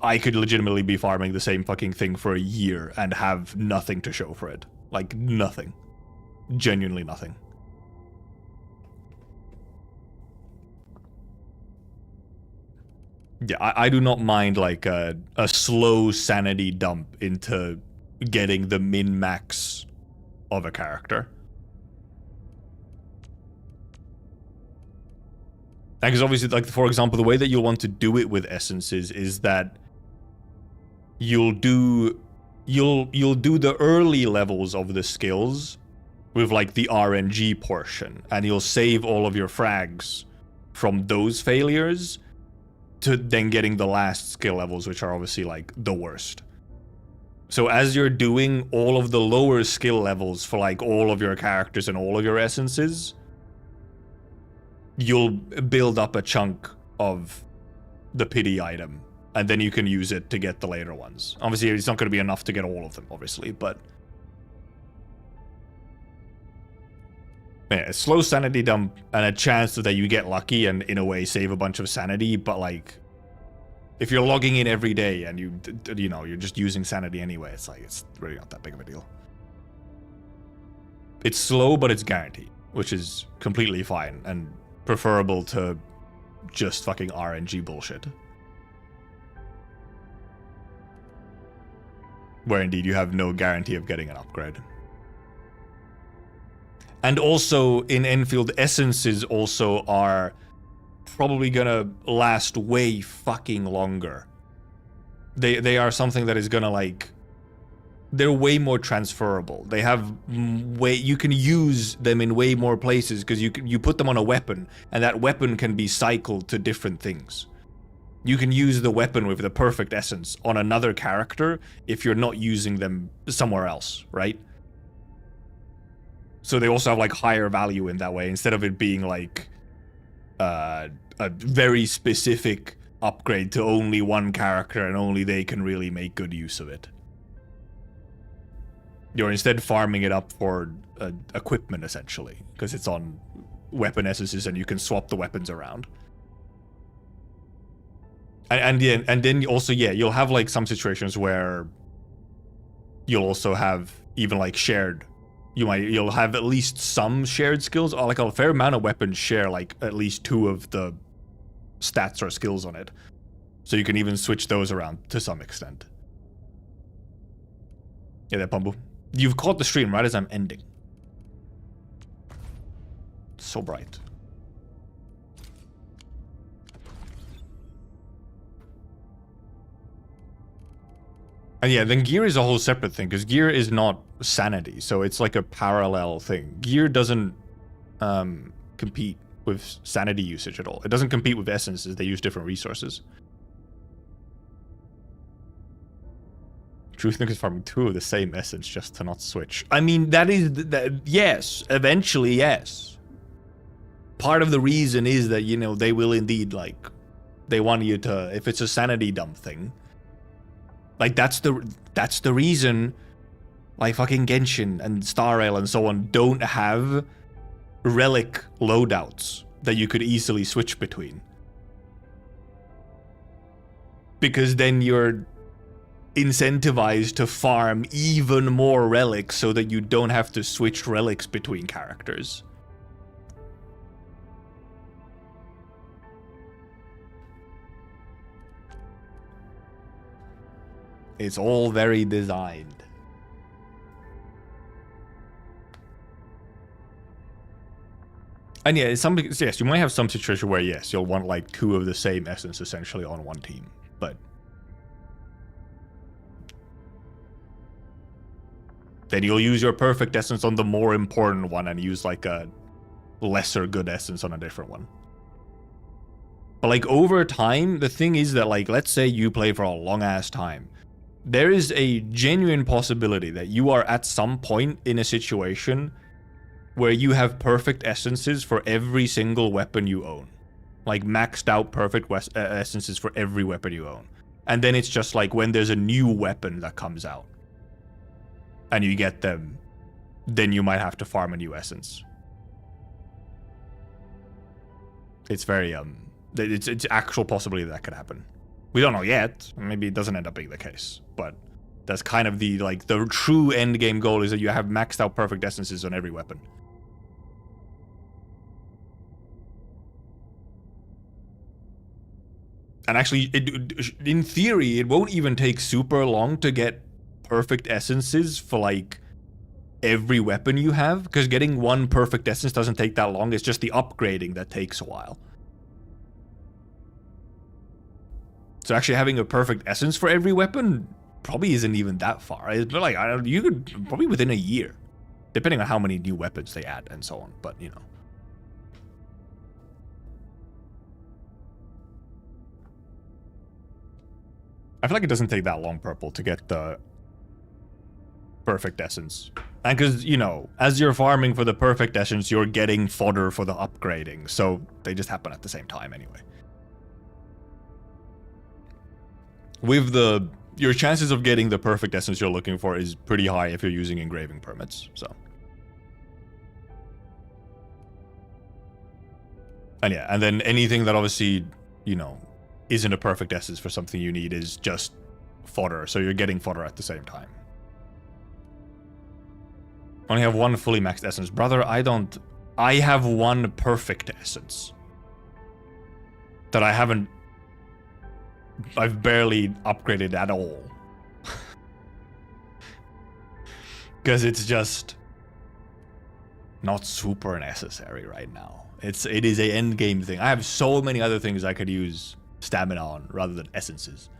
I could legitimately be farming the same fucking thing for a year and have nothing to show for it. Like, nothing. Genuinely nothing. Yeah, I do not mind like a slow sanity dump into getting the min-max of a character. Because obviously, like, for example, the way that you'll want to do it with essences is that you'll do the early levels of the skills with like the RNG portion, and you'll save all of your frags from those failures to then getting the last skill levels, which are obviously like the worst. So as you're doing all of the lower skill levels for like all of your characters and all of your essences, you'll build up a chunk of the pity item, and then you can use it to get the later ones. Obviously, it's not going to be enough to get all of them, obviously, but yeah, a slow sanity dump and a chance that you get lucky and in a way save a bunch of sanity, but like if you're logging in every day and you know, you're just using sanity anyway, it's like it's really not that big of a deal. It's slow, but it's guaranteed, which is completely fine and preferable to just fucking RNG bullshit. where indeed you have no guarantee of getting an upgrade. And also in Enfield, essences also are probably gonna last way fucking longer. They are something that is gonna like, they're way more transferable. They have way, you can use them in way more places because you put them on a weapon and that weapon can be cycled to different things. You can use the weapon with the perfect essence on another character if you're not using them somewhere else, right? So they also have like higher value in that way instead of it being like a very specific upgrade to only one character and only they can really make good use of it. You're instead farming it up for equipment essentially because it's on weapon essences and you can swap the weapons around. And then also, yeah, you'll have like some situations where you'll also have even like shared. You'll have at least some shared skills, or like a fair amount of weapons share like at least 2 of the stats or skills on it. So you can even switch those around to some extent. Yeah, there, Pumbo. You've caught the stream right as I'm ending. So bright. And yeah, then gear is a whole separate thing, because gear is not sanity, so it's like a parallel thing. Gear doesn't compete with sanity usage at all. It doesn't compete with essences, they use different resources. Truth is farming 2 of the same essence just to not switch. I mean, yes, eventually, yes. Part of the reason is that, you know, they will indeed, like, they want you to, if it's a sanity dump thing, like, that's the reason, like, fucking Genshin and Star Rail and so on don't have relic loadouts that you could easily switch between. Because then you're incentivized to farm even more relics so that you don't have to switch relics between characters. It's all very designed. And yeah, yes, you might have some situation where yes, you'll want like 2 of the same essence essentially on one team, but then you'll use your perfect essence on the more important one and use like a lesser good essence on a different one. But like over time, the thing is that like, let's say you play for a long ass time. There is a genuine possibility that you are at some point in a situation where you have perfect essences for every single weapon you own. Like maxed out perfect essences for every weapon you own. And then it's just like when there's a new weapon that comes out and you get them, then you might have to farm a new essence. It's very, it's actual possibility that could happen. We don't know yet. Maybe it doesn't end up being the case, but that's kind of the, like, the true end game goal is that you have maxed out perfect essences on every weapon. And actually, in theory, it won't even take super long to get perfect essences for, like, every weapon you have, because getting one perfect essence doesn't take that long. It's just the upgrading that takes a while. So actually having a perfect essence for every weapon probably isn't even that far. It's like, you could probably within a year, depending on how many new weapons they add and so on, but you know. I feel like it doesn't take that long, Purple, to get the perfect essence. And because, you know, as you're farming for the perfect essence, you're getting fodder for the upgrading, so they just happen at the same time anyway. With your chances of getting the perfect essence you're looking for is pretty high if you're using engraving permits, so. And yeah, and then anything that obviously, you know, isn't a perfect essence for something you need is just fodder, so you're getting fodder at the same time. Only have 1 fully maxed essence. Brother, I have 1 perfect essence that I've barely upgraded at all. Because it's just not super necessary right now. It is a end game thing. I have so many other things I could use stamina on rather than essences.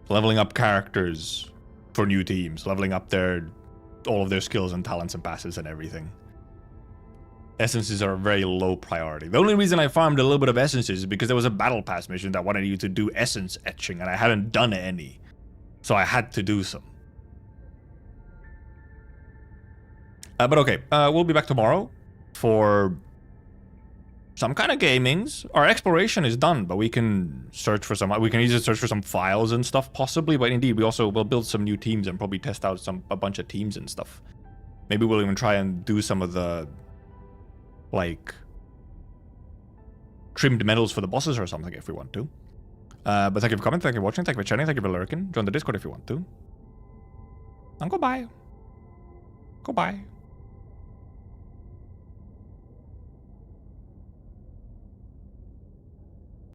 Leveling up characters for new teams, leveling up all of their skills and talents and passes and everything. Essences are a very low priority. The only reason I farmed a little bit of essences is because there was a battle pass mission that wanted you to do essence etching, and I hadn't done any. So I had to do some. But okay, we'll be back tomorrow for some kind of gamings. Our exploration is done, but we can search for some. We can easily search for some files and stuff, possibly. But indeed, we also will build some new teams and probably test out a bunch of teams and stuff. Maybe we'll even try and do some of the like trimmed medals for the bosses or something if we want to. But thank you for coming, thank you for watching, thank you for chatting, thank you for lurking. Join the Discord if you want to. And goodbye. Goodbye.